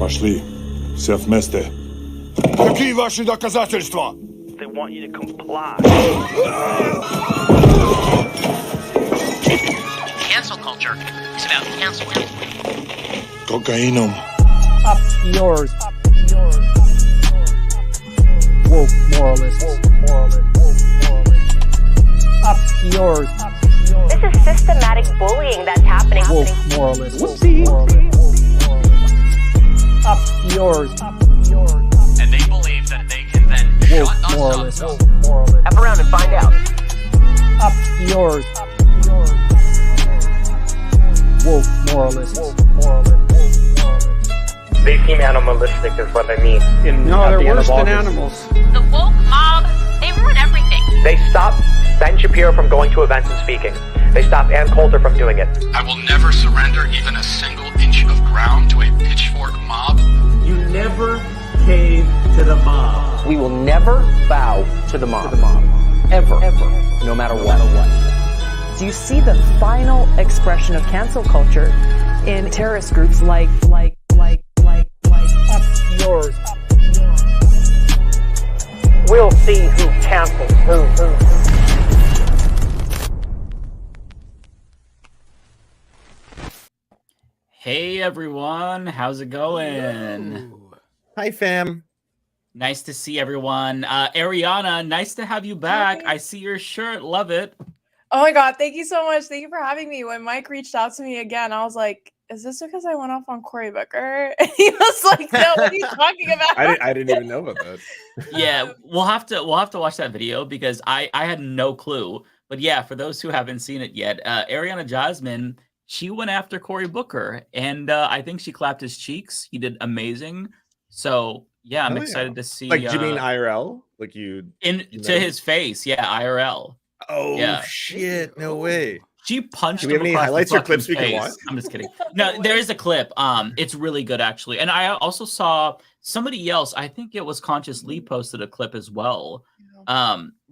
Пошли. Все вместе. Какие ваши доказательства? They want you to comply. Cancel culture is about canceling. Кокаином. Up yours. Woke moralists. Up yours. This is systematic bullying that's happening. Woke moralists. Up yours. And they believe that they can then Woke shut us moralists. up. Up around and find out. Up yours. Woke moralists. They seem animalistic is what I mean. No, they're worse than animals. The woke mob, they ruin everything. They stopped Ben Shapiro from going to events and speaking. They stopped Ann Coulter from doing it. I will never surrender even a single inch of ground to a pitchfork mob. You never cave to the mob. We will never bow to the mob. Ever. No matter what. Do you see the final expression of cancel culture in terrorist groups like Up yours. We'll see who cancels who. Hey everyone, how's it going? Hello. Hi, fam. Nice to see everyone. Ariana, nice to have you back. Hi. I see your shirt, love it. Oh my God, thank you so much. Thank you for having me. When Mike reached out to me again, I was like, is this because I went off on Cory Booker? And he was like, no, what are you talking about? I didn't even know about that. Yeah, we'll have to watch that video because I had no clue. But yeah, for those who haven't seen it yet, Ariana Jasmine, she went after Cory Booker, and I think she clapped his cheeks. He did amazing. So yeah, I'm excited to see. Like, do you mean IRL? Like you to his face? Yeah, IRL. Oh yeah. Shit! No way. She punched. Do we have any highlights or clips we can watch? I'm just kidding. No, there is a clip. It's really good actually, and I also saw somebody else. I think it was Conscious Lee posted a clip as well.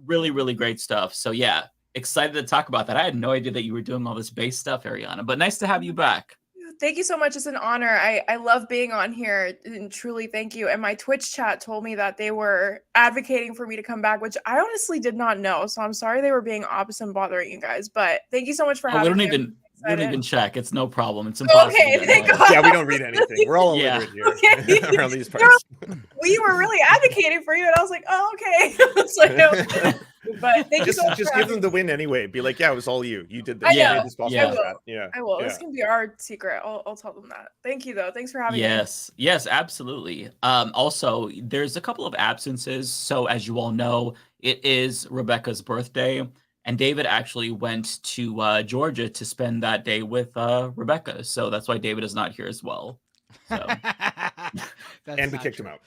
Really great stuff. So yeah, excited to talk about that. I had no idea that you were doing all this bass stuff, Ariana, but nice to have you back. Thank you so much. It's an honor. I love being on here, and truly thank you. And my Twitch chat told me that they were advocating for me to come back, which I honestly did not know. So I'm sorry they were being opposite and bothering you guys. But thank you so much for having me. We don't even check. It's no problem. It's impossible. Okay, thank God. Yeah, we don't read anything. We're all illiterate here. Okay. Around these parts. We were really advocating for you, and I was like, oh, okay. So, but thank you so much. Just give them the win anyway. Be like, yeah, it was all you. You did this. I know. You made this possible. I will. This can be our secret. I'll tell them that. Thank you, though. Thanks for having me. Yes, absolutely. Also, there's a couple of absences. So as you all know, it is Rebecca's birthday. And David actually went to Georgia to spend that day with Rebecca. So that's why David is not here as well. So. And we kicked him out.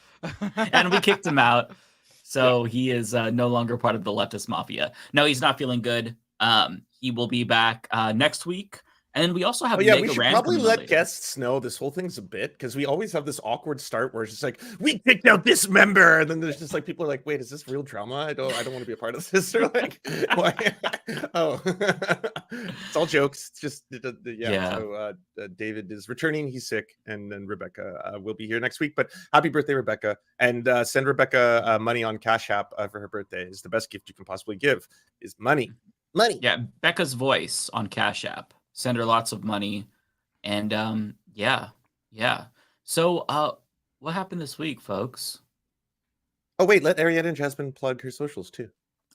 And we kicked him out. So he is no longer part of the Leftist Mafia. No, he's not feeling good. He will be back next week. And then we also have we should probably let guests know this whole thing's a bit, because we always have this awkward start where it's just like, we kicked out this member, and then there's just like people are like, wait, is this real drama? I don't want to be a part of this. They're like, why? Oh, it's all jokes. It's just So David is returning. He's sick, and then Rebecca will be here next week. But happy birthday, Rebecca, and send Rebecca money on Cash App for her birthday. Is the best gift you can possibly give. Is money. Yeah, Becca's voice on Cash App. Send her lots of money. And yeah. So what happened this week, folks? Oh, wait, let Ariana and Jasmine plug her socials too.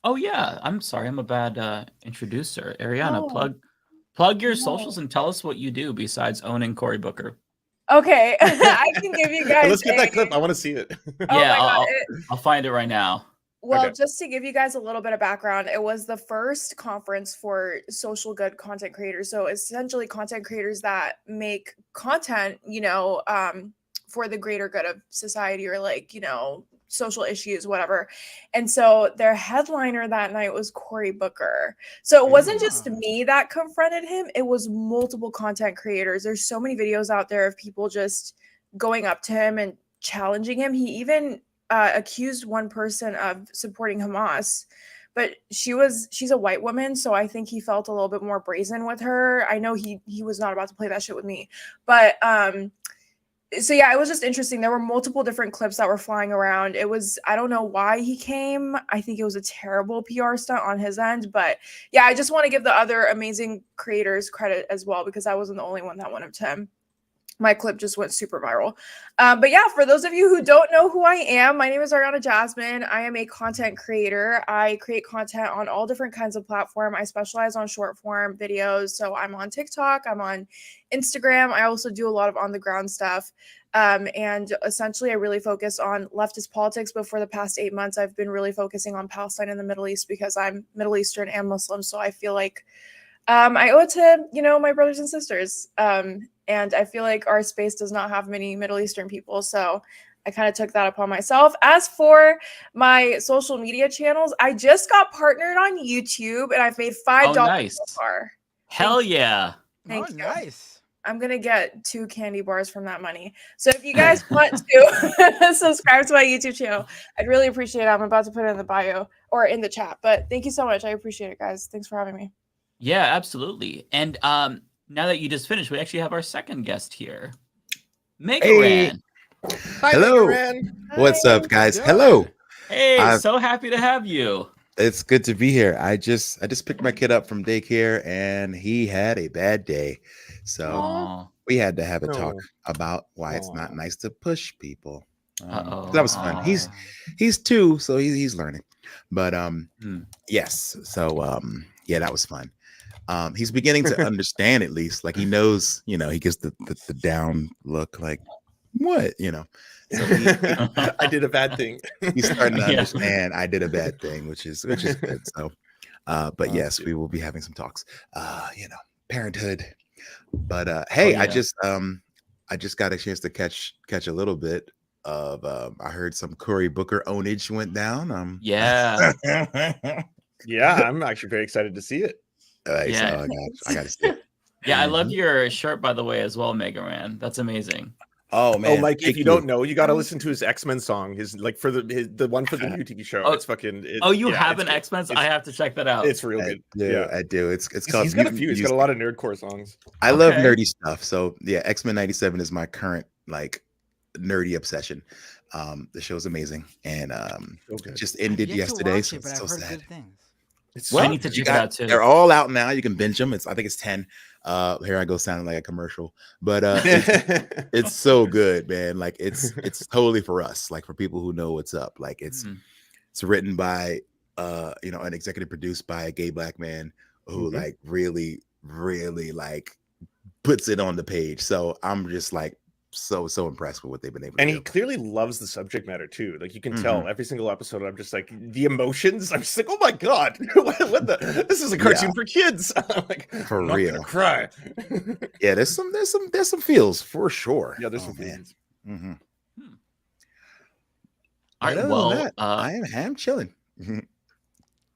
Oh, yeah. I'm sorry. I'm a bad introducer. Ariana, plug your socials and tell us what you do besides owning Cory Booker. Okay. I can give you guys let's get that clip. I want to see it. Yeah, I'll find it right now. Well, Okay. just to give you guys a little bit of background, it was the first conference for social good content creators. So essentially content creators that make content, for the greater good of society, or like, social issues, whatever. And so their headliner that night was Cory Booker. So it wasn't just me that confronted him. It was multiple content creators. There's so many videos out there of people just going up to him and challenging him. He even accused one person of supporting Hamas, but she's a white woman, so I think he felt a little bit more brazen with her. I know he was not about to play that shit with me, but So yeah, it was just interesting. There were multiple different clips that were flying around. I don't know why he came. I think it was a terrible PR stunt on his end, but yeah, I just want to give the other amazing creators credit as well, because I wasn't the only one that went up to him. My clip just went super viral. But yeah, for those of you who don't know who I am, my name is Ariana Jasmine. I am a content creator. I create content on all different kinds of platforms. I specialize on short form videos. So I'm on TikTok, I'm on Instagram. I also do a lot of on the ground stuff. And essentially I really focus on leftist politics, but for the past 8 months, I've been really focusing on Palestine and the Middle East because I'm Middle Eastern and Muslim. So I feel like I owe it to, my brothers and sisters. And I feel like our space does not have many Middle Eastern people. So I kind of took that upon myself. As for my social media channels, I just got partnered on YouTube and I've made $5 so far. Hell yeah. Thank you. Nice. I'm going to get 2 candy bars from that money. So if you guys want to subscribe to my YouTube channel, I'd really appreciate it. I'm about to put it in the bio or in the chat. But thank you so much. I appreciate it, guys. Thanks for having me. Yeah, absolutely. And now that you just finished, we actually have our second guest here, Mega Ran. Hi, Hello. Mega Ran. What's up, guys? Hello. Hey, so happy to have you. It's good to be here. I just picked my kid up from daycare and he had a bad day. So we had to have a talk about why it's not nice to push people. That was fun. He's 2, so he's learning. But yes. So yeah, that was fun. He's beginning to understand, at least, like he knows, he gets the down look, like what, So I did a bad thing. He's starting to understand I did a bad thing, which is good. So, but yes, we will be having some talks. Parenthood. But hey, I just got a chance to catch a little bit of. I heard some Cory Booker ownage went down. Yeah. Yeah, I'm actually very excited to see it. Yeah. So I got to see it. Yeah, I love your shirt, by the way, as well, Mega Ran. That's amazing. Oh man! Oh, Mike, if you don't know, you got to listen to his X-Men song. His the one for the new TV show. It's fucking. You have an X-Men? I have to check that out. It's real good. I do. It's called. He's got a few. He's got a lot of nerdcore songs. I love nerdy stuff. So yeah, X-Men '97 is my current nerdy obsession. The show's amazing and just ended yesterday. So it's so sad. I need to check it out too. They're all out now. You can binge them. I think it's 10. Here I go sounding like a commercial, but it's so good, man. Like it's totally for us, like for people who know what's up. Like it's written by an executive produced by a gay black man who like really puts it on the page. So I'm just like so impressed with what they've been able to do. And he clearly loves the subject matter too. Like you can tell every single episode. I'm just like the emotions. I'm just like, oh my god, what the? This is a cartoon for kids. I'm like, for I'm real, not gonna cry. Yeah, there's some feels for sure. Yeah, there's some feels. All right, well, I am chilling.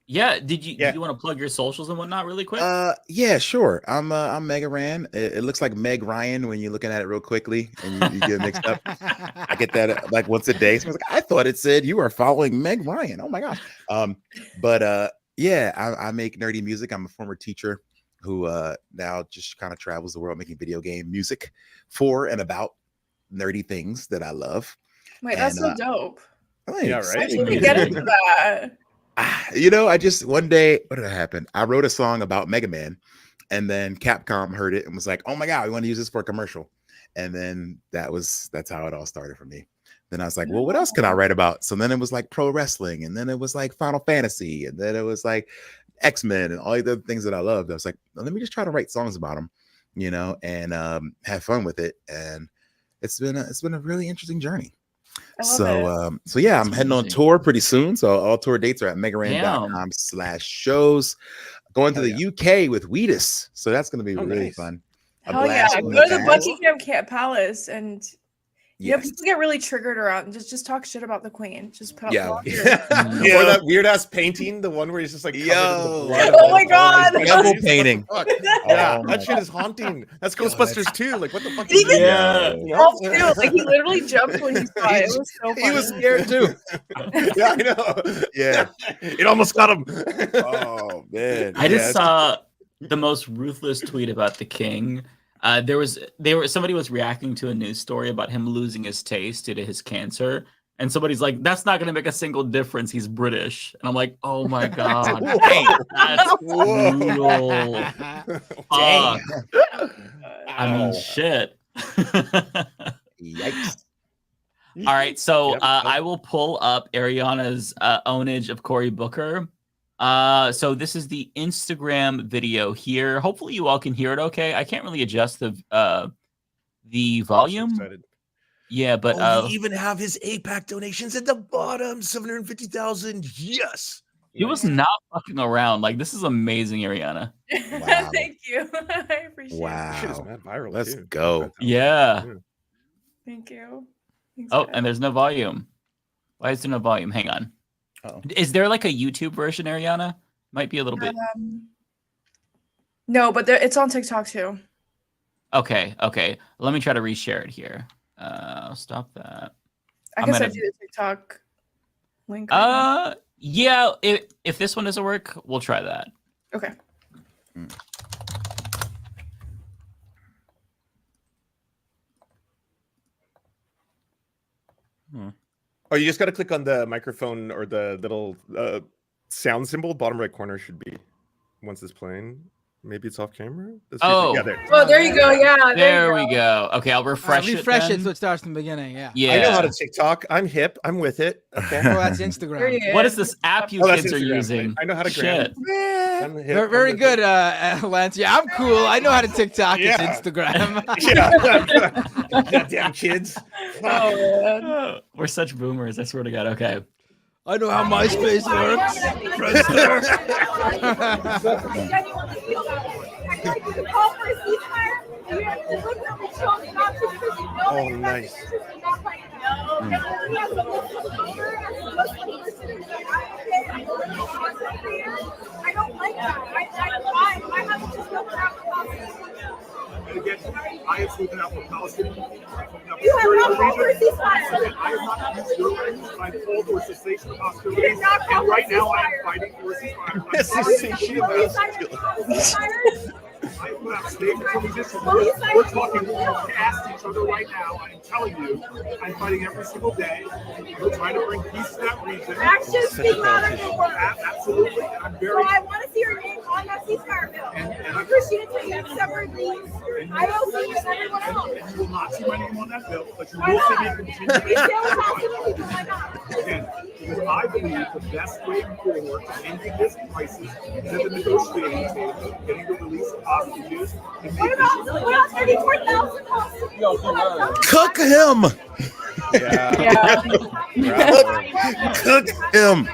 Yeah, did you want to plug your socials and whatnot really quick? Yeah, sure. I'm Mega Ran. It looks like Meg Ryan when you're looking at it real quickly and you get mixed up. I get that like once a day. So I was like, I thought it said you are following Meg Ryan. Oh my gosh. Yeah, I make nerdy music. I'm a former teacher who now just kind of travels the world making video game music for and about nerdy things that I love. Wait, that's so dope. Yeah, right. I need to get into that. I just one day, what did happen? I wrote a song about Mega Man, and then Capcom heard it and was like, "Oh my god, we want to use this for a commercial." And then that's how it all started for me. Then I was like, "Well, what else can I write about?" So then it was like pro wrestling, and then it was like Final Fantasy, and then it was like X-Men and all the other things that I loved. I was like, well, let me just try to write songs about them, and have fun with it. And it's been a really interesting journey. So yeah, I'm heading on tour pretty soon. So all tour dates are at megaran.com/shows. Going to the UK with Wheatus. So that's going to be really fun. Hell yeah. Go to the Buckingham Palace and people get really triggered around. Just talk shit about the Queen. Just put up or that weird ass painting, the one where he's just like covered in the blood. Oh my god. Devil painting. Yeah, that shit is haunting. That's Ghostbusters too. Like what the fuck? Like he literally jumped when he saw it. It was so funny. He was scared too. Yeah, I know. Yeah. It almost got him. Oh man. I just saw the most ruthless tweet about the king. Somebody was reacting to a news story about him losing his taste due to his cancer. And somebody's like, that's not going to make a single difference. He's British. And I'm like, oh my God. That's brutal. Fuck. I mean, shit. Yikes. All right. So I will pull up Ariana's ownage of Cory Booker. So this is the Instagram video here. Hopefully you all can hear it okay. I can't really adjust the volume. Yeah, but we even have his APAC donations at the bottom, 750,000. Yes. He was not fucking around. Like, this is amazing, Ariana. Wow. Thank you. I appreciate it. Wow. Shit is mad viral. Let's too. go. Yeah. Thank you. Thanks, Oh, guys. and there's no volume. Why is there no volume? Hang on. Uh-oh. Is there like a YouTube version, Ariana? Might be a little bit. No, but it's on TikTok too. Okay. Let me try to reshare it here. Stop that. I guess I do the TikTok link. Yeah. If this one doesn't work, we'll try that. Okay. Oh, you just got to click on the microphone or the little sound symbol. Bottom right corner should be once it's playing. Maybe it's off camera. Oh. Yeah, there. Oh, there you go. Yeah. There we go. Okay, I'll refresh it. Refresh then. it so it starts from the beginning. Yeah. Yeah. I know how to TikTok. I'm hip. I'm with it. Okay. Oh, that's Instagram. What is this app you that's kids are Instagram. using? I know how to Shit. I'm hip. I'm Very with good, it. Lance. Yeah, I'm cool. I know how to TikTok. Yeah. It's Instagram. Yeah. Goddamn kids. Oh, We're such boomers. I swear to God. Okay. I know how MySpace works. Oh, nice. I don't like that. I have to just go And again, I have spoken out for Palestine. You have not called for a ceasefire. I have not used your language. I've called for a cessation of hostilities. You did not call And for right a now, I am ceasefire. fighting for a ceasefire. A cessation of hostilities. I put out statements from musicians. We're talking, we're past each other right now. I'm telling you, I'm fighting every single day. We're trying to bring peace to that region. Actions speak louder than words. Absolutely. And I'm very. So I want to see your name on that ceasefire bill. And Christian, you have separate these. I don't see you as everyone else. And you will not see my name on that bill, but you Why will see not? me continue. We still have to leave. Why not? Again, because I believe the best way forward to ending this crisis is at the negotiating table, getting the release of hostages. What about 34,000 hostages? Cook him. Cook him.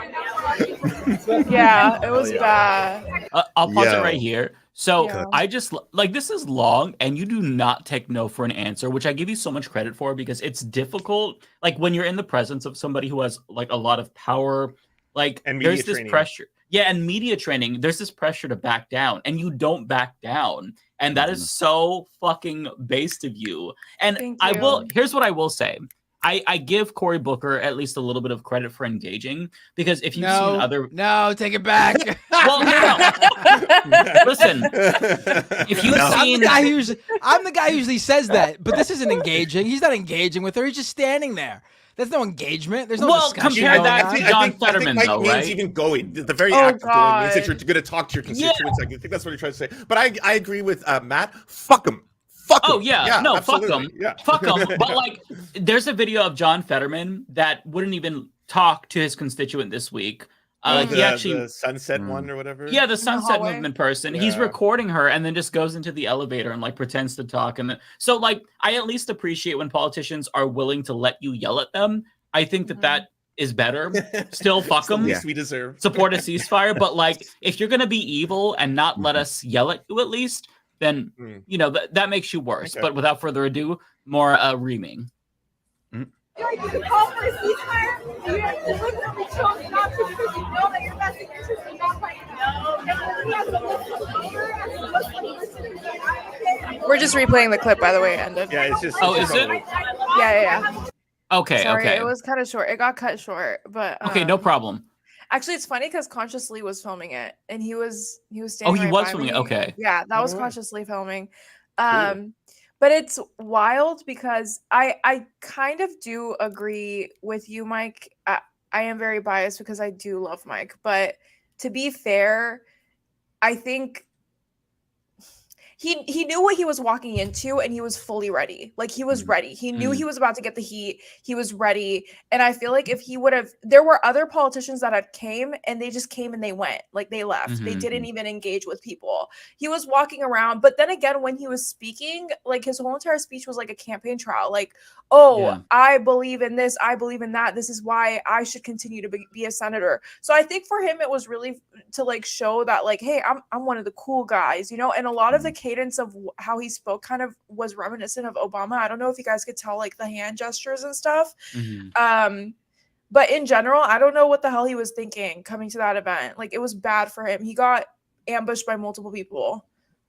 Yeah, it was bad. I'll pause it Yo. right here. So Yeah. I just like this is long and you do not take no for an answer, which I give you so much credit for because it's difficult. Like when you're in the presence of somebody who has like a lot of power, like And media there's this training. pressure. Yeah, and media training, there's this pressure to back down and you don't back down. And that is so fucking based of you. And Thank I will, you. here's what I will say. I give Cory Booker at least a little bit of credit for engaging because if you've seen other No, take it back. well, no. Listen, if you've I'm seen the guy who usually says that, but this isn't engaging. He's not engaging with her. He's just standing there. There's no engagement. There's no Well, discussion. compare going that on. to John Fetterman, Mike though, means right? even going. The very Oh, act of going means that God. you're going to talk to your constituents. I think that's what you're trying to say. But I agree with Matt. Fuck him. Fuck him. Oh yeah, no, fuck absolutely. them, Yeah. fuck them. But like, there's a video of John Fetterman that wouldn't even talk to his constituent this week. He actually, the sunset one or whatever. yeah, the Sunset hallway. Movement person. He's Yeah. recording her and then just goes into the elevator and like pretends to talk. And then, so like, I at least appreciate when politicians are willing to let you yell at them. I think that that is better. Still, fuck them. Least we deserve. Support a ceasefire, but like, if you're gonna be evil and not let us yell at you at least, then you know that makes you worse. Okay. But without further ado, more reaming. You call for a ceasefire, you have deliberately chosen not to because you know that your best interest is not fighting. We're just replaying the clip, by the way, it ended. Yeah, it's just. Oh, it's is it? probably- Yeah. Okay, Sorry, okay, it was kind of short. It got cut short, but okay, no problem. Actually, it's funny because Consciously was filming it, and he was Oh, standing. he right was by filming me. it. Okay. Yeah, that was Oh. Consciously filming. But it's wild because I kind of do agree with you, Mike. I am very biased because I do love Mike, but to be fair, I think he knew what he was walking into and he was fully ready. Like he was ready. He knew he was about to get the heat. He was ready. And I feel like if he would have, there were other politicians that had came and they just came and they went, like they left. They didn't even engage with people. He was walking around. But then again, when he was speaking, like his whole entire speech was like a campaign trial. Like, oh, I believe in this. I believe in that. This is why I should continue to be a senator. So I think for him, it was really to like show that like, hey, I'm one of the cool guys, you know, and a lot of the cadence of how he spoke kind of was reminiscent of Obama. I don't know if you guys could tell like the hand gestures and stuff. But in general, I don't know what the hell he was thinking coming to that event. Like it was bad for him. He got ambushed by multiple people.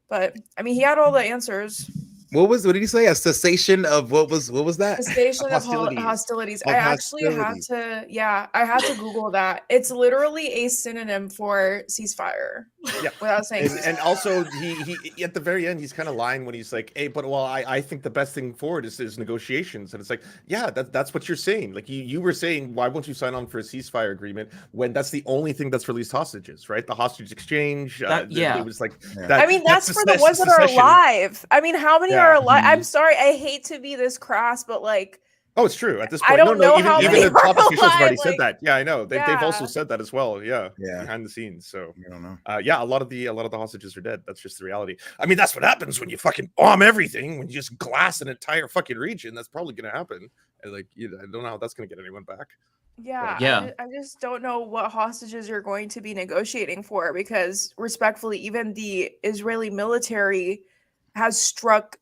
But I mean, he had all the answers. What did he say? A cessation of what was that? Cessation of hostilities. I actually had to, I had to Google that. It's literally a synonym for ceasefire. Yeah, without saying. And also, he at the very end, he's kind of lying when he's like, "Hey, but well, I think the best thing forward is negotiations." And it's like, yeah, that's what you're saying. Like you were saying, why won't you sign on for a ceasefire agreement when that's the only thing that's released hostages, right? The hostage exchange. It was like. I mean, that's for the ones that are alive. I mean, how many are alive? I'm sorry, I hate to be this crass, but like. Oh, it's true. At this point, I don't know how even many the top are officials have already alive, said that. Yeah, I know. They've also Yeah. said that as well. Yeah, behind the scenes. So I don't know. Yeah, a lot of the hostages are dead. That's just the reality. I mean, that's what happens when you fucking bomb everything. When you just glass an entire fucking region, that's probably going to happen. And like, I don't know how that's going to get anyone back. Yeah. I just don't know what hostages you're going to be negotiating for because, respectfully, even the Israeli military has struck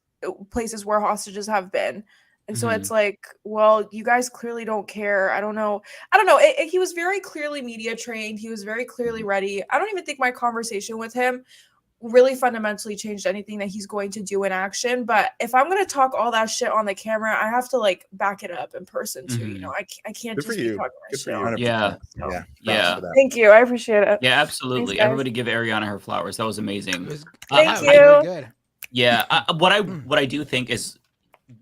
places where hostages have been. And so it's like, well, you guys clearly don't care. I don't know. He was very clearly media trained. He was very clearly ready. I don't even think my conversation with him really fundamentally changed anything that he's going to do in action. But if I'm going to talk all that shit on the camera, I have to like back it up in person too. You know, I can't Good just for be you. talking my Good shit. for you. Yeah. Thank you. I appreciate it. Yeah, absolutely. Thanks, guys. Everybody give Ariana her flowers. That was amazing. Thank you. Good. Yeah, what I do think is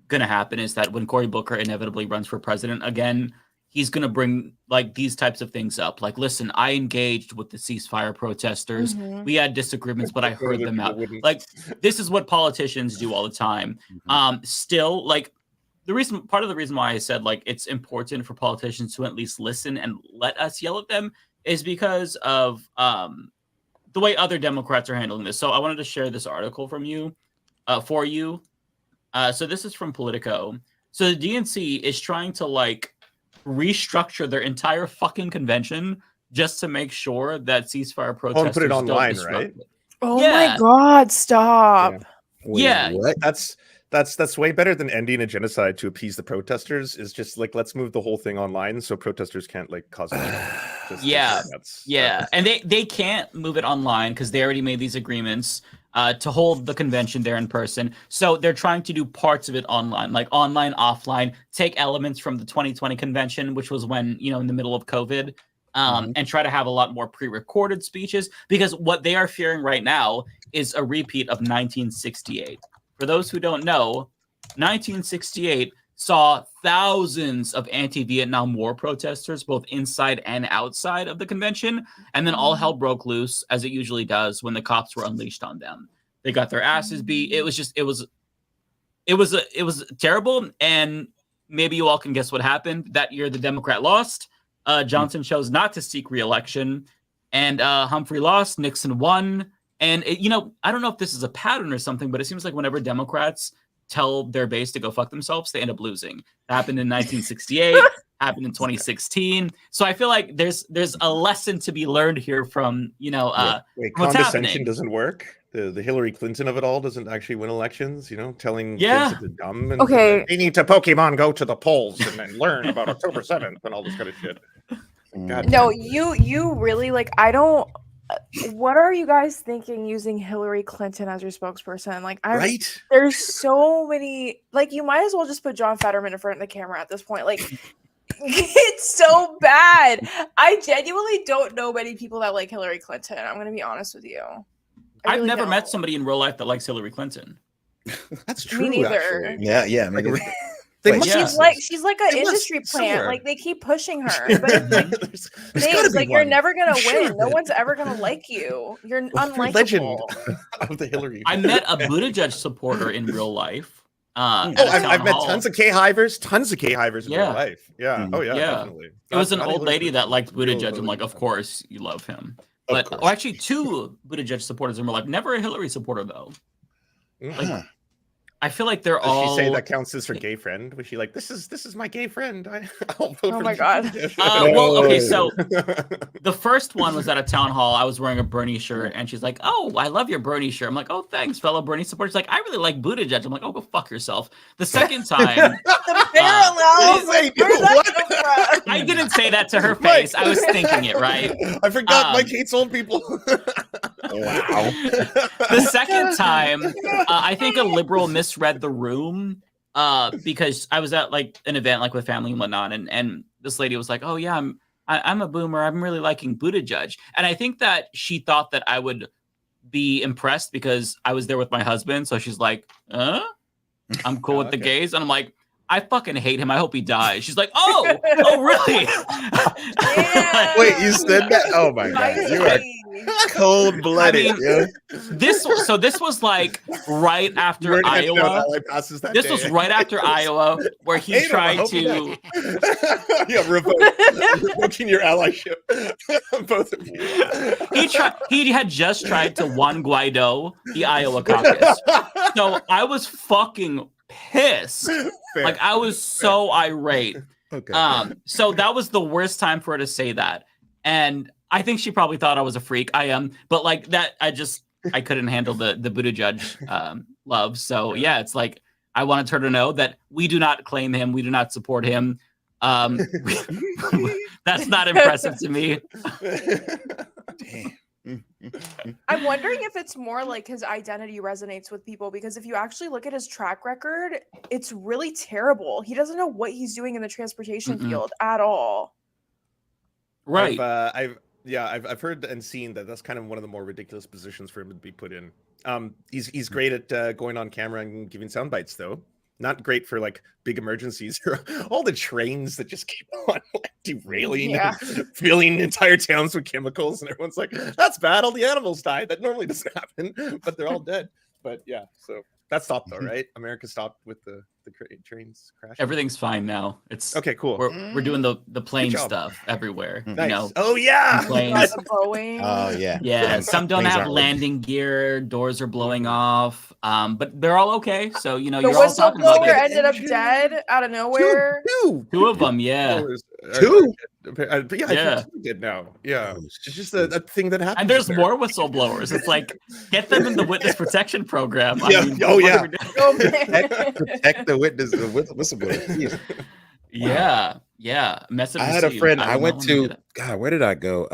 gonna happen is that when Cory Booker inevitably runs for president again, he's gonna bring like these types of things up. Like, listen, I engaged with the ceasefire protesters. We had disagreements, but I heard them out. Like, this is what politicians do all the time. Still, like part of the reason why I said like it's important for politicians to at least listen and let us yell at them is because of the way other Democrats are handling this. So I wanted to share this article from you, for you. So this is from Politico. So the DNC is trying to like restructure their entire fucking convention just to make sure that ceasefire protesters and put it online, don't right? Oh my God! Stop. Yeah. What? That's way better than ending a genocide to appease the protesters. Is just like, let's move the whole thing online so protesters can't like cause and they can't move it online because they already made these agreements to hold the convention there in person. So they're trying to do parts of it online, like online, offline, take elements from the 2020 convention, which was when, in the middle of COVID, and try to have a lot more pre-recorded speeches, because what they are fearing right now is a repeat of 1968. For those who don't know, 1968 saw thousands of anti-Vietnam War protesters, both inside and outside of the convention, and then all hell broke loose, as it usually does when the cops were unleashed on them. They got their asses beat. It was terrible. And maybe you all can guess what happened. That year, the Democrat lost. Johnson chose not to seek re-election, and Humphrey lost. Nixon won. And I don't know if this is a pattern or something, but it seems like whenever Democrats tell their base to go fuck themselves, they end up losing. It happened in 1968, happened in 2016. So I feel like there's a lesson to be learned here from, Wait, what's condescension happening. doesn't work. The Hillary Clinton of it all doesn't actually win elections, telling Yeah. kids that they're dumb and Okay. they need to Pokemon go to the polls and then learn about October 7th and all this kind of shit. God No, damn. you really like. I don't. What are you guys thinking using Hillary Clinton as your spokesperson? Like, Right? There's so many. Like, you might as well just put John Fetterman in front of the camera at this point. Like, it's so bad. I genuinely don't know many people that like Hillary Clinton. I'm gonna be honest with you. I've never met somebody in real life that likes Hillary Clinton. That's Me true. neither. Actually. Yeah. Like, Maybe. they Wait, must She's have- like she's like an They must industry plant. somewhere. Like they keep pushing her, but it's like there's things gotta be like you're one. never gonna I'm sure win. of No it. one's ever gonna like you. You're You're legend unlikable. of the Hillary. I met a Buttigieg supporter in real life. Oh, At a I've town met hall. tons of K-hivers in Yeah. real life. Yeah. Oh, yeah, definitely. It was an Not old Hillary lady that Clinton. liked Real Buttigieg. I'm Hillary like, of Clinton. course you love him. But actually, 2 Buttigieg supporters in real life. Never a Hillary supporter though. Like, I feel like they're Does all. she say that counts as her gay friend? Was she like, this is my gay friend? I'll vote Oh for my you." God. Well, okay, so the first one was at a town hall. I was wearing a Bernie shirt, and she's like, "Oh, I love your Bernie shirt." I'm like, "Oh, thanks, fellow Bernie supporter." She's like, "I really like Buttigieg." I'm like, "Oh, go fuck yourself." The second time, The parallels. Wait, Where did that what? come from? I didn't say that to her face. I was thinking it, right? I forgot Mike hates old people. Wow. The second time, I think a liberal misread the room because I was at like an event like with family and whatnot, and this lady was like, "Oh yeah, I'm a boomer. I'm really liking Buttigieg," and I think that she thought that I would be impressed because I was there with my husband. So she's like, I'm cool with the gays," and I'm like, "I fucking hate him. I hope he dies." She's like, "Oh really?" Wait, you said that? Oh my god, you are cold-blooded. I mean, this was like right after Iowa. This was right after Iowa, where he tried to. Revoking your allyship, both of you. He had just tried to Juan Guaido the Iowa caucus, so I was fucking pissed. Fair. Like I was so irate. Okay. So that was the worst time for her to say that, and I think she probably thought I was a freak. I am, but like that, I couldn't handle the Buttigieg love. So yeah, it's like I wanted her to know that we do not claim him, we do not support him. That's not impressive to me. I'm wondering if it's more like his identity resonates with people, because if you actually look at his track record, it's really terrible. He doesn't know what he's doing in the transportation field at all. Right. I've heard and seen that that's kind of one of the more ridiculous positions for him to be put in. He's great at going on camera and giving sound bites, though. Not great for like big emergencies or all the trains that just keep on like derailing and filling entire towns with chemicals, and everyone's like, "That's bad. All the animals died. That normally doesn't happen, but they're all dead." But yeah, so that stopped though, right? America stopped with the trains crashing. Everything's fine now. It's okay, cool. We're doing the plane stuff everywhere. Nice. You know, oh yeah, planes. Oh yeah. Yeah, some don't Planes have aren't landing gear. Doors are blowing off. But they're all okay. So you know, The you're all talking about whistleblower ended up dead out of nowhere. two of them. Yeah, Two? Yeah, I think two did now. Yeah, it's just a thing that happens. and there's more whistleblowers. It's like get them in the witness protection program. Yeah. I mean, Oh yeah. Protect the witness, the whistleblower. Jeez. Yeah. Message. I had a received. friend. I I will went not wanna do to God. Where did I go?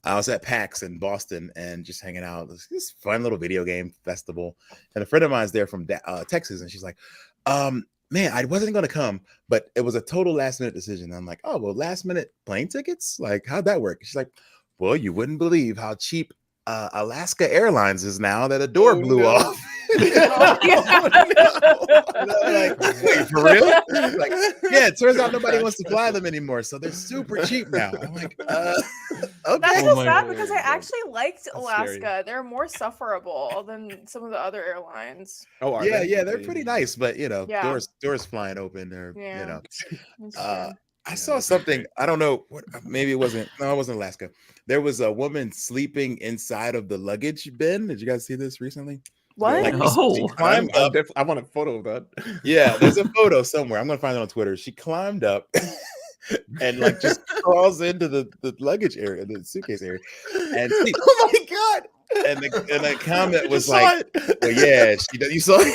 I was at PAX in Boston and just hanging out. This fun little video game festival, and a friend of mine's there from Texas, and she's like, "Man, I wasn't going to come, but it was a total last minute decision." I'm like, "Oh well, last minute plane tickets? Like, how'd that work?" She's like, "Well, you wouldn't believe how cheap Alaska Airlines is now that a door blew off." Like, wait, for real? Like, yeah, it turns out nobody wants to fly them anymore, so they're super cheap now. I'm like, okay. That's so sad because I actually liked Alaska. scary. They're more sufferable than some of the other airlines. Oh, are Yeah, they? yeah, they're pretty nice, but you know, Yeah. doors flying open, or Yeah. you know. That's true. I saw something. I don't know what. Maybe it wasn't. No, it wasn't Alaska. There was a woman sleeping inside of the luggage bin. Did you guys see this recently? What? Like, No. she climbed up. I want a photo of that. Yeah, there's a photo somewhere. I'm gonna find it on Twitter. She climbed up and like just crawls into the luggage area, the suitcase area, and she, Oh my god! and the comment was saw like, it. "Well, yeah, you saw it."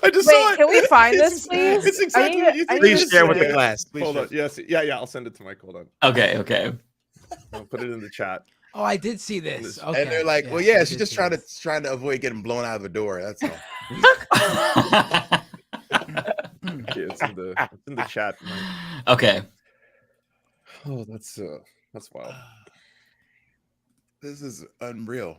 I just Wait, saw it. can we find this, please? It's exactly I what need- you I think. need Please to share with see the it. class. Please Hold share. on. Yes. Yeah. I'll send it to Mike. Hold on. Okay. I'll put it in the chat. Oh, I did see this. Okay. And they're like, "Well, I yeah, did she's just see trying this. to avoid getting blown out of a door. That's all." Okay, it's in the chat. Mike. Okay. Oh, that's wild. This is unreal.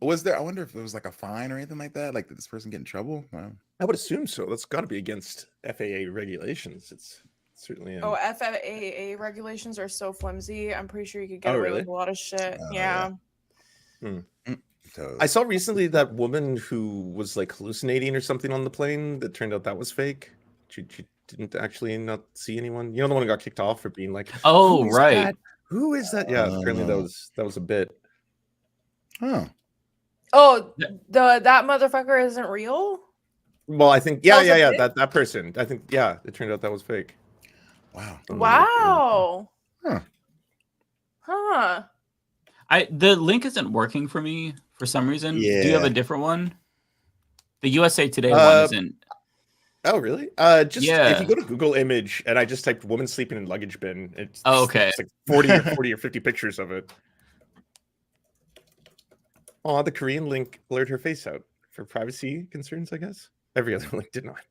Was there? I wonder if it was like a fine or anything like that. Like, did this person get in trouble? Wow. I would assume so. That's got to be against FAA regulations. It's certainly. Oh, FAA regulations are so flimsy. I'm pretty sure you could get away with a lot of shit. Yeah. I saw recently that woman who was like hallucinating or something on the plane. That turned out that was fake. She didn't actually not see anyone. You know, the one who got kicked off for being like, "Oh, right, that? Who is that?" Yeah, apparently that was a bit. Huh. Oh, that motherfucker isn't real? Well, I think that person. I think it turned out that was fake. Wow. Wow. Huh. The link isn't working for me for some reason. Yeah. Do you have a different one? The USA Today one isn't. Oh, really? If you go to Google Image and I just typed "woman sleeping in luggage bin," it's it's like 40 or 50 pictures of it. Oh, the Korean link blurred her face out for privacy concerns, I guess. Every other link did not.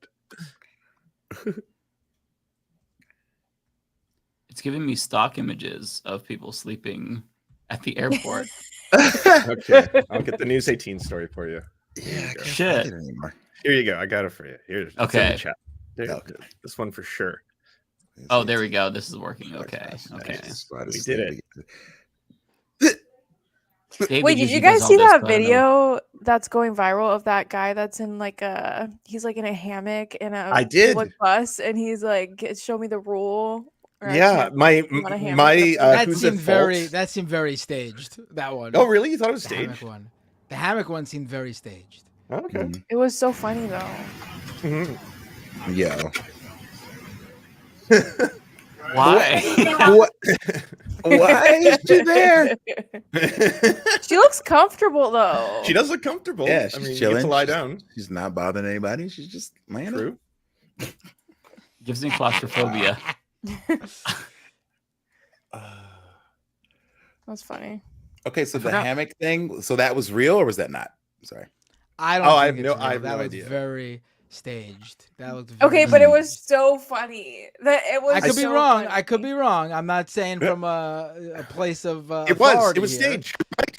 It's giving me stock images of people sleeping at the airport. Okay, I'll get the News 18 story for you. Yeah, shit. Here you go. I got it for you. Here's okay. In the chat. There you go. This one for sure. Oh, there we go. This is working. Okay. Okay. We did it. Wait, did you guys see that video that's going viral of that guy that's in like he's like in a hammock in a public bus and he's like, show me the rule. Yeah, that seemed very staged. That one. Oh, really? You thought it was staged? The hammock one seemed very staged. Okay. It was so funny though. Yeah. Why? Why is she there? She looks comfortable though. She does look comfortable. Yeah, she's chilling. You get to lie down. She's not bothering anybody. She's just laying True. Gives me claustrophobia. That's funny. Okay, so the hammock thing. So that was real, or was that not? Sorry. I don't. I have no idea. Very staged. That looked very okay, but it was so funny that it was. I could be wrong. Funny. I could be wrong. I'm not saying from a place of. It was staged.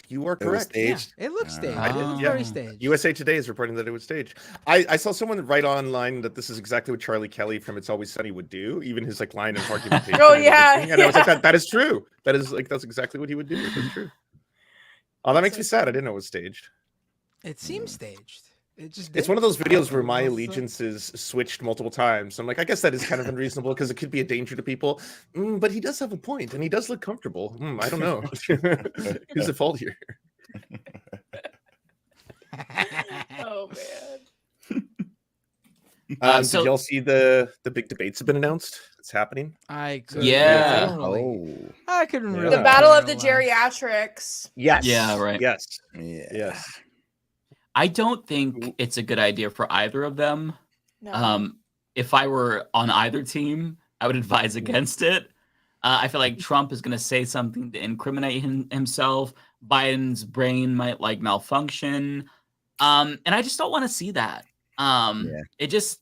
You were correct. Staged. Yeah, it looked staged. It very staged. USA Today is reporting that it was staged. I saw someone write online that this is exactly what Charlie Kelly from It's Always Sunny would do, even his like line of argumentation. Oh yeah, and I was like, that is true. That is like that's exactly what he would do. That's true. Oh, that makes me sad. I didn't know it was staged. It seems staged. It's one of those videos where my allegiances switched multiple times. I'm like, I guess that is kind of unreasonable because it could be a danger to people. But he does have a point, and he does look comfortable. I don't know. Who's at fault here? Oh man. Did y'all see the big debates have been announced? It's happening. I couldn't really. The battle of the geriatrics. Yes. Yeah. Right. Yes. Yeah. Yes. I don't think it's a good idea for either of them. No. If I were on either team, I would advise against it. I feel like Trump is going to say something to incriminate himself. Biden's brain might like malfunction. And I just don't want to see that. It just,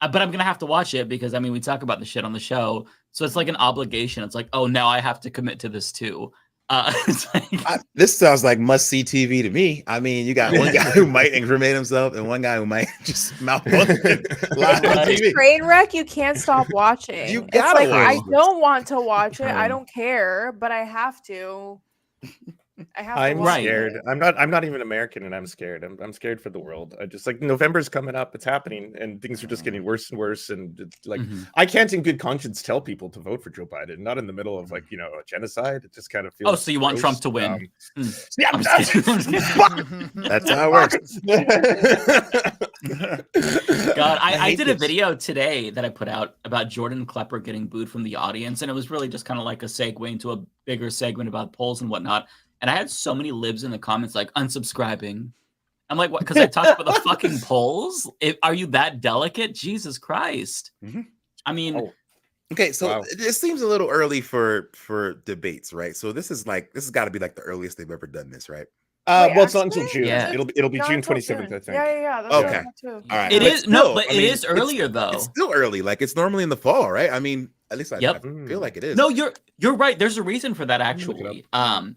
but I'm going to have to watch it because I mean, we talk about the shit on the show. So it's like an obligation. It's like, oh, now I have to commit to this too. It's like, this sounds like must-see TV to me. I mean, you got one guy who might incriminate himself and one guy who might just malfunction live on TV. Train wreck, you can't stop watching. You gotta it's like, watch I don't want to watch it. I don't care, but I have to. I'm scared. I'm not even American, and I'm scared. I'm scared for the world. I just like November's coming up. It's happening, and things are just getting worse and worse. And it's like I can't, in good conscience, tell people to vote for Joe Biden. Not in the middle of like a genocide. It just kind of feels. Oh, so you want Trump to win? Yeah, that's how it works. God, I did a video today that I put out about Jordan Klepper getting booed from the audience, and it was really just kind of like a segue into a bigger segment about polls and whatnot. And I had so many libs in the comments like unsubscribing. I'm like, what? Because I talked about the fucking polls. Are you that delicate? Jesus Christ. I mean, okay, so it seems a little early for debates, right? So this has got to be like the earliest they've ever done this, right? Well, it's not until June. Yeah. It'll be June 27th, I think. Yeah. That's okay. too. All right. It is earlier though. It's still early. Like it's normally in the fall, right? I mean, At least I Yep. feel like it is. No, you're right. There's a reason for that actually.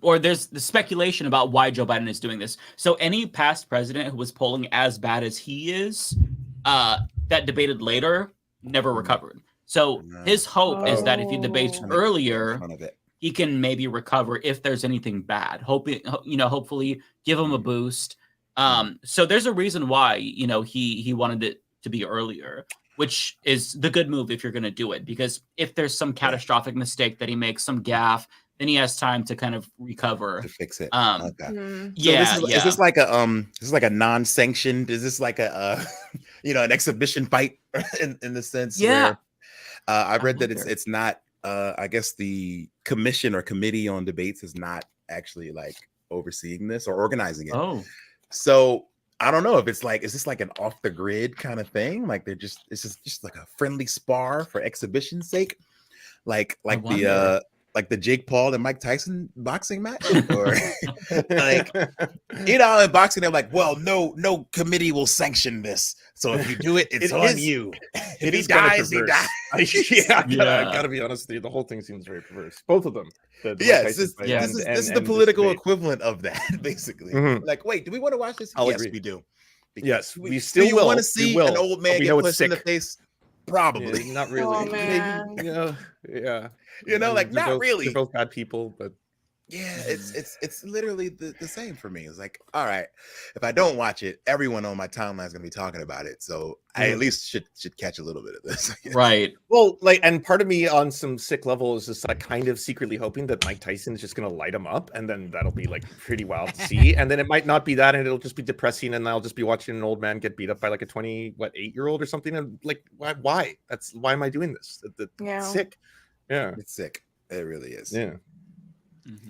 Or there's the speculation about why Joe Biden is doing this. So any past president who was polling as bad as he is, that debated later never recovered. So his hope is that if he debates earlier, he can maybe recover if there's anything bad. Hopefully give him a boost. So there's a reason why, he wanted it to be earlier, which is the good move if you're going to do it, because if there's some catastrophic mistake that he makes, some gaffe, then he has time to kind of recover to fix it. Is this like a non-sanctioned? Is this like a an exhibition fight in the sense? Yeah. Where, I've read that it's not. I guess the commission or committee on debates is not actually like overseeing this or organizing it. Oh, so I don't know if it's like, is this like an off the grid kind of thing? Like it's just like a friendly spar for exhibition's sake, like the Jake Paul and Mike Tyson boxing match, or like in boxing they're like, well, no committee will sanction this, so if you do it, it's on you. If he dies, he dies. I gotta be honest with you. The whole thing seems very perverse. Both of them. This is the political equivalent of that, basically. Like, wait, do we want to watch this? Yes, we do. Yes, we still will. Want to see an old man get punched in the face? Probably. Yeah, not really. Oh, man. Maybe, yeah. Like not really. They're both bad people, but yeah, it's literally the same for me. It's like, all right, if I don't watch it, everyone on my timeline is gonna be talking about it. So I at least should catch a little bit of this. Right. Well, and part of me on some sick level is just like kind of secretly hoping that Mike Tyson is just gonna light him up, and then that'll be like pretty wild to see. And then it might not be that, and it'll just be depressing, and I'll just be watching an old man get beat up by like a 8-year-old or something. And like, why? Why am I doing this? It's sick. Yeah, it's sick. It really is. Yeah.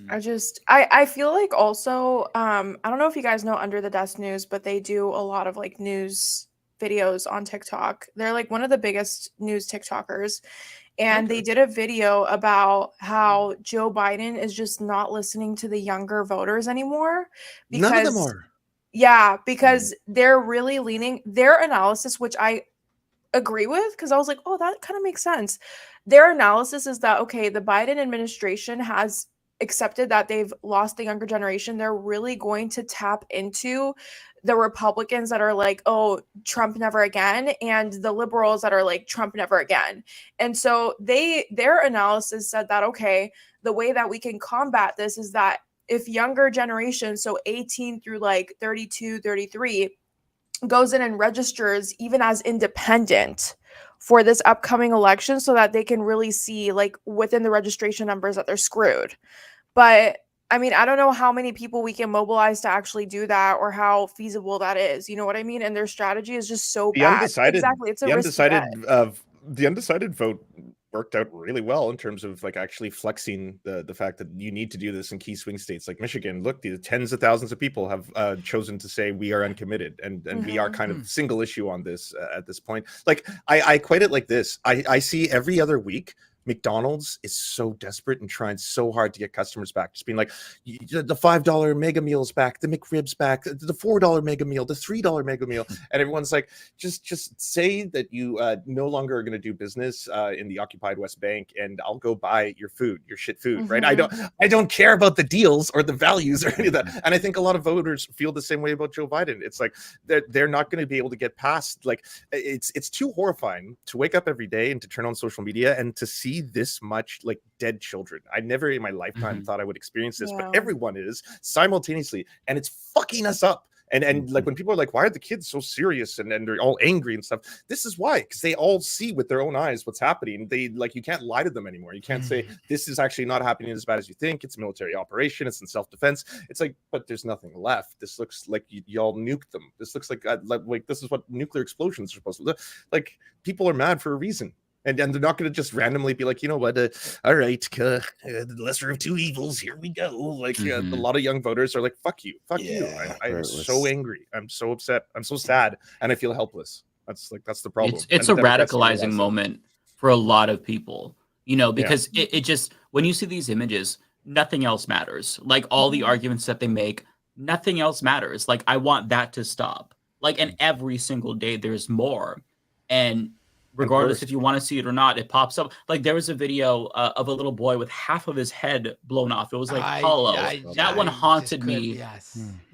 I feel like also I don't know if you guys know Under the Desk News, but they do a lot of like news videos on TikTok. They're like one of the biggest news TikTokers, and they did a video about how Joe Biden is just not listening to the younger voters anymore, because none of them are. Yeah, because they're really leaning their analysis, which I agree with, because I was like, oh, that kind of makes sense. Their analysis is that, okay, the Biden administration has accepted that they've lost the younger generation. They're really going to tap into the Republicans that are like, oh, Trump never again, and the liberals that are like, Trump never again. And so their analysis said that, okay, the way that we can combat this is that if younger generations, so 18 through like 32, 33, goes in and registers even as independent for this upcoming election, so that they can really see like within the registration numbers that they're screwed. But I mean, I don't know how many people we can mobilize to actually do that, or how feasible that is. You know what I mean? And their strategy is just so bad. Exactly. It's a the undecided vote worked out really well in terms of like actually flexing the fact that you need to do this in key swing states like Michigan. Look, the tens of thousands of people have chosen to say we are uncommitted, and we are kind of single issue on this at this point. Like I equate it like this. I see every other week McDonald's is so desperate and trying so hard to get customers back, just being like, the $5 mega meals back, the McRibs back, the $4 mega meal, the $3 mega meal, and everyone's like, just say that you no longer are going to do business in the occupied West Bank, and I'll go buy your food, your shit food, right? I don't care about the deals or the values or any of that. And I think a lot of voters feel the same way about Joe Biden. It's like they're not going to be able to get past, like, it's too horrifying to wake up every day and to turn on social media and to see this much like dead children. I never in my lifetime thought I would experience this, but everyone is simultaneously, and it's fucking us up. And like when people are like, why are the kids so serious and they're all angry and stuff? This is why, because they all see with their own eyes what's happening. They like, you can't lie to them anymore. You can't say this is actually not happening as bad as you think. It's a military operation. It's in self-defense. It's like, but there's nothing left. This looks like y'all nuked them. This looks like this is what nuclear explosions are supposed to look like. People are mad for a reason. And they're not going to just randomly be like, you know what, all right, the lesser of two evils, here we go. Like a lot of young voters are like, fuck you. I'm so angry. I'm so upset. I'm so sad. And I feel helpless. That's the problem. It's a radicalizing moment for a lot of people, because it just, when you see these images, nothing else matters. Like all the arguments that they make, nothing else matters. Like I want that to stop. Like, and every single day there's more. And regardless if you want to see it or not. It pops up. Like there was a video of a little boy with half of his head blown off. It was like hollow. That one haunted me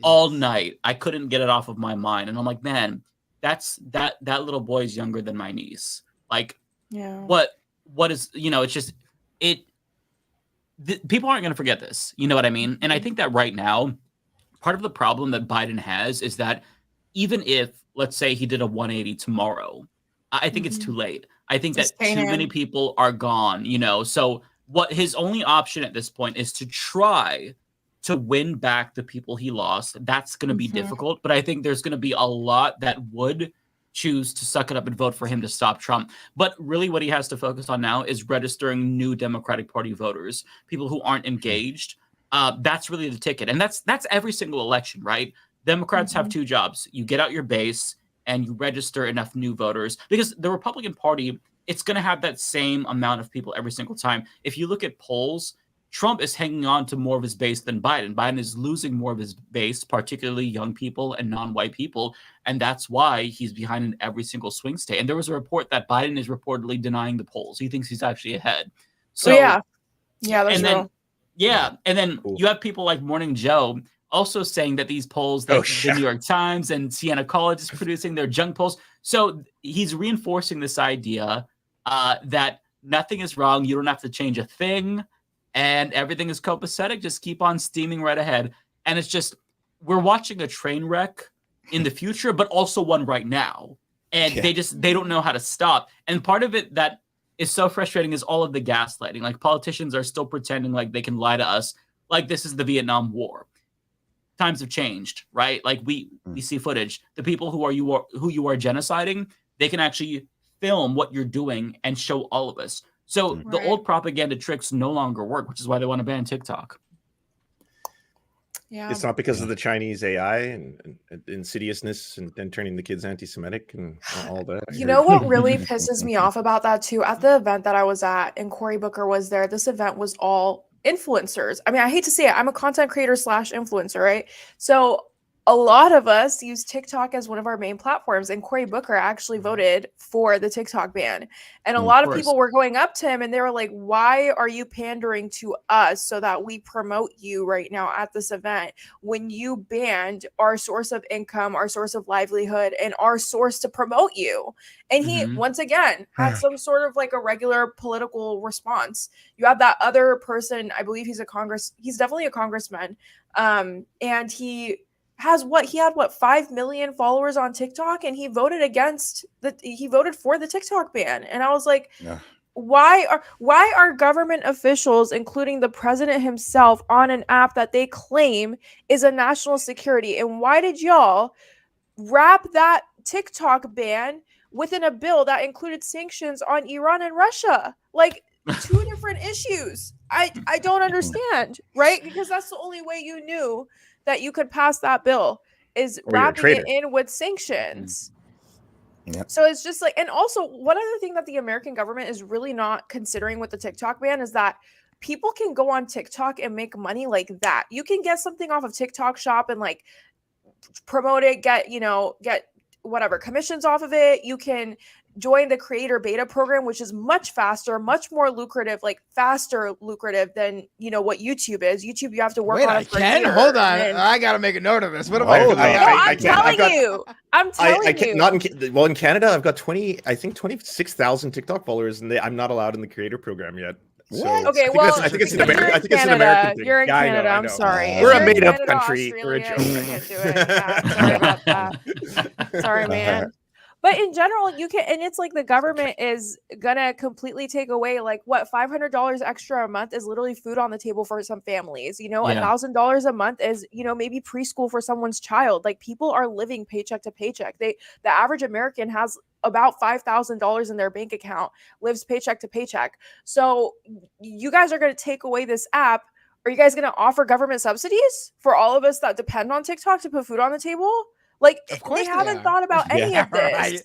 all night. I couldn't get it off of my mind. And I'm like, man, that little boy is younger than my niece. Like, what is, it's just, people aren't going to forget this. You know what I mean? And I think that right now, part of the problem that Biden has is that even if, let's say he did a 180 tomorrow, I think it's too late. I think that too many people are gone, So what his only option at this point is to try to win back the people he lost. That's going to be difficult, but I think there's going to be a lot that would choose to suck it up and vote for him to stop Trump. But really what he has to focus on now is registering new Democratic Party voters, people who aren't engaged. That's really the ticket. And that's every single election, right? Democrats have two jobs. You get out your base and you register enough new voters, because the Republican Party, it's going to have that same amount of people every single time. If you look at polls, Trump is hanging on to more of his base than Biden. Biden is losing more of his base, particularly young people and non-white people. And that's why he's behind in every single swing state. And there was a report that Biden is reportedly denying the polls. He thinks he's actually ahead. So yeah, that's and real. then, yeah. And then you have people like Morning Joe also saying that these polls that the New York Times and Siena College is producing, they're junk polls. So he's reinforcing this idea that nothing is wrong. You don't have to change a thing. And everything is copacetic. Just keep on steaming right ahead. And it's just, we're watching a train wreck in the future, but also one right now. And they don't know how to stop. And part of it that is so frustrating is all of the gaslighting. Like politicians are still pretending like they can lie to us. Like this is the Vietnam War. Times have changed, right? Like we see footage. The people who you are genociding, they can actually film what you're doing and show all of us. So the old propaganda tricks no longer work, which is why they want to ban TikTok. Yeah, it's not because of the Chinese AI and insidiousness and turning the kids anti-Semitic and all that. You know what really pisses me off about that too? At the event that I was at, and Cory Booker was there, this event was all influencers. I mean, I hate to say it, I'm a content creator / influencer, right? So a lot of us use TikTok as one of our main platforms, and Cory Booker actually voted for the TikTok ban. And a lot of people were going up to him and they were like, why are you pandering to us so that we promote you right now at this event when you banned our source of income, our source of livelihood, and our source to promote you? And he, once again, had some sort of like a regular political response. You have that other person, I believe he's definitely a congressman. And he had 5 million followers on TikTok, and he voted for the TikTok ban. And I was like, why are government officials, including the president himself, on an app that they claim is a national security? And why did y'all wrap that TikTok ban within a bill that included sanctions on Iran and Russia? Like, two different issues. I don't understand, right? Because that's the only way you knew that you could pass that bill, is wrapping it in with sanctions. So it's just like, and also one other thing that the American government is really not considering with the TikTok ban is that people can go on TikTok and make money like that. You can get something off of TikTok Shop and like promote it, get whatever commissions off of it. You can join the creator beta program, which is much faster, much more lucrative, like faster lucrative than, what YouTube is. YouTube, you have to work on it for a year. Hold on. I got to make a note of this. What am I'm telling you. Well, in Canada, I've got 26,000 TikTok followers, and I'm not allowed in the creator program yet. So okay, I think it's an American thing. You're in Canada. I know. I'm sorry. We're a made-up country. We're a joke. Can't do it. Yeah, sorry about that. Sorry, man. But in general, you can, and it's like the government is gonna completely take away like what $500 extra a month is literally food on the table for some families. $1,000 a month is maybe preschool for someone's child. Like people are living paycheck to paycheck. The average American has about $5,000 in their bank account, lives paycheck to paycheck. So you guys are gonna take away this app. Are you guys gonna offer government subsidies for all of us that depend on TikTok to put food on the table? Like they haven't thought about any of this.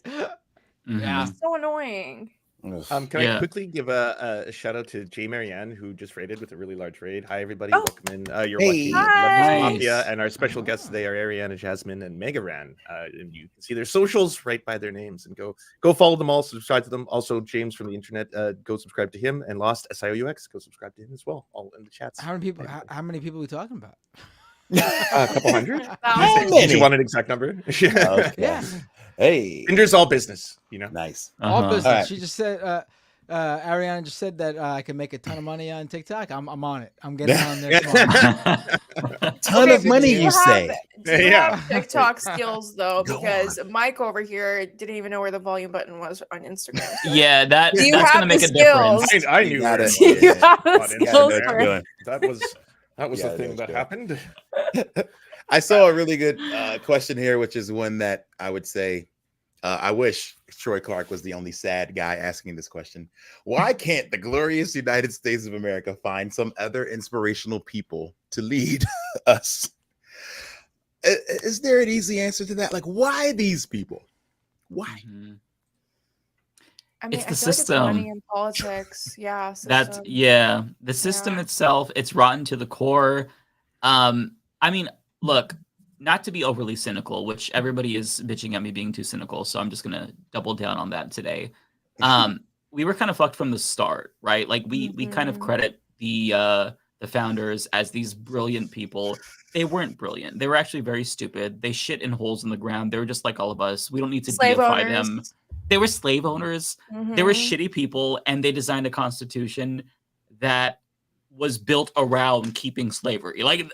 Yeah. It's so annoying. Can I quickly give a shout out to Jay Marianne, who just raided with a really large raid. Hi, everybody. Welcome in. You're watching Leftist Mafia, and our special guests today are Ariana, Jasmine, and Mega Ran. And you can see their socials right by their names. And go follow them all, subscribe to them. Also, James from the internet, go subscribe to him. And Lost, SIOUX, go subscribe to him as well. All in the chats. How many people? How many people are we talking about? A couple hundred. How Did many? you want an exact number? Okay. Yeah. Hey, Tinder's all business, Nice. All business. All right. She just said, Ariana just said that I can make a ton of money on TikTok. I'm on it. I'm getting on there. Ton of money, you say? Do you have TikTok skills though? Because Mike over here didn't even know where the volume button was on Instagram. Yeah, that's Do you going to have make the a difference. skills? I knew got where it. it was. Do you have the on skills Instagram. for- That was the thing that happened. I saw a really good question here, which is one that I would say I wish Troy Clark was the only sad guy asking this question. Why can't the glorious United States of America find some other inspirational people to lead us? Is there an easy answer to that? Like, why these people? Why? I mean, It's I the feel like system. it's money in politics. Yeah. That's system. the system itself. It's rotten to the core. I mean, look, not to be overly cynical, which everybody is bitching at me being too cynical, so I'm just gonna double down on that today. We were kind of fucked from the start, right? Like we kind of credit the founders as these brilliant people. They weren't brilliant. They were actually very stupid. They shit in holes in the ground. They were just like all of us. We don't need to Slave deify owners. them. They were slave owners. They were shitty people, and they designed a constitution that was built around keeping slavery. Like,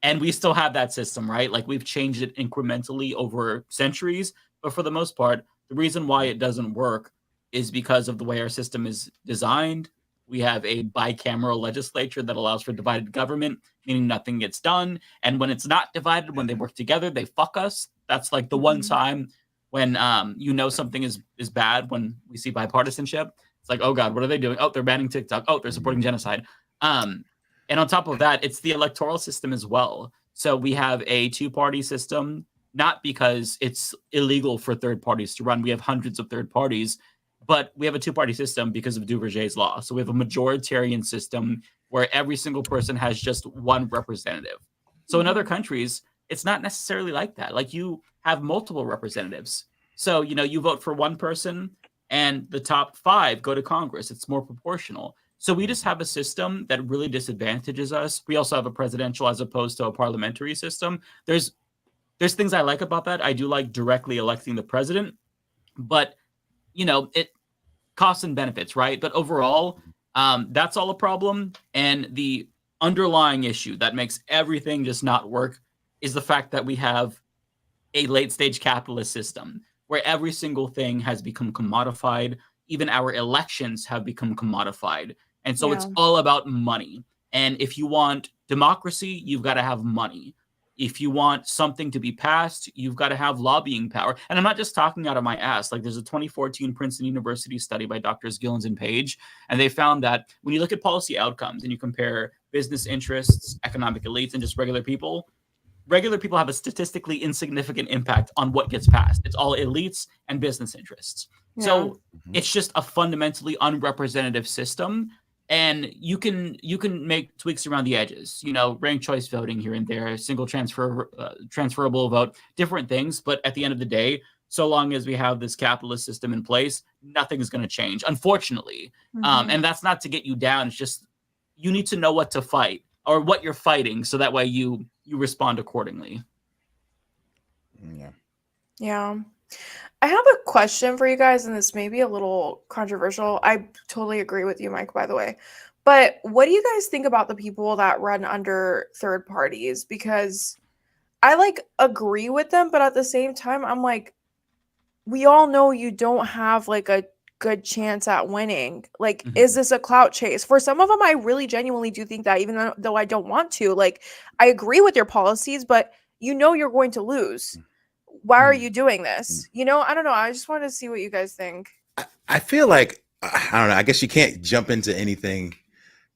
and we still have that system, right? Like, we've changed it incrementally over centuries, but for the most part, the reason why it doesn't work is because of the way our system is designed. We have a bicameral legislature that allows for divided government, meaning nothing gets done. And when it's not divided, when they work together, they fuck us. That's like the one time when you know something is bad, when we see bipartisanship. It's like, oh God, what are they doing? Oh, they're banning TikTok. Oh, they're supporting genocide. And on top of that, it's the electoral system as well. So we have a two-party system, not because it's illegal for third parties to run. We have hundreds of third parties, but we have a two-party system because of Duverger's law. So we have a majoritarian system where every single person has just one representative. So in other countries, it's not necessarily like that. Like, you have multiple representatives. So, you know, you vote for one person and the top 5 go to Congress. It's more proportional. So we just have a system that really disadvantages us. We also have a presidential as opposed to a parliamentary system. There's things I like about that. I do like directly electing the president, but, you know, it costs and benefits, right? But overall, that's all a problem. And the underlying issue that makes everything just not work is the fact that we have a late stage capitalist system where every single thing has become commodified. Even our elections have become commodified. And so it's all about money. And if you want democracy, you've got to have money. If you want something to be passed, you've got to have lobbying power. And I'm not just talking out of my ass. Like, there's a 2014 Princeton University study by Drs. Gillens and Page, and they found that when you look at policy outcomes and you compare business interests, economic elites, and just regular people have a statistically insignificant impact on what gets passed. It's all elites and business interests. Yeah. So it's just a fundamentally unrepresentative system. And you can make tweaks around the edges, you know, ranked choice voting here and there, single transferable vote, different things. But at the end of the day, so long as we have this capitalist system in place, nothing is going to change, unfortunately. And that's not to get you down. It's just, you need to know what to fight or what you're fighting, so that way you respond accordingly. Yeah. I have a question for you guys, and this may be a little controversial. I totally agree with you, Mike, by the way. But what do you guys think about the people that run under third parties? Because I agree with them, but at the same time, I'm like, we all know you don't have a good chance at winning. Is this a clout chase? For some of them, I really genuinely do think that, even though I don't want to. I agree with your policies, but you know you're going to lose. Why are you doing this? You know, I don't know. I just wanted to see what you guys think. I feel like, I don't know, I guess you can't jump into anything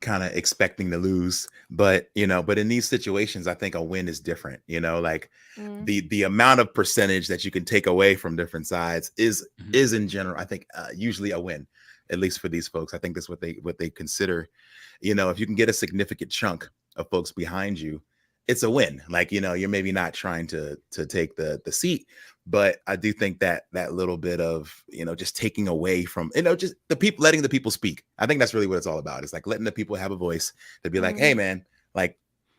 kind of expecting to lose, but in these situations, I think a win is different, the amount of percentage that you can take away from different sides is in general, I think, usually a win. at least for these folks. I think that's what they consider. If you can get a significant chunk of folks behind you, it's a win. Like, you're maybe not trying to take the seat, but I do think that little bit of, just taking away from, just the people, letting the people speak. I think that's really what it's all about. It's like letting the people have a voice to be like, hey man, like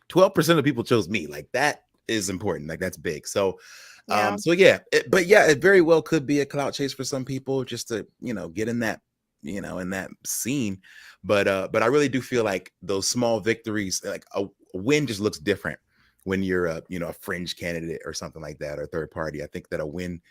12% of people chose me. Like that is important. Like that's big. So, it very well could be a clout chase for some people just to, get in that, in that scene. But I really do feel like those small victories, like a win just looks different when you're a fringe candidate or something like that, or third party. I think that a win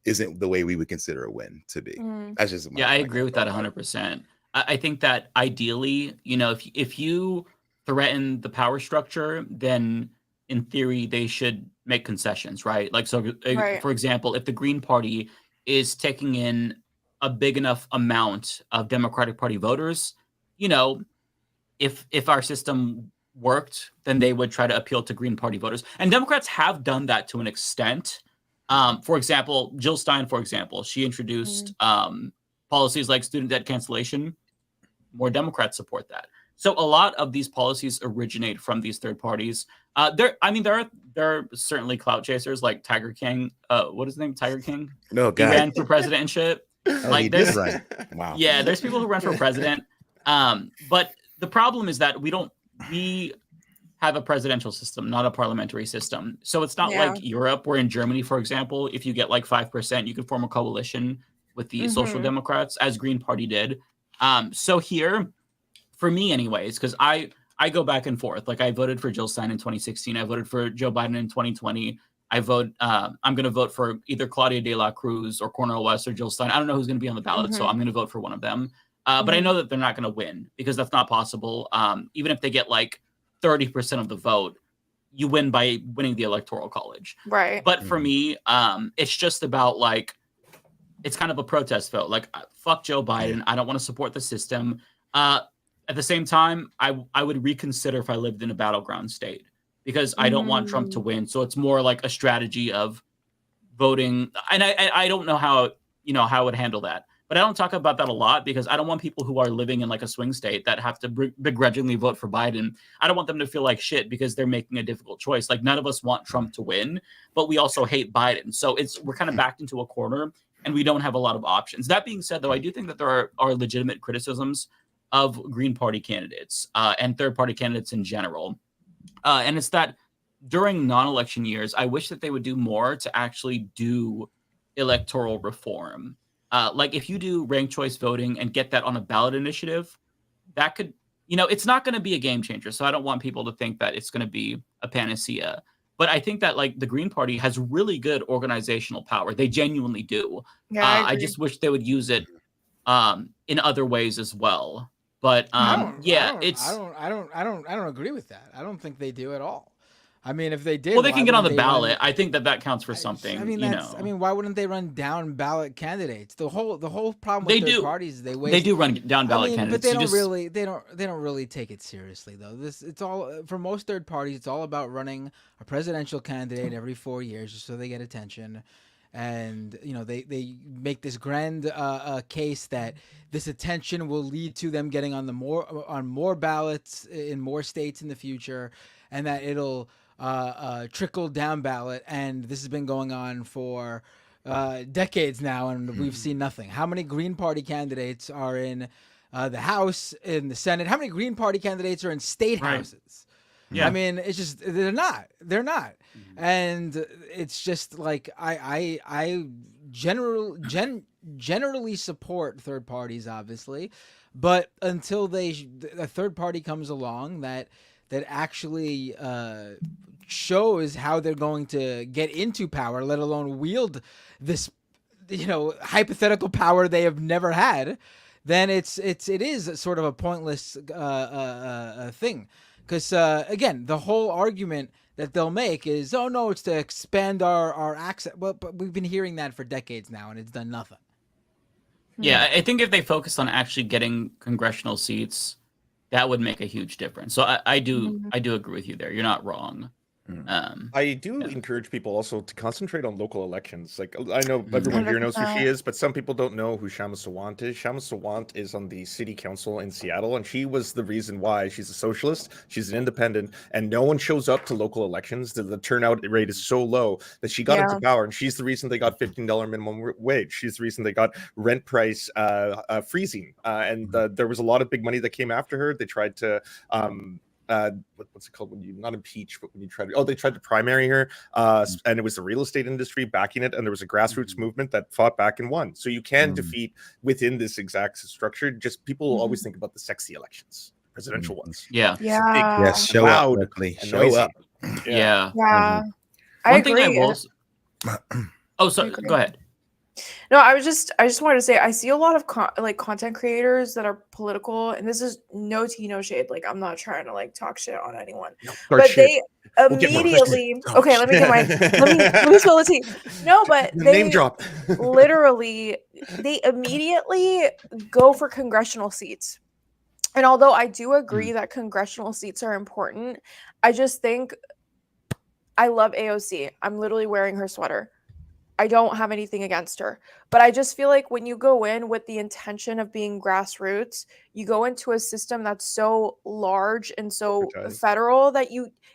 isn't the way we would consider a win to be. That's just I agree with that 100%. I think that ideally, if you threaten the power structure, then in theory they should make concessions, right? Like, so for example, if the Green Party is taking in a big enough amount of Democratic Party voters, if our system worked, then they would try to appeal to Green Party voters. And Democrats have done that to an extent. For example, Jill Stein, she introduced policies like student debt cancellation. More Democrats support that. So a lot of these policies originate from these third parties. There are certainly clout chasers like Tiger King. What is his name? Tiger King? No, he ran for president and shit. He did run. Wow. Yeah, there's people who run for president. But the problem is that we have a presidential system, not a parliamentary system. So it's not like Europe, where in Germany, for example, if you get like 5%, you can form a coalition with the Social Democrats, as Green Party did. So here, for me anyways, because I go back and forth. Like I voted for Jill Stein in 2016. I voted for Joe Biden in 2020. I'm going to vote for either Claudia de la Cruz or Cornel West or Jill Stein. I don't know who's going to be on the ballot, so I'm going to vote for one of them. But I know that they're not going to win because that's not possible. Even if they get like 30% of the vote, you win by winning the Electoral College. Right. But for me, it's just about like, it's kind of a protest vote. Like, fuck Joe Biden. I don't want to support the system. At the same time, I would reconsider if I lived in a battleground state because I don't want Trump to win. So it's more like a strategy of voting. And I don't know how I would handle that. But I don't talk about that a lot because I don't want people who are living in like a swing state that have to begrudgingly vote for Biden. I don't want them to feel like shit because they're making a difficult choice. Like none of us want Trump to win, but we also hate Biden. So we're kind of backed into a corner and we don't have a lot of options. That being said, though, I do think that there are legitimate criticisms of Green Party candidates and third party candidates in general. And it's that during non-election years, I wish that they would do more to actually do electoral reform. Like if you do ranked choice voting and get that on a ballot initiative, that could, it's not going to be a game changer. So I don't want people to think that it's going to be a panacea. But I think that like the Green Party has really good organizational power. They genuinely do. Yeah, I just wish they would use it in other ways as well. But I don't agree with that. I don't think they do at all. I mean, if they did, well, they can get on the ballot. I think that counts for something. I mean, why wouldn't they run down ballot candidates? The whole problem with third parties is they do run down ballot candidates, but they don't really take it seriously though. It's all for most third parties. It's all about running a presidential candidate every 4 years just so they get attention. And they make this grand case that this attention will lead to them getting on more ballots in more states in the future, and that it'll trickle down ballot. And this has been going on for decades now, and we've seen nothing. How many Green Party candidates are in the House, in the Senate? How many Green Party candidates are in state houses? Yeah. I mean, it's just they're not. And it's just like I generally support third parties, obviously, but until a third party comes along that actually shows how they're going to get into power, let alone wield this hypothetical power they have never had, then it is sort of a pointless thing. Because, again, the whole argument that they'll make is, oh, no, it's to expand our access. Well, but we've been hearing that for decades now, and it's done nothing. Yeah, I think if they focus on actually getting congressional seats, that would make a huge difference. So I do agree with you there. You're not wrong. I do encourage people also to concentrate on local elections. Like I know everyone here knows who she 100%. is, but some people don't know who Shama Sawant is. Shama Sawant is on the city council in Seattle, and she was the reason why she's a socialist. She's an independent, and no one shows up to local elections. The turnout rate is so low that she got into power, and she's the reason they got $15 minimum wage. She's the reason they got rent price freezing, and there was a lot of big money that came after her. They tried to what's it called when you not impeach, but when you try to they tried to primary her, and it was the real estate industry backing it, and there was a grassroots movement that fought back and won. So you can defeat within this exact structure. Just people always think about the sexy elections, presidential ones. Yeah. Yes, show up, Berkeley. Show up. Yeah. I One agree. thing I will. Oh, sorry. Go ahead. No, I just wanted to say I see a lot of content creators that are political, and this is no tea, no shade. Like I'm not trying to like talk shit on anyone, but they immediately okay. Let me get my let me spill the tea. No, but they name drop. literally they immediately go for congressional seats. And although I do agree that congressional seats are important, I just think I love AOC. I'm literally wearing her sweater. I don't have anything against her, but I just feel like when you go in with the intention of being grassroots, you go into a system that's so large and so federal that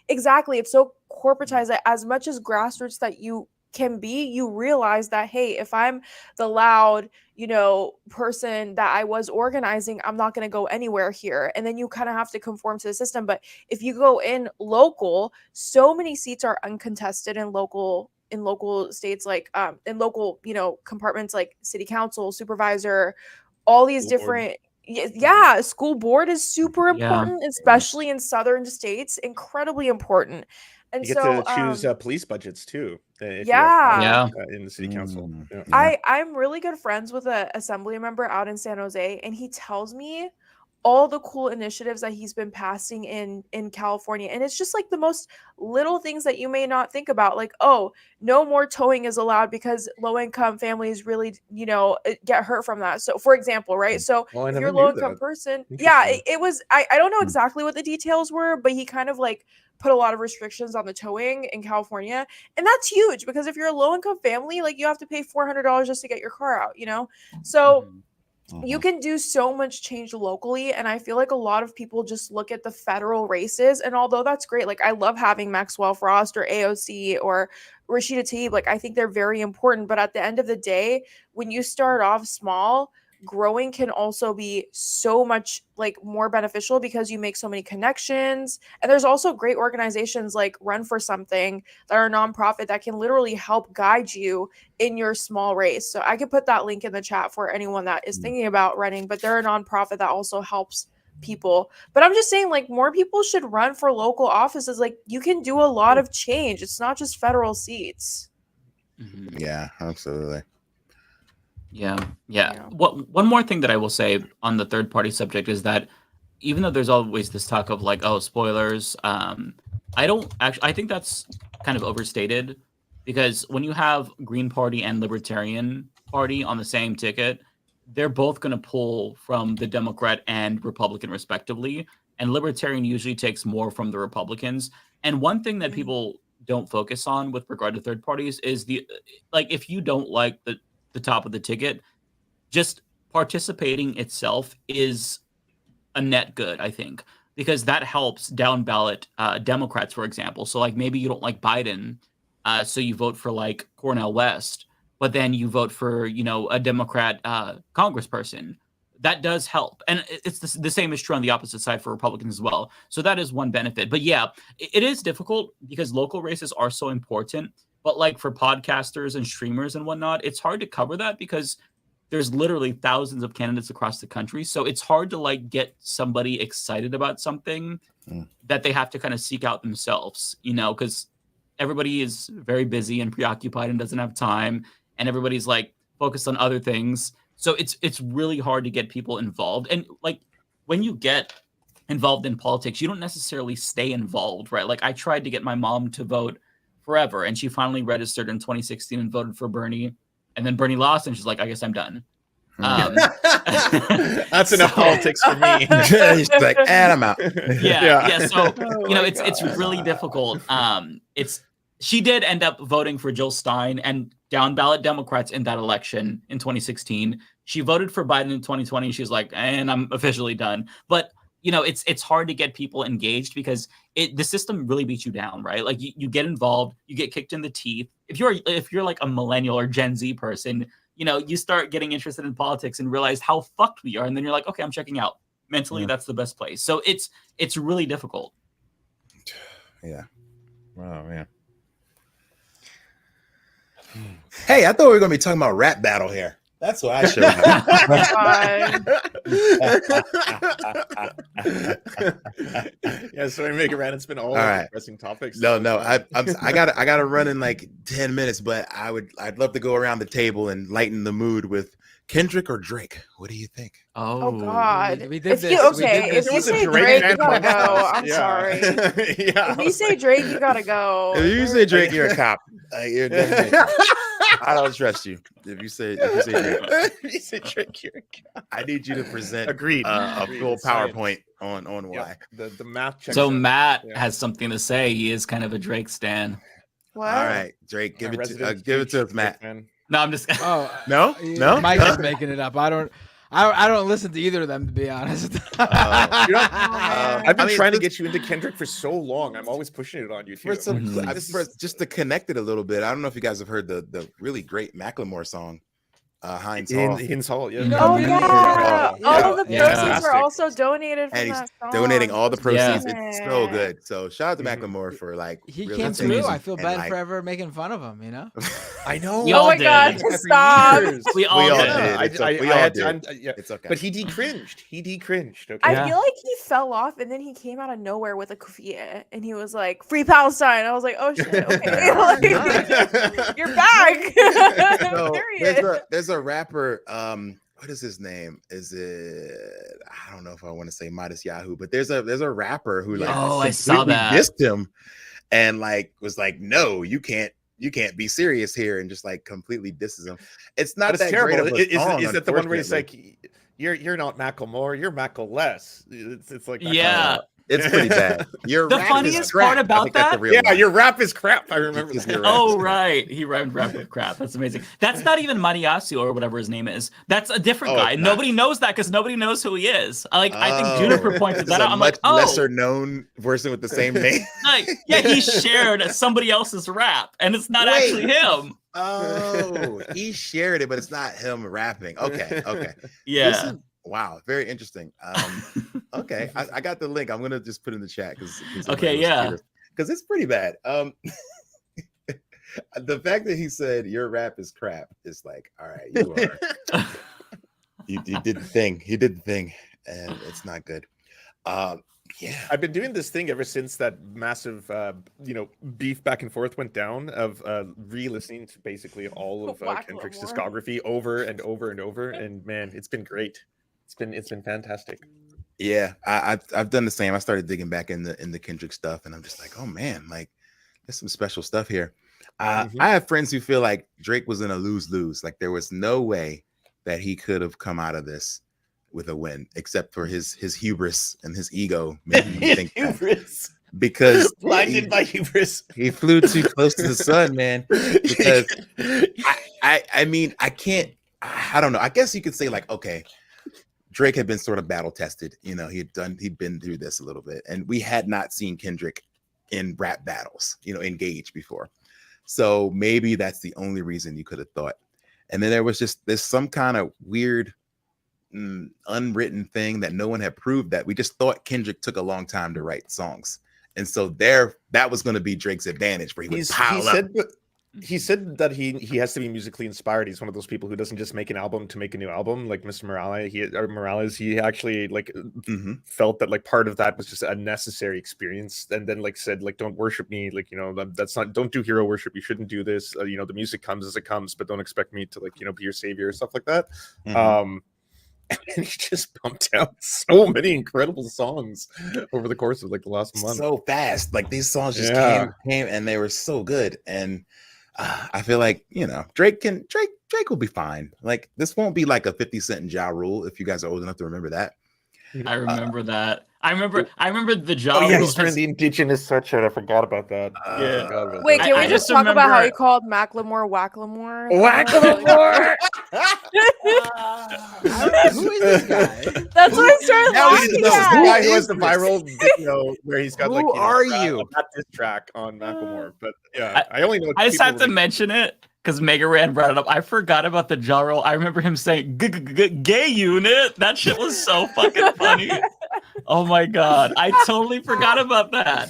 it's so corporatized that as much as grassroots that you can be, you realize that, hey, if I'm the loud, person that I was organizing, I'm not going to go anywhere here. And then you kind of have to conform to the system. But if you go in local, so many seats are uncontested in local states, like in local compartments like city council, supervisor, all these different school board is super important, especially in southern states, incredibly important. And you get to choose police budgets too. If you in the city council. I'm really good friends with an assembly member out in San Jose, and he tells me all the cool initiatives that he's been passing in California. And it's just like the most little things that you may not think about. Like, oh, no more towing is allowed because low-income families really, get hurt from that. So for example, right? So if you're a low-income person, it was, I don't know exactly what the details were, but he kind of like put a lot of restrictions on the towing in California. And that's huge because if you're a low-income family, like you have to pay $400 just to get your car out, So you can do so much change locally, and I feel like a lot of people just look at the federal races, and although that's great, like I love having Maxwell Frost or AOC or Rashida Tlaib, like I think they're very important, but at the end of the day, when you start off small, growing can also be so much like more beneficial because you make so many connections. And there's also great organizations like Run for Something that are a nonprofit that can literally help guide you in your small race. So I could put that link in the chat for anyone that is thinking about running, but they're a nonprofit that also helps people. But I'm just saying, like, more people should run for local offices. Like, you can do a lot of change. It's not just federal seats. Yeah, absolutely. Yeah. One more thing that I will say on the third party subject is that even though there's always this talk of like, oh, spoilers, I think that's kind of overstated, because when you have Green Party and Libertarian Party on the same ticket, they're both going to pull from the Democrat and Republican respectively, and Libertarian usually takes more from the Republicans. And one thing that people don't focus on with regard to third parties is if you don't like the top of the ticket, just participating itself is a net good, I think, because that helps down ballot Democrats, for example. So like maybe you don't like Biden, so you vote for like Cornel West, but then you vote for, a Democrat congressperson. That does help. And it's the same is true on the opposite side for Republicans as well. So that is one benefit. But yeah, it is difficult because local races are so important. But like for podcasters and streamers and whatnot, it's hard to cover that because there's literally thousands of candidates across the country. So it's hard to like get somebody excited about something that they have to kind of seek out themselves, because everybody is very busy and preoccupied and doesn't have time. And everybody's like focused on other things. So it's really hard to get people involved. And like when you get involved in politics, you don't necessarily stay involved, right? Like I tried to get my mom to vote forever, and she finally registered in 2016 and voted for Bernie, and then Bernie lost, and she's like, I guess I'm done. That's enough politics for me. He's like, and I'm out. Yeah. So it's really difficult. She did end up voting for Jill Stein and down ballot Democrats in that election in 2016. She voted for Biden in 2020. She's like, and I'm officially done. But it's hard to get people engaged because the system really beats you down, right? Like you get involved, you get kicked in the teeth. If you're like a millennial or Gen Z person, you start getting interested in politics and realize how fucked we are, and then you're like, okay, I'm checking out. Mentally, that's the best place. So it's really difficult. Yeah. Wow, man. Hey, I thought we were gonna be talking about rap battle here. That's what I should have. Yeah, sorry, make it ran. It's been all right. depressing topics. No, I gotta run in like 10 minutes, but I'd love to go around the table and lighten the mood with Kendrick or Drake. What do you think? Oh God! We did If this. you say Drake, you gotta go. I'm sorry. If you say Drake, you gotta go. If you say Drake, you're a cop. You're I don't trust you. If you say Drake, If you say Drake, you're a cop. I need you to present Agreed. A full PowerPoint on why. The math checks So out. Matt has something to say. He is kind of a Drake stan. What? All right, Drake, give it to us, Matt. No, I'm just. No. Mike is making it up. I don't listen to either of them, to be honest. I've been trying to get you into Kendrick for so long. I'm always pushing it on you too. Just to connect it a little bit. I don't know if you guys have heard the really great Macklemore song, Heinz Hall. Heinz Hall, yeah. Oh yeah! All of the proceeds were also donated from and he's that song. donating all the proceeds. Yeah. It's so good. So shout out to Macklemore for he really came taking through. I feel and, bad like, for ever making fun of him. I know. We all my did. God! Stop. We all did. did. We all did. It's okay. But he decringed. Okay. I feel like he fell off, and then he came out of nowhere with a kufiya, and he was like, "Free Palestine." I was like, "Oh shit, okay, like, you're back." So, Period. there's a rapper. What is his name? Is it? I don't know if I want to say Modest Yahoo, but there's a rapper who like I saw that. Dissed him and like was like, no, you can't be serious here, and just like completely disses him. It's not that terrible. great of a song, Is that the one where he's unfortunately. like, you're not Macklemore, you're Mackle-less. It's like that Yeah. It's pretty bad. Your The rap funniest is crap. part about I think that's that- the real Yeah, line. your rap is crap. I remember Because that. your rap Oh is crap. right, he rhymed rap with crap. That's amazing. That's not even Mariasu or whatever his name is. That's a different Oh, guy. it's not. Nobody knows that because nobody knows who he is. I think Juniper pointed It's that a out. I'm much like, oh, lesser known person with the same name. like, yeah, he shared somebody else's rap, and it's not Wait. actually him. Oh, he shared it, but it's not him rapping. Okay. Yeah. Wow, very interesting. Okay, I got the link. I'm gonna just put in the chat because because it's pretty bad. The fact that he said your rap is crap is like, all right, you are. you did the thing. He did the thing, and it's not good. Yeah, I've been doing this thing ever since that massive, beef back and forth went down of re-listening to basically all of Kendrick's discography over and over and over, and man, it's been great. It's been fantastic. Yeah, I've done the same. I started digging back in the Kendrick stuff, and I'm just like, oh man, like there's some special stuff here. I have friends who feel like Drake was in a lose-lose. Like there was no way that he could have come out of this with a win, except for his hubris and his ego making him think that. Because blinded by hubris, he flew too close to the sun, man. Because I mean, I don't know. I guess you could say like, okay, Drake had been sort of battle tested. He'd been through this a little bit, and we had not seen Kendrick in rap battles, engage before. So maybe that's the only reason you could have thought. And then there's some kind of weird unwritten thing that no one had proved, that we just thought Kendrick took a long time to write songs. And so that was going to be Drake's advantage, where he would pile up. He said that he has to be musically inspired. He's one of those people who doesn't just make an album to make a new album, like Mr. Morales. He actually felt that like part of that was just a necessary experience, and then like said like, don't worship me, like that's not, don't do hero worship. You shouldn't do this. The music comes as it comes, but don't expect me to like be your savior or stuff like that. And he just pumped out so many incredible songs over the course of like the last month. So fast, like these songs just came and they were so good. And I feel like, Drake will be fine. Like, this won't be like a 50 Cent and Ja Rule, if you guys are old enough to remember that. I remember that. I remember the Ja Oh yeah, Rule he's wearing the indigenous sweatshirt. I forgot about that. Wait, can we I just just talk about how remember- he called Macklemore Wacklemore? Wacklemore! Who is this guy? That's what I started Now we laughing need to know. at. The guy who has the viral video where he's got Who are you? Not this track on Macklemore, but yeah, I only know. I just people have to who- mention it because Mega Ran brought it up. I forgot about the Ja Rule. I remember him saying "gay unit." That shit was so fucking funny. Oh my god, I totally forgot about that.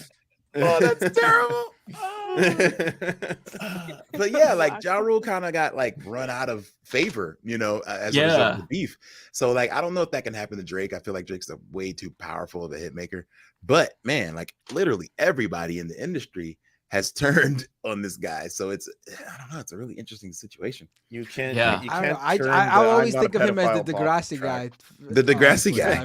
Oh, that's terrible. But yeah, like Ja Rule kind of got like run out of favor, as a result of the beef. So like, I don't know if that can happen to Drake. I feel like Drake's way too powerful of a hit maker. But man, like literally everybody in the industry has turned on this guy. So I don't know. It's a really interesting situation. You can't. Yeah. You can't. I always think of him as the Degrassi guy. The Degrassi guy.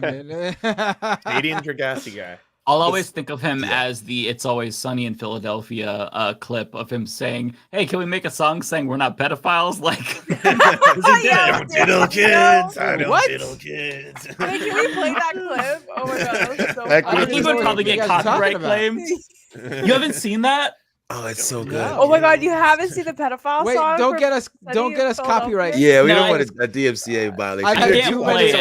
Canadian Degrassi guy. I'll always think of him as the "It's Always Sunny in Philadelphia" clip of him saying, "Hey, can we make a song saying we're not pedophiles?" Like, Don't diddle kids. I don't What? diddle kids. Wait, can we play that clip? Oh my god, that was so That I clip think he is would what probably you get guys are talking copyright about. claims. You haven't seen that? Oh, it's so good. No. Oh my god, you haven't seen the pedophile Wait, song? don't from get us Philadelphia? copyright. Yeah, we No, don't want it's- a DMCA violation. I I Too can't many- play it,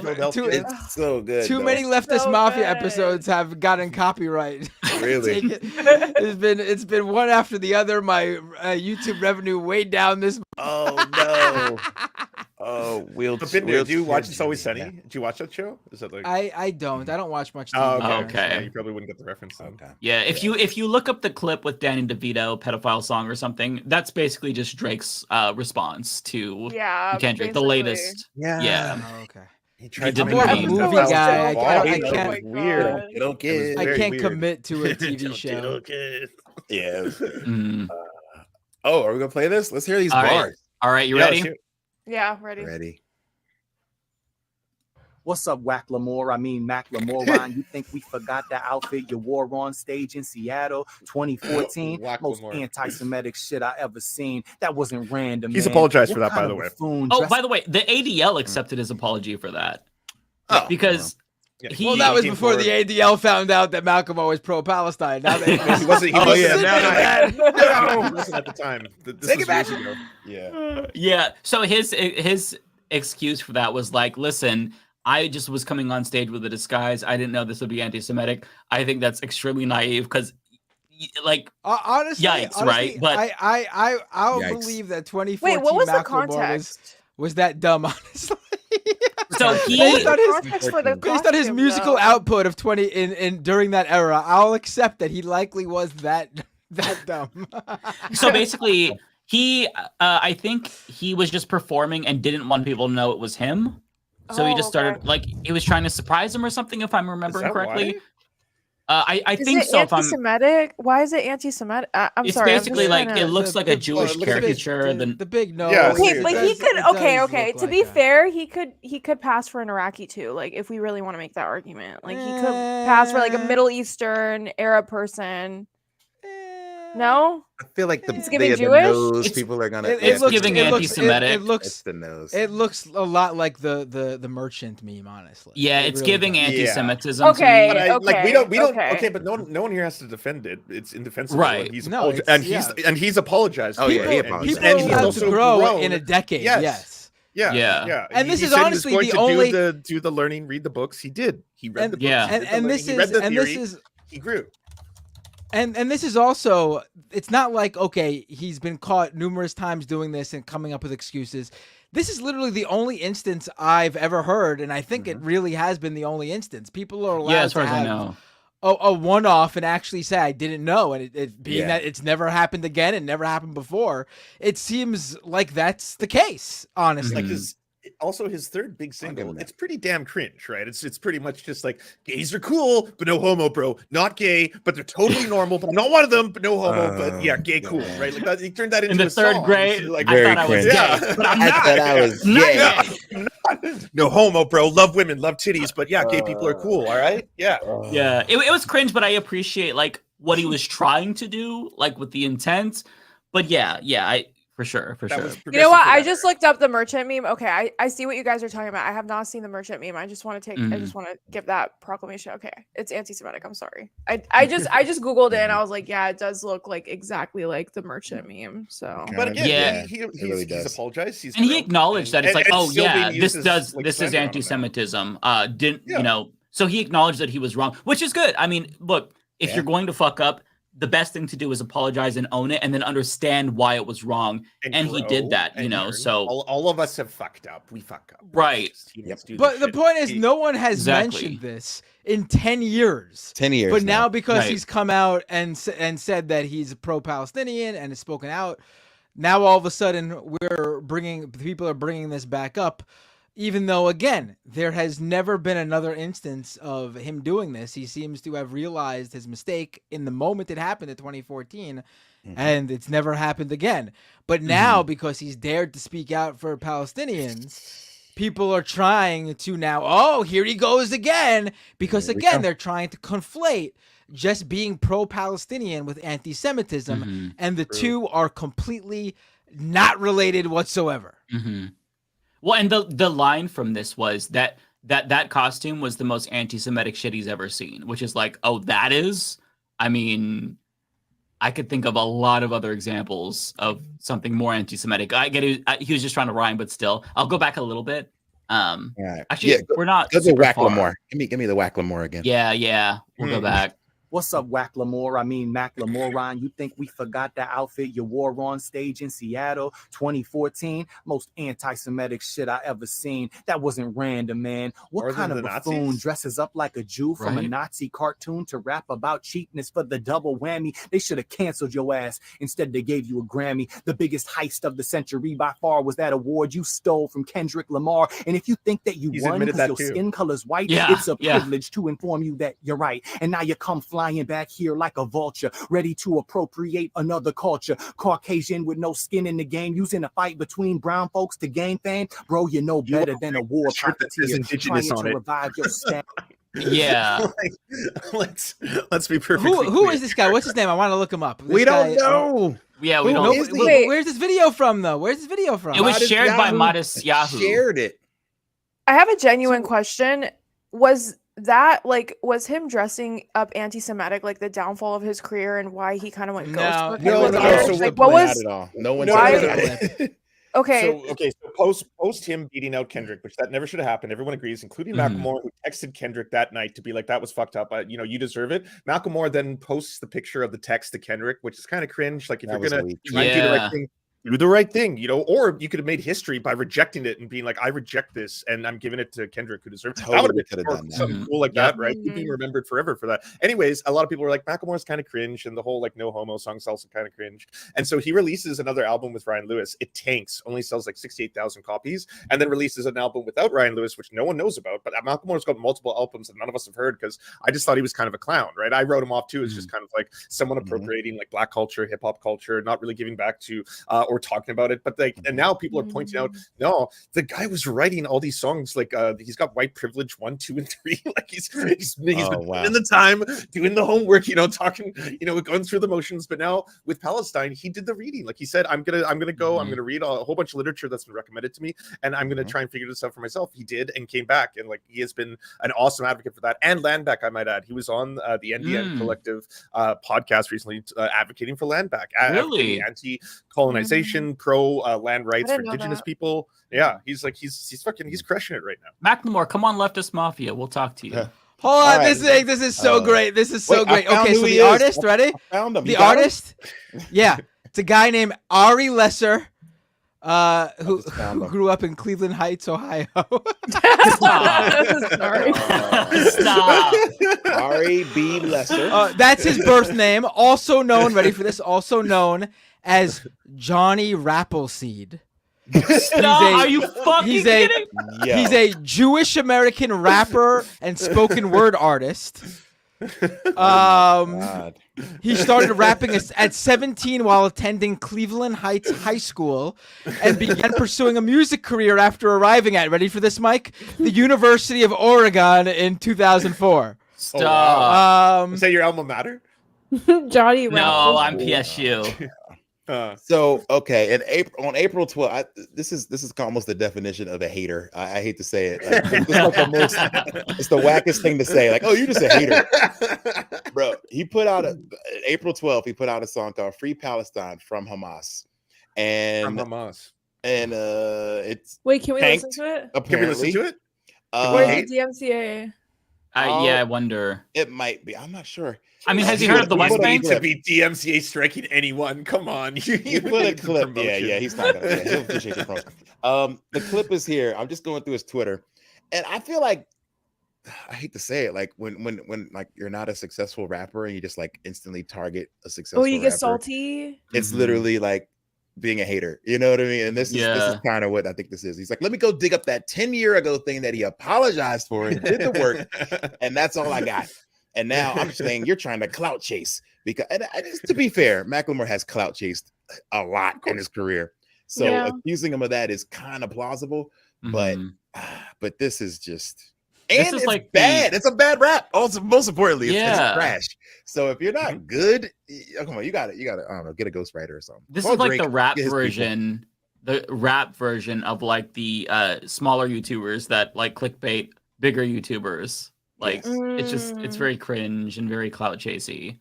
but It's so good. Too though. many leftist So mafia good. episodes have gotten copyright. Really? It's been one after the other. My YouTube revenue way down this. Oh no. Oh, But Binder, do you watch It's Always Sunny? Do you watch that show? Is that like? I don't watch much TV. Oh, okay. Okay. Yeah, you probably wouldn't get the reference then. Yeah, if you look up the clip with Danny DeVito, pedophile song or something, that's basically just Drake's response to Yeah, Kendrick, the basically. latest. Yeah. Yeah. Oh, okay. He tried did to the make meme. it Movie pedophile guy, so I hard. can't- It was weird. You don't get it. I Very can't weird. commit to a TV Don't show. diddle kids. Yeah. Mm. Oh, are we gonna play this? Let's hear these All right. bars. All right, you Yeah, ready? let's hear it. Yeah, ready. Ready. What's up, Wacklemore? I mean, Macklemore. You think we forgot that outfit you wore on stage in Seattle 2014? Most Wacklemore. anti-Semitic shit I ever seen. That wasn't random. He's man. apologized What for that, by kind the of way. buffoon Oh, dressed- by the way, the ADL accepted his apology for that. Oh, Because Yeah. he Well, that was came before forward. the ADL found out that Malcolm was pro-Palestine. Now they He wasn't. He Oh, wasn't yeah, at the now time. that- He wasn't at the time. This Take was it back. years ago. Yeah. yeah. So his excuse for that was like, listen, I just was coming on stage with a disguise. I didn't know this would be anti-Semitic. I think that's extremely naive because, like, honestly, Yikes, right? But- I'll Yikes. believe that 2014 Wait, what was the Macklemore context? was that dumb, honestly. so he Based on his- Context for the Based on his costume, musical though. output of 20 in during that era, I'll accept that he likely was that dumb. so basically he I think he was just performing and didn't want people to know it was him. So he Oh, just started okay. like he was trying to surprise him or something, if I'm remembering that correctly. why? I Is think it so. If I'm, anti-Semitic? Why is it anti-Semitic? I'm it's sorry. I'm basically just like trying it to- looks like a Jewish look at the big- caricature. the big nose. Yeah, Okay, it but does- he could. it Okay, does okay. look To like be that. fair, he could pass for an Iraqi too. Like, if we really want to make that argument, like he could pass for like a Middle Eastern Arab person. No, I feel like the, It's giving the Jewish? nose It's- people are gonna. it's giving anti-Semitic. It It's looks the nose. it looks a lot like the merchant meme, honestly. yeah, It it's really giving does. anti-Semitism. Okay. To me. Like we don't. okay. Okay, but no one here has to defend it. It's indefensible. Right. And he's No, it's- and he's apologized. Oh, yeah, he People- apologized. People And are he's allowed also to grow grown. in a decade. Yes. Yes. Yeah, Yeah. yeah. And this He is said he was honestly going the to only- do the learning, read the books. He did. He read And- the books. Yeah. he did the And learning, this he read is the and theory. this is He grew. And this is also, it's not like, okay, he's been caught numerous times doing this and coming up with excuses. This is literally the only instance I've ever heard, and I think it really has been the only instance. People are allowed Yeah, as far to as I have know. a one-off and actually say, I didn't know, and it being Yeah. that it's never happened again and never happened before, it seems like that's the case, honestly. Like also his third big single, it's pretty damn cringe, right? It's pretty much just like gays are cool, but no homo, bro. Not gay, but they're totally normal. But I'm not one of them, but no homo. But yeah, gay, cool, right? Like that, he turned that into In the a third song. grade, Like, I thought I was yeah, gay, but I'm I not. thought I was Not gay. gay. I'm not. No homo, bro. Love women, love titties, but yeah, gay people are cool. All right, yeah, Yeah, it was cringe, but I appreciate like what he was trying to do, like with the intent. But yeah, I for sure. You know what? I just looked up the merchant meme. Okay, I see what you guys are talking about. I have not seen the merchant meme. I just want to I just want to give that proclamation. Okay, it's anti-Semitic. I'm sorry. I just googled it and I was like, yeah, it does look like exactly like the merchant meme. So, but again, Yeah. he's apologized. And he acknowledged that it's like, oh still yeah, being used as, like, this is slander on him now. anti-Semitism. You know, so he acknowledged that he was wrong, which is good. I mean, look, if you're going to fuck up, the best thing to do is apologize and own it, and then understand why it was wrong. And he did that, you know. learn. So all of us have fucked up. We fuck up. Right. But the point is, no one has mentioned this in 10 years. 10 years. But now because Right. he's come out and said that he's pro-Palestinian and has spoken out, now all of a sudden people are bringing this back up. Even though, again, there has never been another instance of him doing this. He seems to have realized his mistake in the moment it happened in 2014, and it's never happened again. But now, because he's dared to speak out for Palestinians, people are trying to now, oh, here he goes again. Because, again, they're trying to conflate just being pro-Palestinian with anti-Semitism, and the two are completely not related whatsoever. Well, and the line from this was that costume was the most anti-Semitic shit he's ever seen, which is like, oh, that is? I mean, I could think of a lot of other examples of something more anti-Semitic. I get it. He was just trying to rhyme, but still. I'll go back a little bit. Actually, we're not Go to super Wacklemore. far. Give me the Wacklemore again. Yeah. We'll go back. What's up, Wacklemore? I mean, Macklemoron. You think we forgot the outfit you wore on stage in Seattle 2014? Most anti-Semitic shit I ever seen. That wasn't random, man. What More kind than of the buffoon Nazis? dresses up like a Jew from a Right. Nazi cartoon to rap about cheapness for the double whammy? They should have canceled your ass. Instead, they gave you a Grammy. The biggest heist of the century by far was that award you stole from Kendrick Lamar. And if you think that you He's won admitted because that your too. skin color's white, Yeah, it's a yeah. privilege to inform you that you're right. And now you come flying back here like a vulture, ready to appropriate another culture. Caucasian with no skin in the game, using a fight between brown folks to gain fame. Bro, you know better than a war shirt that says profiteer indigenous trying on to it. revive your staff. Yeah. let's be perfectly Who clear. is this guy? What's his name? I want to look him up. This We don't guy- know. Yeah, we Who don't. is he? Wait. Where's this video from, though? Where's this video from? It was Modest shared by Yahoo Modest Yahoo. Shared it. I have a genuine question. Was him dressing up anti-Semitic like the downfall of his career and why he kind of went ghost? No, for a No, couple no, of years? so Like, what what was was at all? No one why- said that. okay? So post him beating out Kendrick, which that never should have happened. Everyone agrees, including Macklemore, who texted Kendrick that night to be like, "That was fucked up. You deserve it." Macklemore then posts the picture of the text to Kendrick, which is kind of cringe. Like, if That you're was gonna weak. try and do the Yeah. right thing, do the right thing, or you could have made history by rejecting it and being like, "I reject this, and I'm giving it to Kendrick, who deserves it." That would Totally have could have been done that. something cool like that, right? He'd be remembered forever for that. Anyways, a lot of people were like, Macklemore's kind of cringe, and the whole like no homo song's also kind of cringe. And so he releases another album with Ryan Lewis. It tanks, only sells like 68,000 copies, and then releases an album without Ryan Lewis, which no one knows about. But Macklemore's got multiple albums that none of us have heard because I just thought he was kind of a clown, right? I wrote him off too as just kind of like someone appropriating like black culture, hip hop culture, not really giving back to or talking about it. But like, and now people are pointing out, no, the guy was writing all these songs like he's got white privilege 1, 2, and 3. Like he's been wow. in the time doing the homework, talking, going through the motions. But now with Palestine, he did the reading. Like he said, I'm gonna go, I'm gonna read a whole bunch of literature that's been recommended to me, and I'm gonna try and figure this out for myself. He did and came back, and like he has been an awesome advocate for that. And Landback, I might add, he was on the NDN Collective podcast recently, advocating for Landback, Really? anti-colonization, pro land rights I for didn't know indigenous that. people. Yeah, he's crushing it right now. Macklemore, come on, Leftist Mafia. We'll talk to you. Hold All on, right. this is so great. This is so Wait, I great. found Okay, who so he the is. artist, ready? I found him. The You got him? artist, yeah, it's a guy named Ari Lesser, who just found him. grew up in Cleveland Heights, Ohio. Sorry. Stop. Ari B. Lesser. That's his birth name. Also known, ready for this? Also known as Johnny Rappleseed. Stop. Are you fucking kidding? Yo. He's a Jewish American rapper and spoken word artist. God. He started rapping at 17 while attending Cleveland Heights High School and began pursuing a music career after arriving at, ready for this, Mike? The University of Oregon in 2004. Stop. Is that your alma mater? Johnny No, Rappel. I'm PSU. So okay, and on April 12th, this is almost the definition of a hater. I hate to say it. Like, it's like it's the wackest thing to say. Like, oh, you're just a hater, bro. He put out April 12th. He put out a song called "Free Palestine" from Hamas, and it's Wait, can we tanked, listen to it? Apparently. Can we listen to it? Or is it DMCA? Yeah, I wonder. It might be. I'm not sure. I mean, has he heard of the West Bank? To be DMCA striking anyone? Come on, you put a clip. Yeah, he's not gonna. Yeah, he'll appreciate the promotion. The clip is here. I'm just going through his Twitter, and I feel like I hate to say it, like when like you're not a successful rapper and you just like instantly target a successful. Oh, you get rapper, salty. It's literally like being a hater. You know what I mean? And this is kind of what I think this is. He's like, let me go dig up that 10-year ago thing that he apologized for and did the work, and that's all I got. And now I'm saying you're trying to clout chase because, and to be fair, Macklemore has clout chased a lot in his career. So accusing him of that is kind of plausible, but this is just, and it's like bad. It's a bad rap. Also, most importantly, it's trash. So if you're not good, come on, you got to, I don't know, get a ghostwriter or something. This is like the rap version, of like the smaller YouTubers that like clickbait bigger YouTubers. Like it's very cringe and very clout chasey.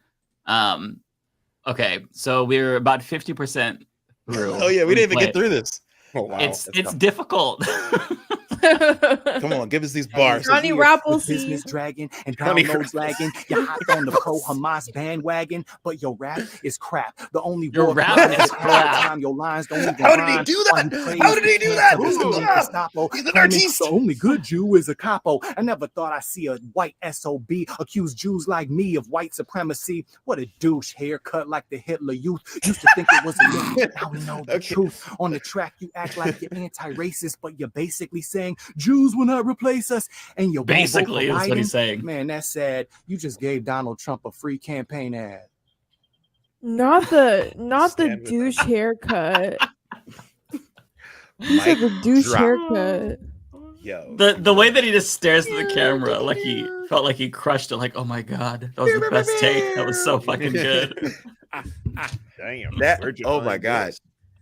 Okay, so we're about 50% through. Oh yeah, we didn't even get through this. Oh wow, it's difficult. Come on, give us these bars. Johnny Rappleseed. Business dragging and downloads lagging. You hopped on the pro Hamas bandwagon, but your rap is crap. The only your rap is crap. Time your lines don't even How did he do that? How did he do that? He's an artiste. The only good Jew is a capo. I never thought I'd see a white SOB accuse Jews like me of white supremacy. What a douche, haircut like the Hitler Youth. Used to think it was a myth. Now we know the truth. On the track, you act like you're anti-racist, but you're basically saying Jews will not replace us, and you're basically is what he's saying. Man, that's sad. You just gave Donald Trump a free campaign ad. Not the douche haircut. He said the douche haircut. Yo, the way that he just stares at the camera, like he felt like he crushed it. Like, oh my god, that was the best take. That was so fucking good. Damn. Oh my god.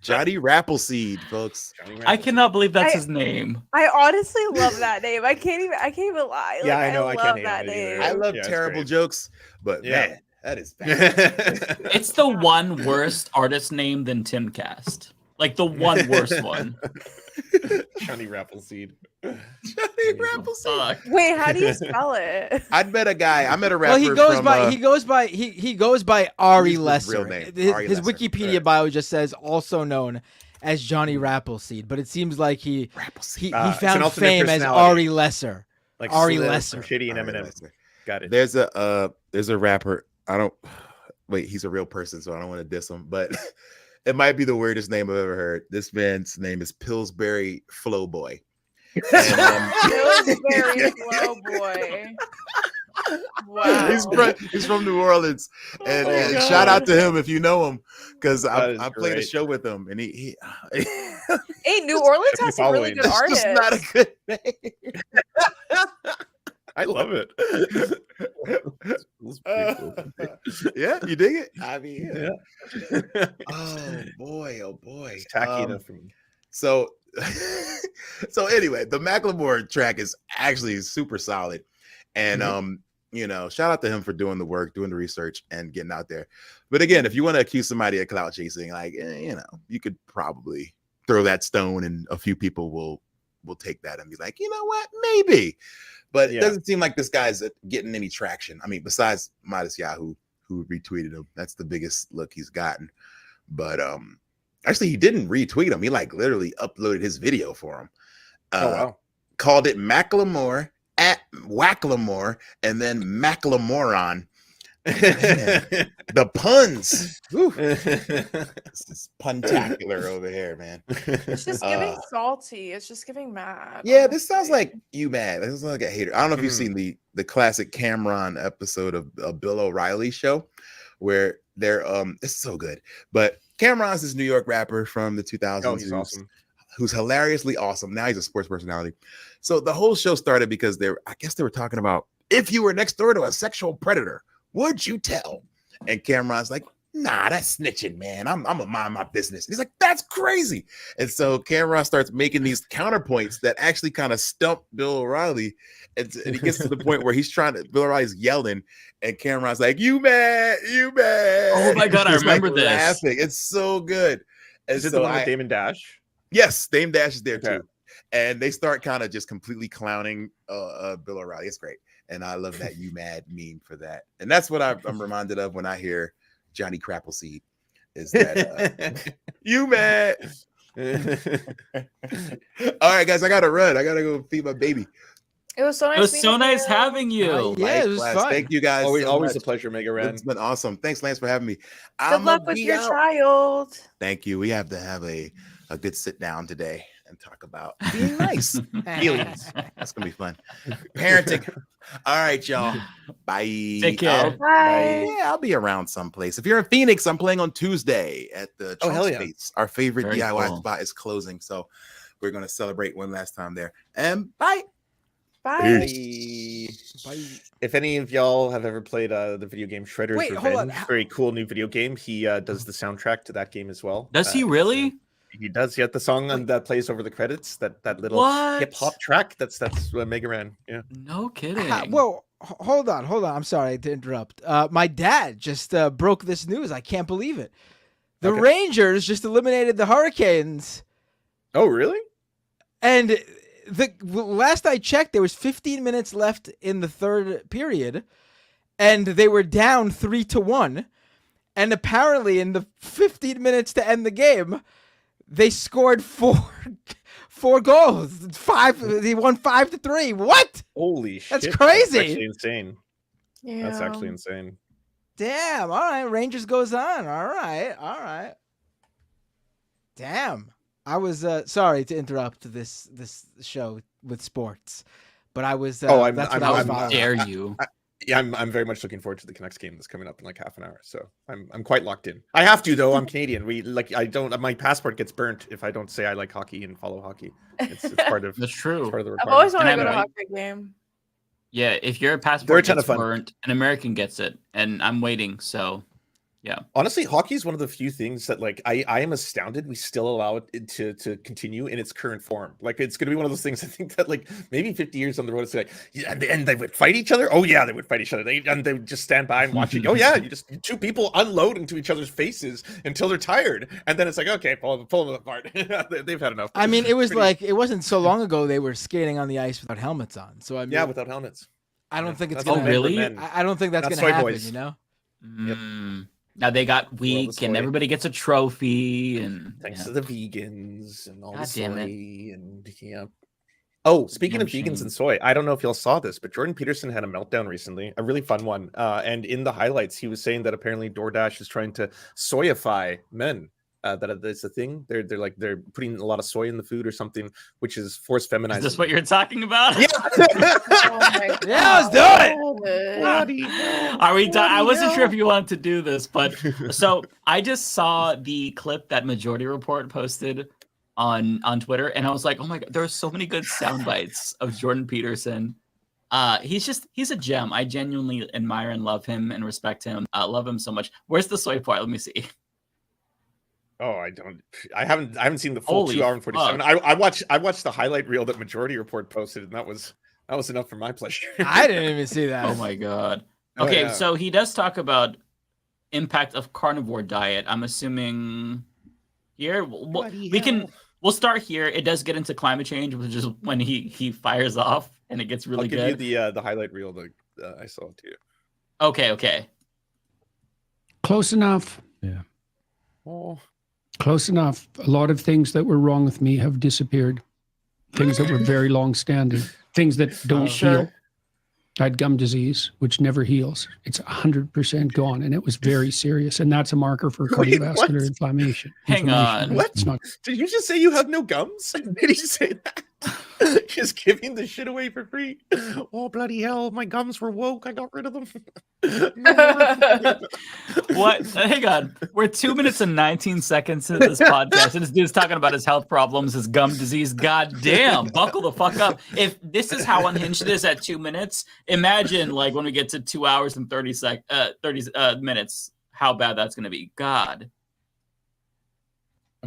Johnny Rappleseed, folks. I cannot believe that's his name. I honestly love that name. I can't even lie. Yeah, I know. I love can't that name. I love terrible jokes, but man, that is bad. It's the one worst artist name than Timcast. Like the one worst one. Johnny Rappleseed. Johnny Rappleseed. Wait, how do you spell it? I met a rapper. Well, he goes by Ari Lesser. His Wikipedia bio just says also known as Johnny Rappleseed, but it seems like he found fame as Ari Lesser. Like Ari Slim, Lesser. Shitty and Eminem. Got it. There's a rapper. He's a real person, so I don't want to diss him, but it might be the weirdest name I've ever heard. This man's name is Pillsbury Flowboy. Pillsbury Flowboy. Wow. He's from New Orleans, and shout out to him if you know him, because I played a show with him, and he Hey, New Orleans has some really good artists. Just not a good name. I love it. Yeah, you dig it? I mean, yeah. Oh boy. It's tacky enough for me. So anyway, the Macklemore track is actually super solid, and shout out to him for doing the work, doing the research, and getting out there. But again, if you want to accuse somebody of clout chasing, like you could probably throw that stone, and a few people will take that and be like, you know what, maybe. But it doesn't seem like this guy's getting any traction. I mean, besides Modest Yahoo, who retweeted him, that's the biggest look he's gotten. But actually, he didn't retweet him. He like literally uploaded his video for him. Called it Macklemore at Wacklemore, and then Maclemoron. The puns. This is puntacular over here, man. It's just giving salty. It's just giving mad. Yeah, this sounds like you mad. This sounds like a hater. I don't know if you've seen the classic Cameron episode of Bill O'Reilly's show, where they're it's so good. But Cameron's this New York rapper from the 2000s. Oh, he's awesome. Who's hilariously awesome. Now he's a sports personality. So the whole show started because I guess they were talking about if you were next door to a sexual predator, would you tell? And Cameron's like, nah, that's snitching, man. I'm gonna mind my business. And he's like, that's crazy. And so Cameron starts making these counterpoints that actually kind of stump Bill O'Reilly. And he gets to the point where Bill O'Reilly's yelling, and Cameron's like, you mad, you mad. Oh my God, I He's, remember like, this. laughing. It's so good. And Is it so the one with Damon Dash? Yes, Dame Dash is there too. And they start kind of just completely clowning Bill O'Reilly. It's great. And I love that you mad meme for that. And that's what I'm reminded of when I hear Johnny Crappleseed, is that you mad. All right, guys, I gotta run. I gotta go feed my baby. It was so nice. It was so nice having you. Yeah, it was Likewise. fun. Thank you guys. Always so a pleasure, Mega Ren. It's been awesome. Thanks, Lance, for having me. Good luck with your child. Thank you. We have to have a good sit down today and talk about being nice. Feelings. That's gonna be fun. Parenting. All right, y'all. Bye. Take care. Bye. Yeah, I'll be around someplace. If you're in Phoenix, I'm playing on Tuesday at the Oh, hell yeah. Space. Our favorite Very DIY cool. spot is closing, so we're gonna celebrate one last time there. And bye. Bye. Bye. If any of y'all have ever played the video game Shredder's Wait, hold on. Revenge, very cool new video game. He does the soundtrack to that game as well. Does he really? He does. He had the song that plays over the credits. That little What? hip hop track. That's Mega Ran. Yeah. No kidding. Well, hold on. I'm sorry to interrupt. My dad just broke this news. I can't believe it. The Okay. Rangers just eliminated the Hurricanes. Oh, really? And the last I checked, there was 15 minutes left in the third period, and they were down 3-1. And apparently, in the 15 minutes to end the game, they scored four goals. They won 5-3. What? Holy shit! That's crazy. That's actually insane. Yeah. That's actually insane. Damn. All right. Rangers goes on. All right. Damn. I was sorry to interrupt this show with sports, but I was. Oh, I'm- that's I'm- what I was I'm- following. Dare you? I'm very much looking forward to the Canucks game that's coming up in like half an hour. So I'm quite locked in. I have to though. I'm Canadian. I don't. My passport gets burnt if I don't say I like hockey and follow hockey. It's part of. That's true. It's part of the I've requirement. always wanted to And go to a I'm- hockey game. Yeah, if your They're a passport ton gets of fun. burnt, an American gets it, and I'm waiting. So, yeah. Honestly, hockey is one of the few things that like I am astounded we still allow it to continue in its current form. Like it's gonna be one of those things I think that like maybe 50 years on the road it's like yeah, and they would fight each other. Oh yeah, they would fight each other. They would just stand by and watch it. Oh yeah, you just two people unload into each other's faces until they're tired, and then it's like okay, pull them apart. They've had enough. I mean, it was Pretty- like it wasn't so long ago they were skating on the ice without helmets on. So I mean, yeah, without helmets. I don't think it's That's gonna. what really? men- I don't think that's Not gonna soy happen. boys. You know. Now they got weak, and soy. everybody gets a trophy, and Thanks yeah. to the vegans and all God the damn it. soy and yeah. Oh, speaking of Damn vegans shame. and soy, I don't know if y'all saw this, but Jordan Peterson had a meltdown recently, a really fun one. And in the highlights, he was saying that apparently DoorDash is trying to soyify men. That it's a thing. They're putting a lot of soy in the food or something, which is forced feminizing. Is this what you're talking about? Oh my Yeah, let's do it. Are we? I wasn't sure if you wanted to do this, but so I just saw the clip that Majority Report posted on Twitter, and I was like, oh my god, there are so many good sound bites of Jordan Peterson. He's a gem. I genuinely admire and love him and respect him. I love him so much. Where's the soy part? Let me see. Oh, I haven't seen the full Holy 2 hour and 47. fuck. I watched the highlight reel that Majority Report posted, and that was enough for my pleasure. I didn't even see that. Oh my god. Oh, Okay, yeah. so he does talk about impact of carnivore diet. I'm assuming here we'll start here. It does get into climate change, which is when he fires off and it gets really I'll give good. you the highlight reel that I saw too. Okay. Close enough. Yeah. Oh. Close enough. A lot of things that were wrong with me have disappeared. Things that were very long standing. Things that don't heal. I had gum disease, which never heals. It's 100% gone, and it was very serious. And that's a marker for Wait, cardiovascular what? inflammation. Hang on. Inflammation. What? It's not. Did you just say you have no gums? Did he say that? Just giving the shit away for free. Oh bloody hell! My gums were woke. I got rid of them. What? Hang on. We're 2 minutes and 19 seconds into this podcast, and this dude's talking about his health problems, his gum disease. God damn, buckle the fuck up. If this is how unhinged it is at 2 minutes, imagine like when we get to 2 hours and 30 minutes, how bad that's going to be. God.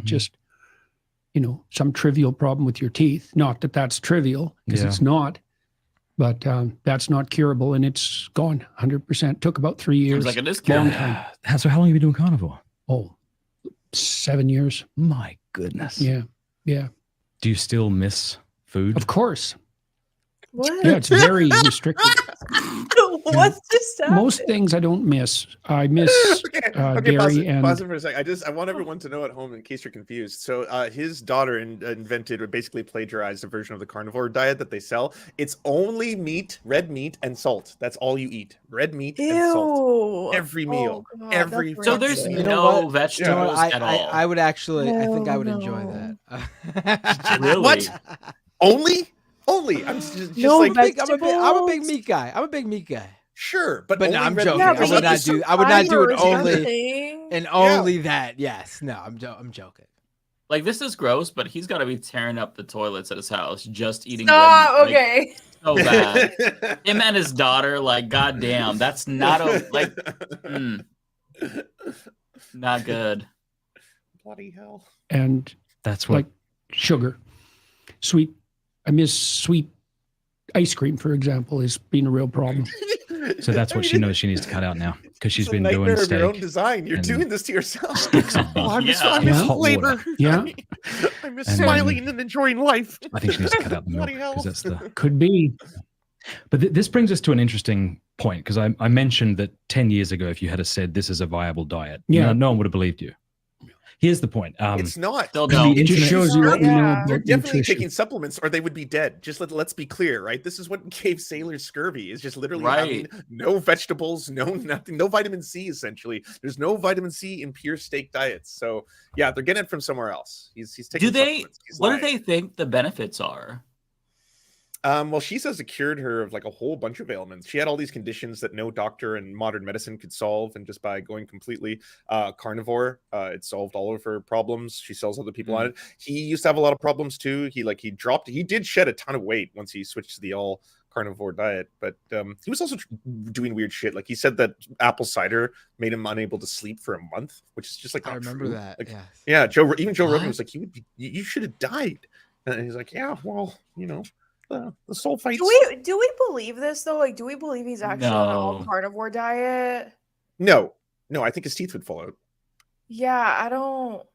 Just, some trivial problem with your teeth. Not that that's trivial, because it's not. But that's not curable, and it's gone 100%. Took about 3 years. Seems like it is long curable. time. So how long have you been doing carnivore? Oh, 7 years. My goodness. Yeah. Do you still miss food? Of course. What? Yeah, it's very restricted. What's this stuff? Most things I don't miss. I miss dairy Pause it and for a second. I want everyone to know at home, in case you're confused. So his daughter invented or basically plagiarized a version of the carnivore diet that they sell. It's only meat, red meat, and salt. That's all you eat. Red meat and salt. Every meal. Every So there's meal. no vegetables I, at all. I would actually, I think I would enjoy that. Really? What? Only? I'm just No like I'm a big meat guy. I'm a big meat guy. Sure, but no, only I'm red joking. meat. I would not do. I would not do it only Something. and only that. Yes. No, I'm joking. Like, this is gross, but he's got to be tearing up the toilets at his house just eating. Stop. red meat. Okay. So bad. Him and his daughter, like, goddamn, that's not not good. Bloody hell. and That's what like sugar, sweet. I miss sweet ice cream, for example, has been a real problem. So that's what she knows she needs to cut out now, because she's It's a been doing nightmare of your own steak. design. You're and doing this to yourself. sticks of butter. I miss Yeah. Hot labor. water. Yeah. I miss And, smiling and enjoying life. I think she needs to cut out the milk, Bloody hell. because that's the. Could be. But this brings us to an interesting point, because I mentioned that 10 years ago, if you had said this is a viable diet, no one would have believed you. Here's the point. It's not. Still It don't. just shows you what we know about They're definitely nutrition. taking supplements, or they would be dead. Just let's be clear, right? This is what gave sailors scurvy. Is just literally having no vegetables, no nothing, no vitamin C. Essentially, there's no vitamin C in pure steak diets. So yeah, they're getting it from somewhere else. He's taking. What do they think the benefits are? Well, she says it cured her of like a whole bunch of ailments. She had all these conditions that no doctor in modern medicine could solve, and just by going completely carnivore, it solved all of her problems. She sells other people on it. He used to have a lot of problems too. He did shed a ton of weight once he switched to the all carnivore diet, but he was also doing weird shit. Like, he said that apple cider made him unable to sleep for a month, which is just like, I remember true. that. Like, Yes. yeah, Joe Rogan was like, you should have died, and he's like, yeah, well, the sulfites. Do we believe this though? Like, do we believe he's actually on an all carnivore diet? No, I think his teeth would fall out. Yeah, I don't.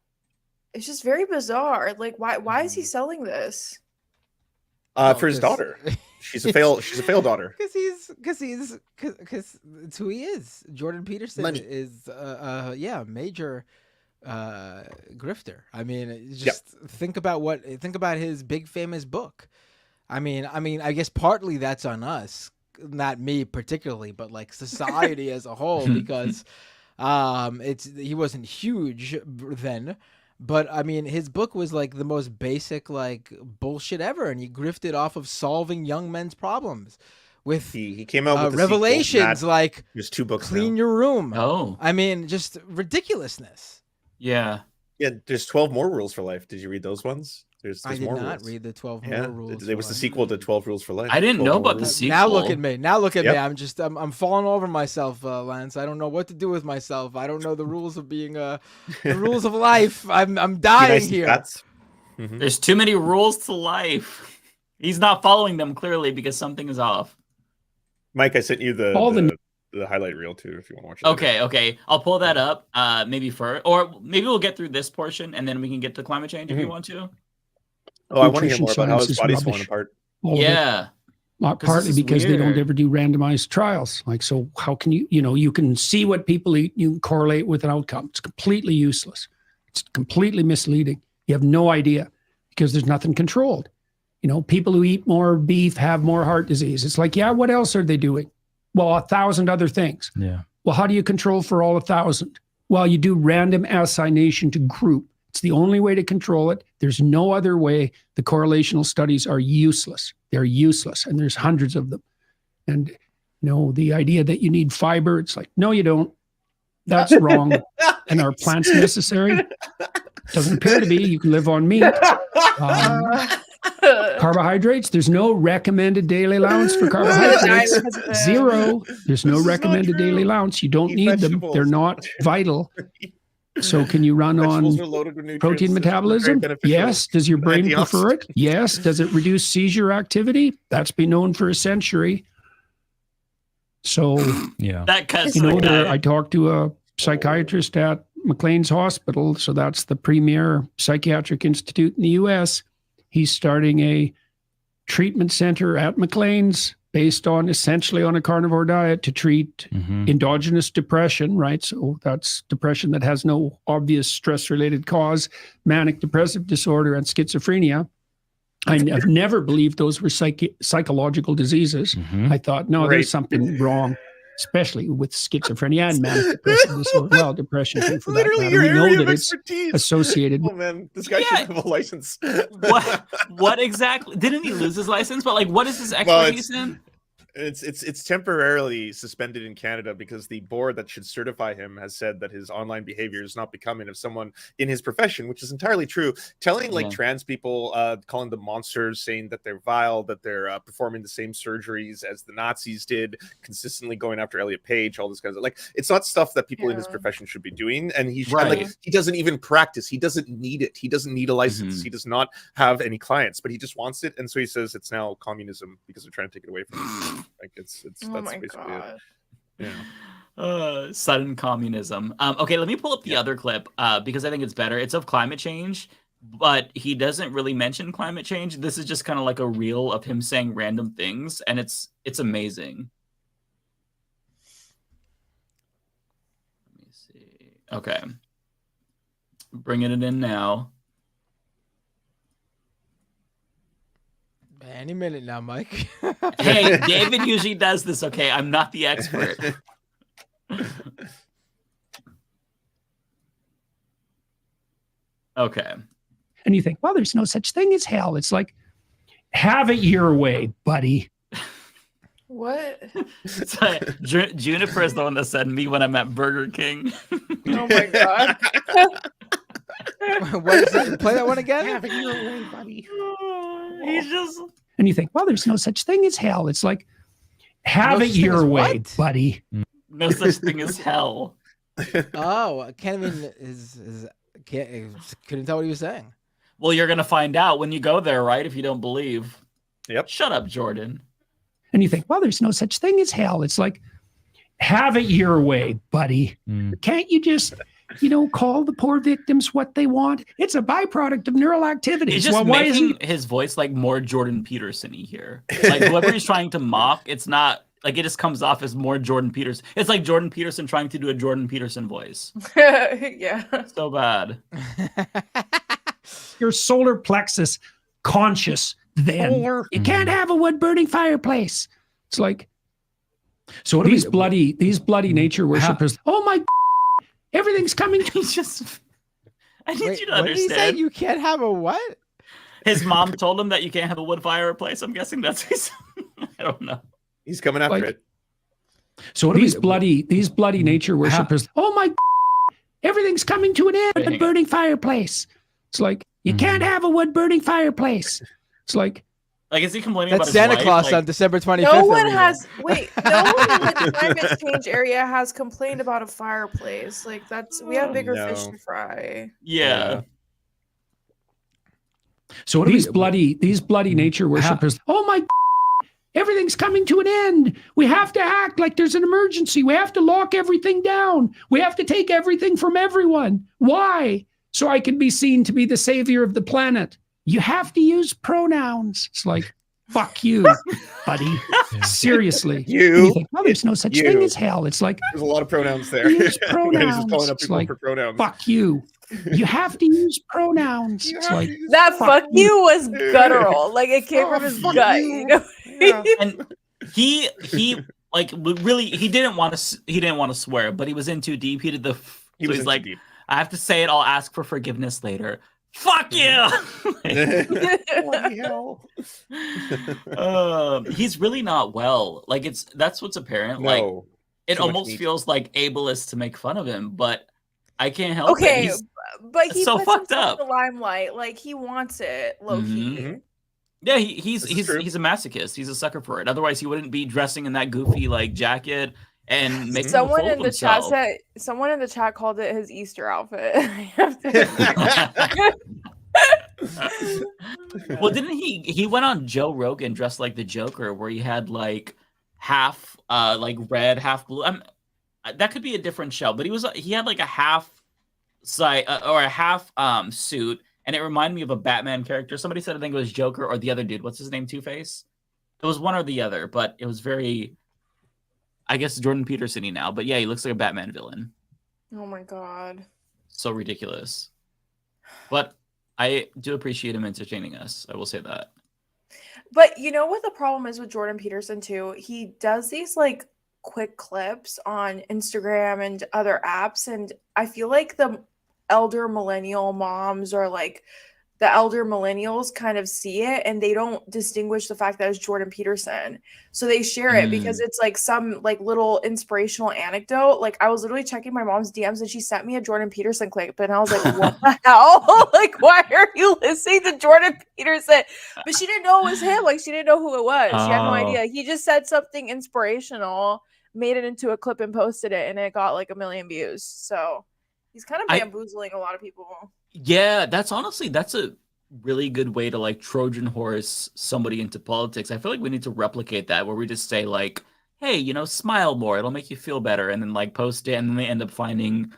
It's just very bizarre. Like, why is he selling this? For his daughter. She's a failed daughter. Because it's who he is. Jordan Peterson is major grifter. I mean, just think about his big famous book. I mean, I guess partly that's on us, not me particularly, but like society as a whole, because he wasn't huge then, but I mean, his book was like the most basic like bullshit ever, and he grifted off of solving young men's problems with he came out with revelations like there's 2 books clean now. your room. Oh, I mean, just ridiculousness. Yeah, there's 12 more rules for life. Did you read those ones? There's I did more not rules. read the 12 more rules. It was the sequel to 12 Rules for Life. I didn't know about the rules. sequel. Now look at me. I'm falling over myself, Lance. I don't know what to do with myself. I don't know the rules of being the rules of life. I'm dying here. There's too many rules to life. He's not following them clearly because something is off. Mike, I sent you the highlight reel too if you want to watch it. Okay. I'll pull that up. Maybe we'll get through this portion and then we can get to climate change if you want to. Oh, I want to hear more about how his body's falling apart. Partly because they don't ever do randomized trials. Like, so how can you can see what people eat, you can correlate with an outcome. It's completely useless. It's completely misleading. You have no idea because there's nothing controlled. People who eat more beef have more heart disease. It's like, yeah, what else are they doing? Well, 1,000 other things. Yeah. Well, how do you control for all 1,000? Well, you do random assignation to group. It's the only way to control it. There's no other way. The correlational studies are useless. They're useless, and there's hundreds of them. And the idea that you need fiber, it's like, no, you don't. That's wrong. And are plants necessary? Doesn't appear to be. You can live on meat. Carbohydrates, there's no recommended daily allowance for carbohydrates. Zero. There's no recommended daily allowance. You don't need them. They're not vital. So can you run on Vegetables are loaded with nutrients. protein They're very metabolism? beneficial. Yes. Does your brain prefer it? Antioxidant. Yes. Does it reduce seizure activity? That's been known for a century. So, yeah, that cuts you know, the guy. I talked to a psychiatrist at McLean's Hospital. So that's the premier psychiatric institute in the US. He's starting a treatment center at McLean's based on essentially on a carnivore diet to treat endogenous depression, right? So that's depression that has no obvious stress-related cause, manic depressive disorder, and schizophrenia. I've never believed those were psychological diseases. I thought, no, there's something wrong, especially with schizophrenia and manic depressive disorder. Well, depression too, for that matter. We know that it's associated Oh man, this guy should have a license. What exactly? Didn't he lose his license? But like, what is his expertise in? It's temporarily suspended in Canada because the board that should certify him has said that his online behavior is not becoming of someone in his profession, which is entirely true. Telling like trans people, calling them monsters, saying that they're vile, that they're performing the same surgeries as the Nazis did, consistently going after Elliot Page, all this kind of like, it's not stuff that people in his profession should be doing. And he should, like, he doesn't even practice. He doesn't need it. He doesn't need a license. He does not have any clients, but he just wants it. And so he says it's now communism because they're trying to take it away from him. Like it's Oh that's my basically God. it. Yeah. Sudden communism. Okay, let me pull up the other clip because I think it's better. It's of climate change, but he doesn't really mention climate change. This is just kind of like a reel of him saying random things, and it's amazing. Let me see. Okay, bringing it in now. Any minute now, Mike. Hey, David usually does this. Okay, I'm not the expert. Okay. And you think, well, there's no such thing as hell. It's like, have it your way, buddy. What? So, Juniper is the one that said me when I'm at Burger King. Oh my God. What is it? Play that one again? Have it your way, buddy. He's just. And you think, well, there's no such thing as hell. It's like, have No it such thing your as way, what? buddy. No such thing as hell. Oh, Kevin couldn't tell what he was saying. Well, you're gonna find out when you go there, right? If you don't believe. Yep. Shut up, Jordan. And you think, well, there's no such thing as hell. It's like, have it your way, buddy. Can't you just, call the poor victims what they want? It's a byproduct of neural activity. He's just making his voice like more Jordan Peterson-y here. Like whoever he's trying to mock, it's not like it just comes off as more Jordan Peterson. It's like Jordan Peterson trying to do a Jordan Peterson voice. Yeah. So bad. Your solar plexus conscious then. You can't have a wood burning fireplace. It's like, so these bloody nature worshippers. Oh my, everything's coming to just. I need you to what did he say? understand. You can't have a what? His mom told him that you can't have a wood fireplace. I'm guessing that's his. I don't know. He's coming after it. So these bloody nature worshippers. Oh my, everything's coming to an end with a burning fireplace. It's like, you can't have a wood burning fireplace. It's like is he complaining That's about Santa his Claus wife? on December 25th. No one every year. has no one in the climate change area has complained about a fireplace. Like we have bigger fish to fry. Yeah. So these bloody nature worshippers. Oh my, everything's coming to an end. We have to act like there's an emergency. We have to lock everything down. We have to take everything from everyone. Why? So I can be seen to be the savior of the planet. You have to use pronouns. It's like, fuck you, buddy. Seriously. You think, well, there's no such thing as hell. It's like, there's a lot of pronouns there. use He's pronouns. just calling up It's people like, for pronouns. fuck you. You have to use pronouns. It's like, That fuck you was guttural. Like it came from his gut. And he like really he didn't want to swear, but he was in too deep. He did the. He's like, deep. I have to say it. I'll ask for forgiveness later. Fuck you. He's really not well. Like that's what's apparent. No, like it too much almost meat. feels like ableist to make fun of him, but I can't help it. Okay, He's but he so puts fucked himself up. in the limelight. Like he wants it, low key. Yeah, This is true. he's a masochist. He's a sucker for it. Otherwise, he wouldn't be dressing in that goofy like jacket and making a Someone fool in of the chat himself. said, someone in the chat called it his Easter outfit. Well, didn't he went on Joe Rogan dressed like the Joker, where he had like half like red, half blue. That could be a different show, but he had like a half side or a half suit, and it reminded me of a Batman character. Somebody said I think it was Joker or the other dude. What's his name? Two-Face. It was one or the other, but it was very, I guess, Jordan Peterson-y now. But yeah, he looks like a Batman villain. Oh my god. So ridiculous. But I do appreciate him entertaining us. I will say that. But you know what the problem is with Jordan Peterson too? He does these like quick clips on Instagram and other apps, and I feel like the elder millennial moms or like the elder millennials kind of see it and they don't distinguish the fact that it's Jordan Peterson. So they share it because it's like some like little inspirational anecdote. Like I was literally checking my mom's DMs and she sent me a Jordan Peterson clip and I was like, what the hell? Like, why are you listening to Jordan Peterson? But she didn't know it was him. Like she didn't know who it was. She had no idea. He just said something inspirational, made it into a clip and posted it, and it got like 1 million views. So he's kind of bamboozling a lot of people. Yeah, that's a really good way to like Trojan horse somebody into politics. I feel like we need to replicate that where we just say like, hey, smile more, it'll make you feel better, and then like post it, and then they end up finding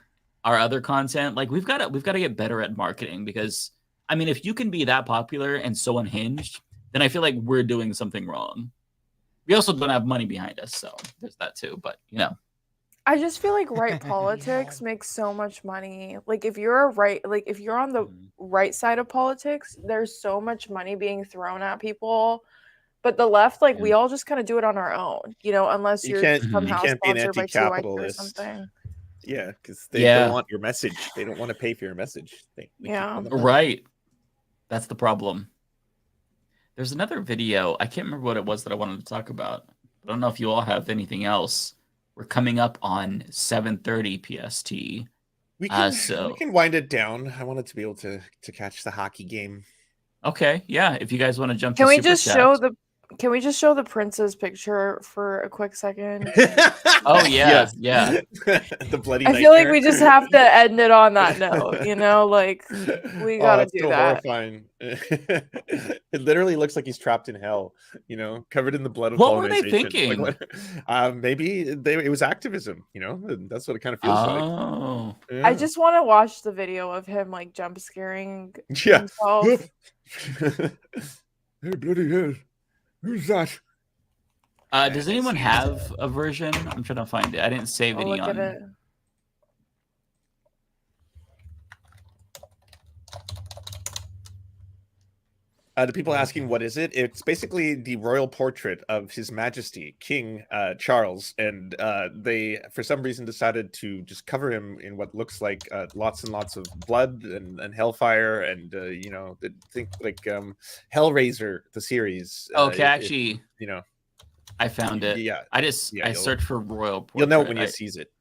our other content. Like we've got to get better at marketing, because I mean, if you can be that popular and so unhinged, then I feel like we're doing something wrong. We also don't have money behind us, so there's that too. But I just feel like right politics makes so much money. Like if you're on the right side of politics, there's so much money being thrown at people. But the left, like we all just kind of do it on our own, unless you're somehow you can't be an sponsored by TYC or anti-capitalist. something. Yeah, because they don't want your message. They don't want to pay for your message. Right. That's the problem. There's another video. I can't remember what it was that I wanted to talk about. I don't know if you all have anything else. We're coming up on 7:30 PST. We can wind it down. I wanted to be able to catch the hockey game. Okay, yeah. If you guys want to jump, Can we just show the prince's picture for a quick second? Oh yeah, yeah. The bloody. I feel like we just have to end it on that note. Like we gotta do that. Horrifying. It literally looks like he's trapped in hell. Covered in the blood of what were they colonization. thinking? Maybe it was activism. That's what it kind of feels like. Yeah. I just want to watch the video of him like jump scaring himself. Hey, bloody hell. Who's that? Does anyone have a version? I'm trying to find it. I didn't save any on it. The people asking what is it? It's basically the royal portrait of His Majesty King Charles, and they for some reason decided to just cover him in what looks like lots and lots of blood and hellfire, and think like Hellraiser the series. Okay, actually, I found it. Yeah, I searched for royal portrait. You'll know it when you sees it.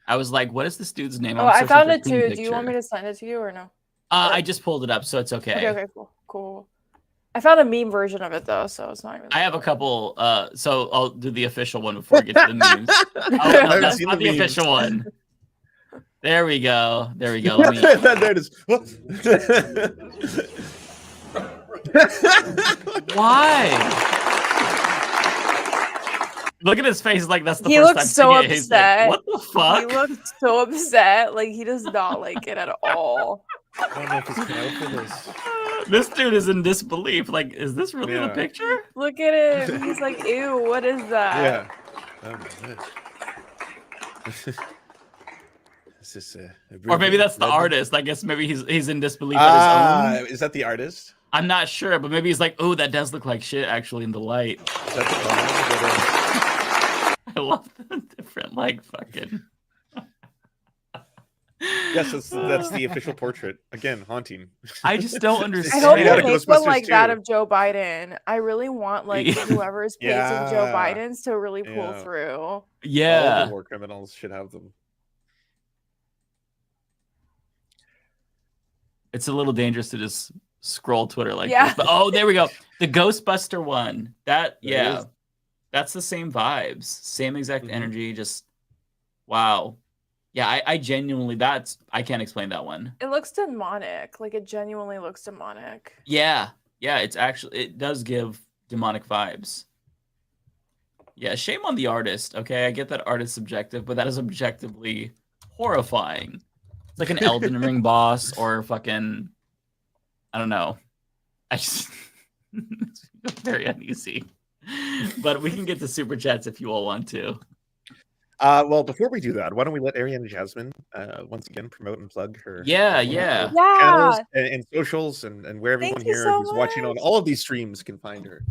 I was like, what is this dude's name? Oh, I found it too. Do you want me to send it to you or no? I just pulled it up, so it's okay. Okay, cool. I found a meme version of it though, so it's not even. I have a couple, so I'll do the official one before I get to the memes. No, that's not the official one. There we go. Let me... There it is. Why? Look at his face, like that's the he first looks time so seeing it. He's like, upset. what the fuck? He looks so upset. Like he does not like it at all. I don't know if he's going for this. This dude is in disbelief. Like, is this really the picture? Look at him. He's like, ew, what is that? Yeah. This is or maybe that's the artist. I guess maybe he's in disbelief at his own. Is that the artist? I'm not sure, but maybe he's like, oh, that does look like shit actually in the light. Is that I love the different fucking. Yes, that's the official portrait. Again, haunting. I just don't understand. I hope they make one like that of Joe Biden. I really want whoever's praising Joe Biden's to really pull through. Yeah. All the war criminals should have them. It's a little dangerous to just scroll Twitter like Yeah. this. But, oh, there we go. The Ghostbuster one. That There it yeah, is. that's the same vibes, same exact energy. Just wow. Yeah, I genuinely I can't explain that one. It looks demonic. Like it genuinely looks demonic. Yeah, it does give demonic vibes. Yeah, shame on the artist. Okay, I get that art is subjective, but that is objectively horrifying. It's like an Elden Ring boss or fucking, I don't know. I just it's very uneasy. But we can get to super chats if you all want to. Well, before we do that, why don't we let Ariana Jasmine once again promote and plug her channels and socials and where everyone Thank you here so who's watching on all of these streams can find her.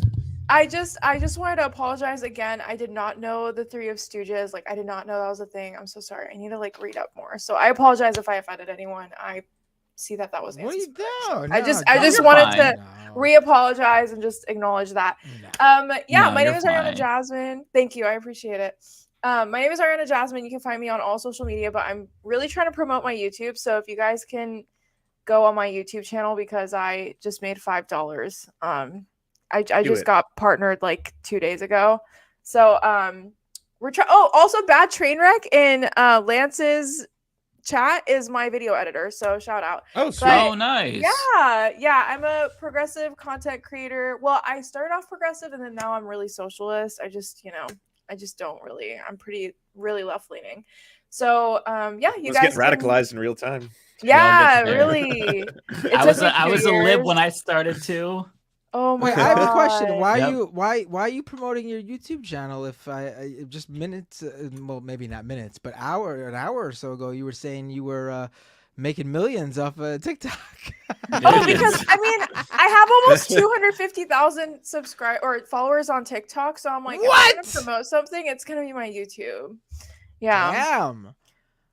I just wanted to apologize again. I did not know the Three of Stooges. Like I did not know that was a thing. I'm so sorry. I need to like read up more. So I apologize if I offended anyone. I see that was What are you doing? I just wanted to re-apologize and just acknowledge that. My name is Ariana Jasmine. Thank you. I appreciate it. My name is Ariana Jasmine. You can find me on all social media, but I'm really trying to promote my YouTube. So if you guys can go on my YouTube channel because I just made $5. I just got partnered like 2 days ago. So we're trying. Oh, also Bad Trainwreck in Lance's chat is my video editor. So shout out. Oh, so nice. Yeah. I'm a progressive content creator. Well, I started off progressive and then now I'm really socialist. I just don't really. I'm really left leaning. So you guys get radicalized in real time. Yeah, really. I was a lib when I started too. Oh my Wait, god! I have a question. Why are you promoting your YouTube channel? If I just minutes, well, maybe not minutes, but an hour or so ago, you were saying you were making millions off of TikTok. Oh, because I have almost 250,000 followers on TikTok, so I'm like, if I'm gonna promote something, it's gonna be my YouTube. Yeah. Damn.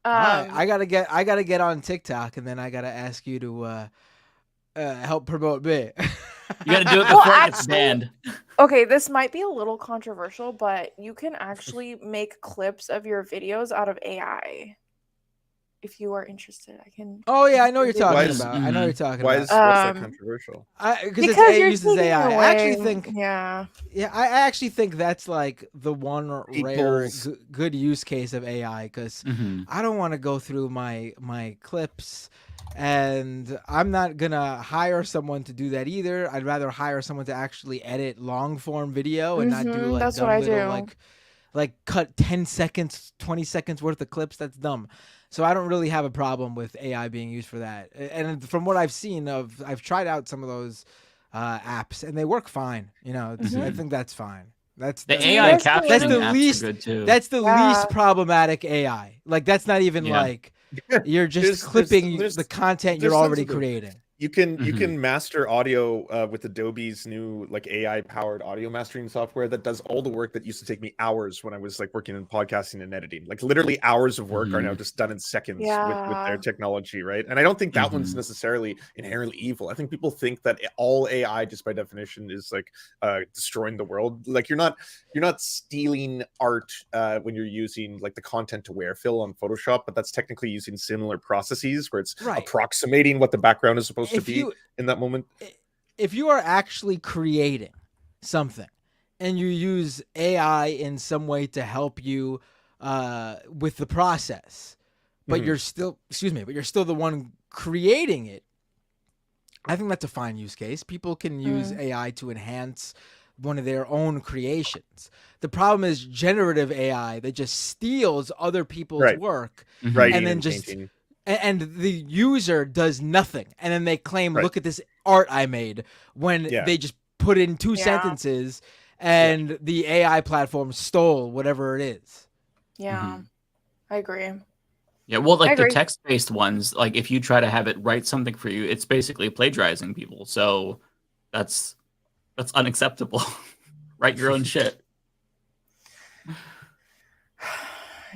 Right. I gotta get on TikTok, and then I gotta ask you to help promote me. You gotta do it before it gets banned. Okay, this might be a little controversial, but you can actually make clips of your videos out of AI. If you are interested, I can. Oh yeah, I know what you're talking about. I know what you're talking why about. What's that controversial? Because it uses AI. I actually think. Yeah. Yeah, I actually think that's like the one rare good use case of AI because I don't want to go through my clips, and I'm not gonna hire someone to do that either. I'd rather hire someone to actually edit long form video and not do like that's dumb what I little do. like cut 10 seconds, 20 seconds worth of clips. That's dumb. So I don't really have a problem with AI being used for that. And from what I've seen I've tried out some of those apps and they work fine. You know, I think that's fine. That's the AI captioning. That's the apps least. are good too. That's the least problematic AI. Like that's not even like you're just clipping the content you're already creating. You can master audio with Adobe's new like AI powered audio mastering software that does all the work that used to take me hours when I was like working in podcasting and editing. Like literally hours of work are now just done in seconds with their technology, right? And I don't think that one's necessarily inherently evil. I think people think that all AI just by definition is like destroying the world. Like you're not stealing art when you're using like the content to wear fill on Photoshop, but that's technically using similar processes where it's approximating what the background is supposed to be in that moment. If you are actually creating something and you use AI in some way to help you with the process, but you're still the one creating it, I think that's a fine use case. People can use AI to enhance one of their own creations. The problem is generative AI that just steals other people's work and then just and the user does nothing, and then they claim, "Look at this art I made," when they just put in two sentences, and the AI platform stole whatever it is. Yeah, I agree. Yeah, well, like the text-based ones, like if you try to have it write something for you, it's basically plagiarizing people. So that's unacceptable. Write your own shit.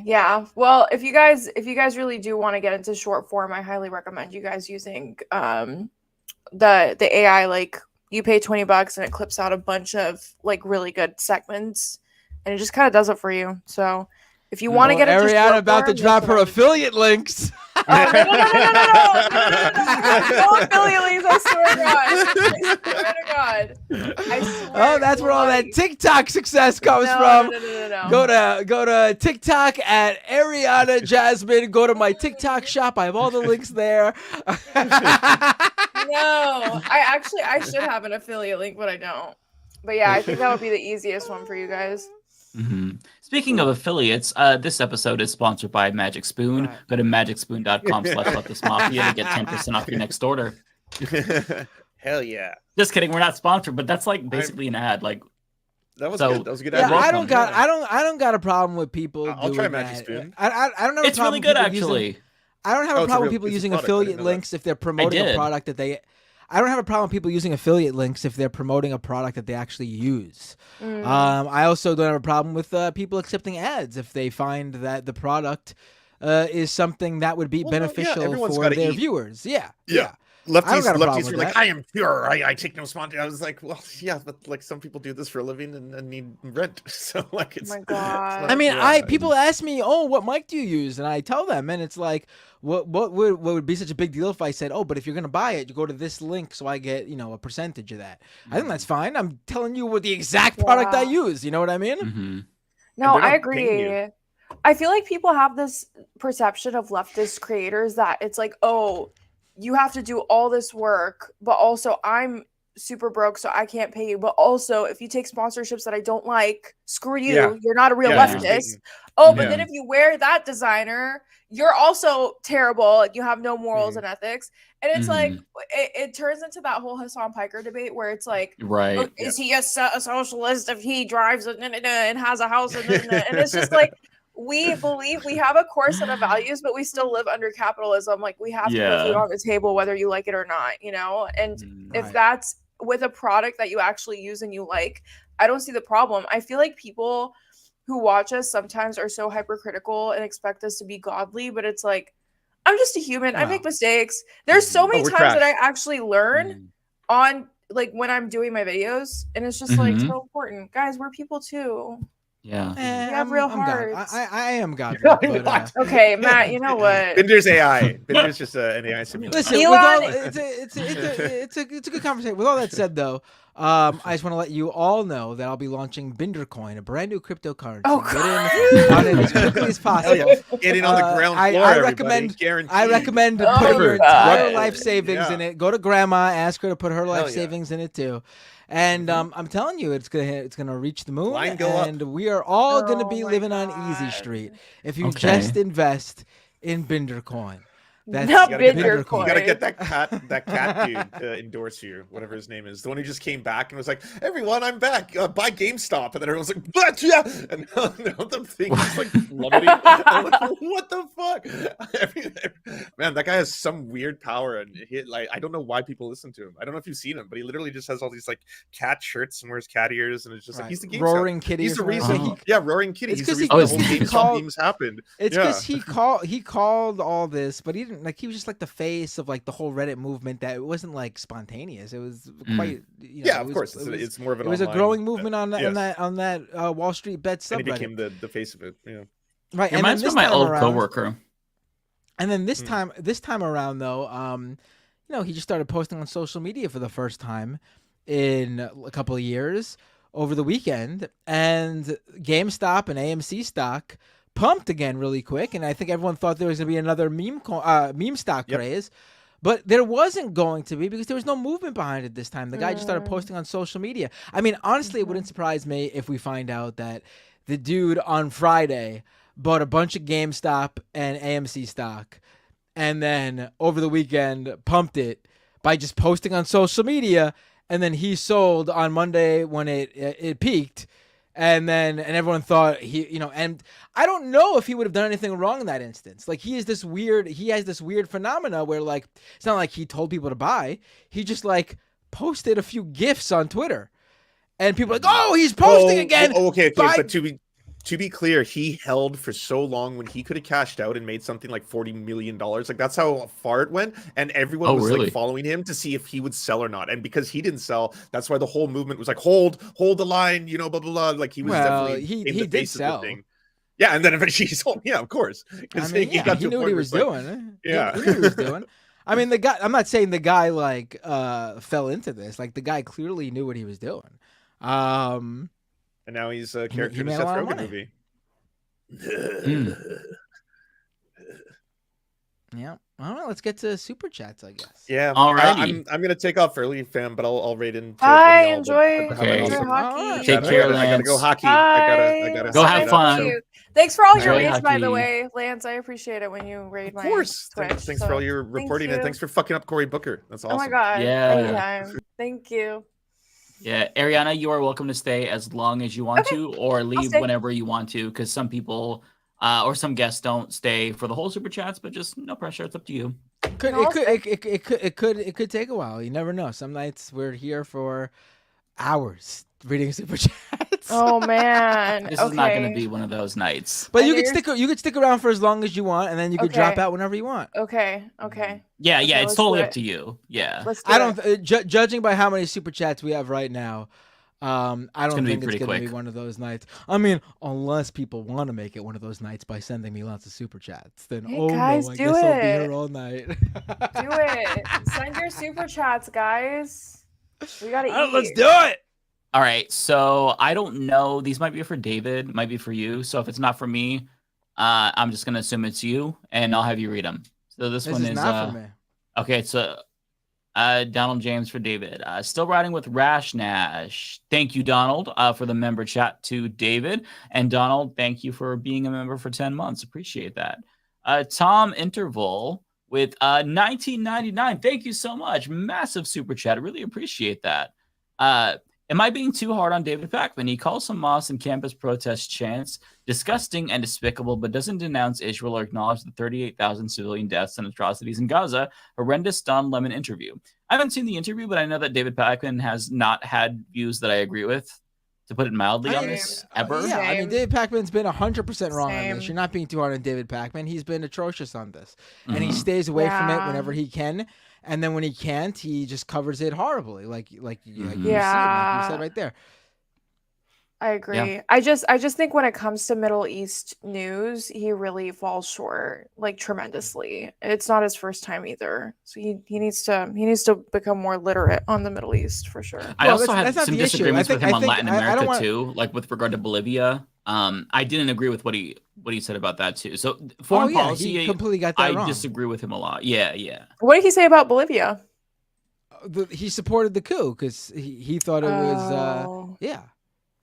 Yeah, well, if you guys really do want to get into short form, I highly recommend you guys using the AI. Like you pay $20 and it clips out a bunch of like really good segments, and it just kind of does it for you. So if you want to get into Ariana short about form, to drop her affiliate links. No affiliate links, I swear to God. I swear to God. I swear. Oh, that's where all that TikTok success comes from. No. Go to TikTok at Ariana Jasmine. Go to my TikTok shop. I have all the links there. No, I should have an affiliate link, but I don't. But yeah, I think that would be the easiest one for you guys. Speaking of affiliates, this episode is sponsored by Magic Spoon. Go to magicspoon.com/LeftistMafia to get 10% off your next order. Hell yeah! Just kidding, we're not sponsored, but that's like basically an ad. Like that was good. That was a good. Yeah, ad. I don't got a problem with people. I'll doing try that. Magic Spoon. I don't have. It's a problem really good, with people actually. Using, I don't have a problem with people using affiliate links if they're promoting a product that they. I don't have a problem with people using affiliate links if they're promoting a product that they actually use. I also don't have a problem with people accepting ads if they find that the product is something that would be beneficial for their viewers. Yeah. Lefties were like, I am pure. I take no sponsor. I was like, well, yeah, but like some people do this for a living and need rent. So like, it's. Oh my God. I mean, people ask me, oh, what mic do you use? And I tell them, and it's like, what would be such a big deal if I said, oh, but if you're gonna buy it, you go to this link, so I get a percentage of that. I think that's fine. I'm telling you what the exact product I use. You know what I mean? No, I agree. I feel like people have this perception of leftist creators that it's like, oh, you have to do all this work, but also I'm super broke, so I can't pay you. But also, if you take sponsorships that I don't like, screw you. Yeah. You're not a real leftist. Oh, but then if you wear that designer, you're also terrible. You have no morals and ethics. And it's like, it turns into that whole Hassan Piker debate where it's like, right? Is he a socialist if he drives and has a house? And it's just like, we believe we have a core set of values, but we still live under capitalism. Like we have to put food on the table, whether you like it or not, And if that's with a product that you actually use and you like, I don't see the problem. I feel like people who watch us sometimes are so hypercritical and expect us to be godly, but it's like, I'm just a human. I make mistakes. There's so many times that I actually learn on like when I'm doing my videos, and it's just like so important. Guys, we're people too. Yeah, we have real hearts. I am God. Okay, Matt. You know what? Binder's AI. Binder's just an AI simulation. Listen, it's a good conversation. With all that said, though, I just want to let you all know that I'll be launching Bindercoin, a brand new cryptocurrency. Oh, Get in on it as quickly as possible. Get in on the ground floor. I recommend putting your entire life savings in it. Go to grandma, ask her to put her life savings in it too. And I'm telling you, it's gonna reach the moon, and we are all gonna be living on Easy Street if you just invest in Bindercoin. That's not Bindercoin. You gotta get that cat dude to endorse you, whatever his name is. The one who just came back and was like, "Everyone, I'm back. Buy GameStop," and then everyone's like, "But yeah," and now the thing is like plummeting. I'm like, what the fuck? Man, that guy has some weird power, and I don't know why people listen to him. I don't know if you've seen him, but he literally just has all these like cat shirts and wears cat ears, and it's just like he's the GameStop. Roaring Kitty. He's the reason. Roaring Kitty. He's the reason the whole GameStop memes happened. It's because he called all this, but he didn't. Like he was just like the face of like the whole Reddit movement. That it wasn't like spontaneous. It was quite. Of course, it's more of an. It was a growing movement on that Wall Street Bet subreddit. And he became the face of it. Yeah. Right. It reminds me of my old coworker. And then this time around though, he just started posting on social media for the first time in a couple of years over the weekend, and GameStop and AMC stock pumped again really quick, and I think everyone thought there was going to be another meme stock craze, but there wasn't going to be because there was no movement behind it this time. The guy just started posting on social media. I mean, honestly, it wouldn't surprise me if we find out that the dude on Friday bought a bunch of GameStop and AMC stock, and then over the weekend pumped it by just posting on social media, and then he sold on Monday when it peaked. And everyone thought and I don't know if he would have done anything wrong in that instance. Like he has this weird phenomena where like, it's not like he told people to buy. He just like posted a few GIFs on Twitter and people are like, oh, he's posting again. Okay. But to be clear, he held for so long when he could have cashed out and made something like $40 million. Like that's how far it went. And everyone was like following him to see if he would sell or not. And because he didn't sell, that's why the whole movement was like, hold the line, blah, blah, blah. Like he was definitely he did sell. Yeah, and then eventually he sold. Yeah, of course. I mean, he got he to a knew what point he where was it's like, doing. yeah. He knew what he was doing. I mean, the guy. I'm not saying the guy like fell into this. Like the guy clearly knew what he was doing. And now he's a character in a made a Seth lot of Rogen money. movie. Yeah. All right. Let's get to super chats, I guess. Yeah. Alrighty. I'm gonna take off early, fam, but I'll raid into Bye. y'all, Enjoy, but have an enjoy awesome hockey. Take care, I gotta go Lance. hockey. Bye. I gotta Go hockey have it up, fun. so- Thank you. Thanks for all your Enjoy raids, by the hockey. way, Lance. I appreciate it when you raid my Of course. Twitch. Thanks so for all your thank reporting and you. thanks for fucking up Cory Booker. That's awesome. Oh my god. Yeah. Anytime. Thank you. Yeah, Ariana, you are welcome to stay as long as you want to, or leave stay. whenever you want to, because some people or some guests don't stay for the whole super chats, but just no pressure. It's up to you. It could take a while. You never know. Some nights we're here for hours reading super chats. Oh man. This is not going to be one of those nights. But you could stick around for as long as you want, and then you could drop Okay. out whenever you want. Okay. Yeah, Okay, it's let's totally do up it. to you. Yeah. Let's do I it. don't. Judging by how many super chats we have right now, I don't gonna be think it's pretty going to be quick. one of those nights. I mean, unless people want to make it one of those nights by sending me lots of super chats, then Hey, oh guys, no, I do guess I'll be it. here all night. Do it. Send your super chats, guys. We gotta eat. Let's do it. All right, so I don't know. These might be for David, might be for you. So if it's not for me, I'm just gonna assume it's you, and I'll have you read them. So this one is is not for me. Okay, so Donald James for David. Still riding with Rash Nash. Thank you, Donald, for the member chat to David. And Donald, thank you for being a member for 10 months. Appreciate that. Tom Interval with 1999. Thank you so much. Massive super chat. I really appreciate that. Am I being too hard on David Pakman? He calls Hamas and campus protest chants disgusting and despicable, but doesn't denounce Israel or acknowledge the 38,000 civilian deaths and atrocities in Gaza. Horrendous Don Lemon interview. I haven't seen the interview, but I know that David Pakman has not had views that I agree with, to put it mildly, on this ever. Yeah, I mean, David Pakman's been 100% wrong on Same. this. You're not being too hard on David Pakman. He's been atrocious on this. And he Mhm. stays away from it Yeah. whenever he can. And then when he can't, he just covers it horribly, like you see, like you Yeah. said right there. I agree. I just think when it comes to Middle East news, he really falls short, like tremendously. It's not his first time either. So he needs to become more literate on the Middle East for sure. I Well, also that's had not some the issue. disagreements with him on think- Latin I don't America wanna- too, like with regard to Bolivia. I didn't agree with what he said about that too. So foreign yeah, policy, he completely got that I wrong. disagree with him a lot. Yeah. What did he say about Bolivia? He supported the coup because he thought it was, Oh. yeah.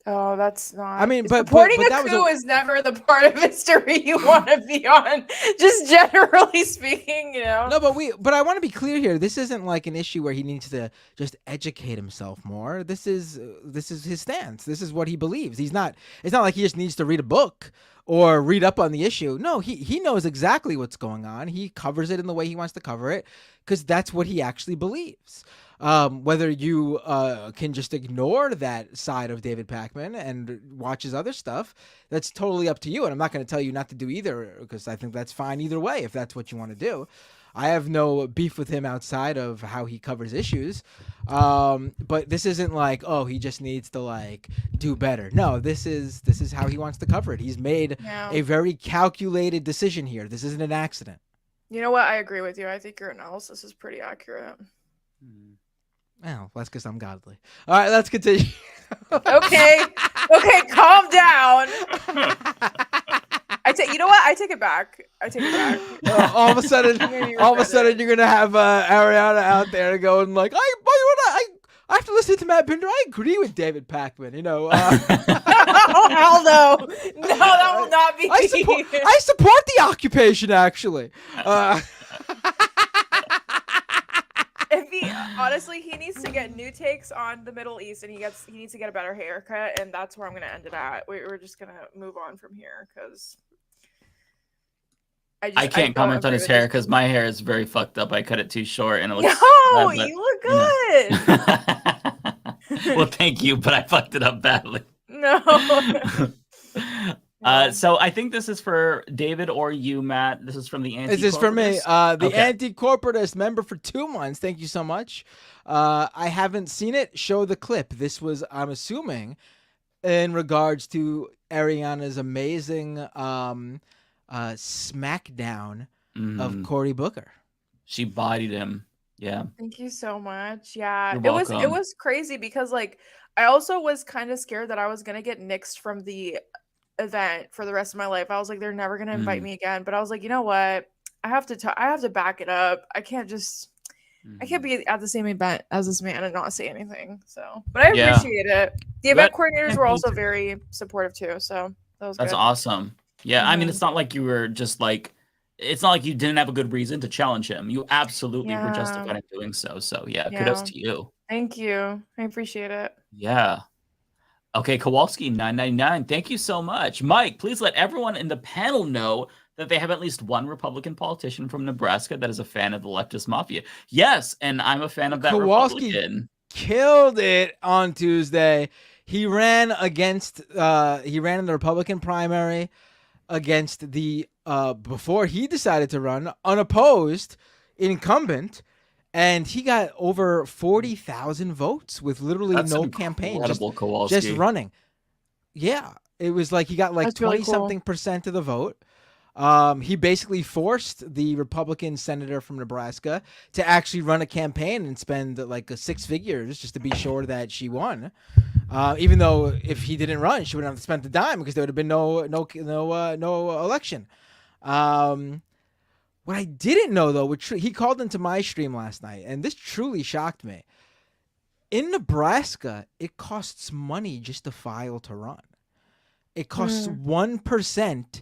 Oh, that's not. I mean, but supporting that a was coup is never the part of history you want to be on. Just generally speaking, you know. No, but I want to be clear here. This isn't like an issue where he needs to just educate himself more. This is his stance. This is what he believes. It's not like he just needs to read a book or read up on the issue. No, he knows exactly what's going on. He covers it in the way he wants to cover it because that's what he actually believes. Whether you can just ignore that side of David Pakman and watch his other stuff, that's totally up to you. And I'm not going to tell you not to do either because I think that's fine either way if that's what you want to do. I have no beef with him outside of how he covers issues. But this isn't like, oh, he just needs to like do better. No, this is how he wants to cover it. He's made a very calculated decision here. This isn't an accident. You know what? I agree with you. I think your analysis is pretty accurate. Well, that's because I'm godly. All right, let's continue. Okay, calm down. You know what? I take it back. All of a sudden, you're gonna have Ariana out there going like, I after listening to Matt Binder, I agree with David Pakman. You know, oh hell no, that will not be. I support the occupation actually. Honestly, he needs to get new takes on the Middle East, and he needs to get a better haircut, and that's where I'm gonna end it at. We're just gonna move on from here because I can't comment on his hair because my hair is very fucked up. I cut it too short and it looks. No, bad, you look good. Well, thank you, but I fucked it up badly. No. So I think this is for David or you, Matt. This is from the anti. This is for me. The Okay. anti-corporatist member for 2 months. Thank you so much. I haven't seen it. Show the clip. This was, I'm assuming, in regards to Ariana's amazing smackdown of Cory Booker. She bodied him. Yeah. Thank you so much. Yeah. You're It welcome. was crazy because like I also was kind of scared that I was gonna get nixed from the event for the rest of my life. I was like, they're never gonna invite me again. But I was like, you know what? I have to back it up. I can't be at the same event as this man and not say anything. So, but I appreciate it. The event coordinators were also very supportive too. So that's good. Awesome. Yeah. I mean, it's not like you were just like, it's not like you didn't have a good reason to challenge him. You absolutely were justified in doing so. So yeah, kudos to you. Thank you. I appreciate it. Yeah. Okay, Kowalski 999. Thank you so much. Mike, please let everyone in the panel know that they have at least one Republican politician from Nebraska that is a fan of the leftist mafia. Yes, and I'm a fan of that Kowalski Republican. Killed it on Tuesday. He ran in the Republican primary against the before he decided to run unopposed incumbent, and he got over 40,000 votes with literally no campaign, just running. Yeah, it was like he got like 20-something% of the vote. He basically forced the Republican senator from Nebraska to actually run a campaign and spend like 6 figures just to be sure that she won. Even though if he didn't run, she wouldn't have spent the dime because there would have been no election. What I didn't know though, he called into my stream last night, and this truly shocked me. In Nebraska, it costs money just to file to run. It costs 1%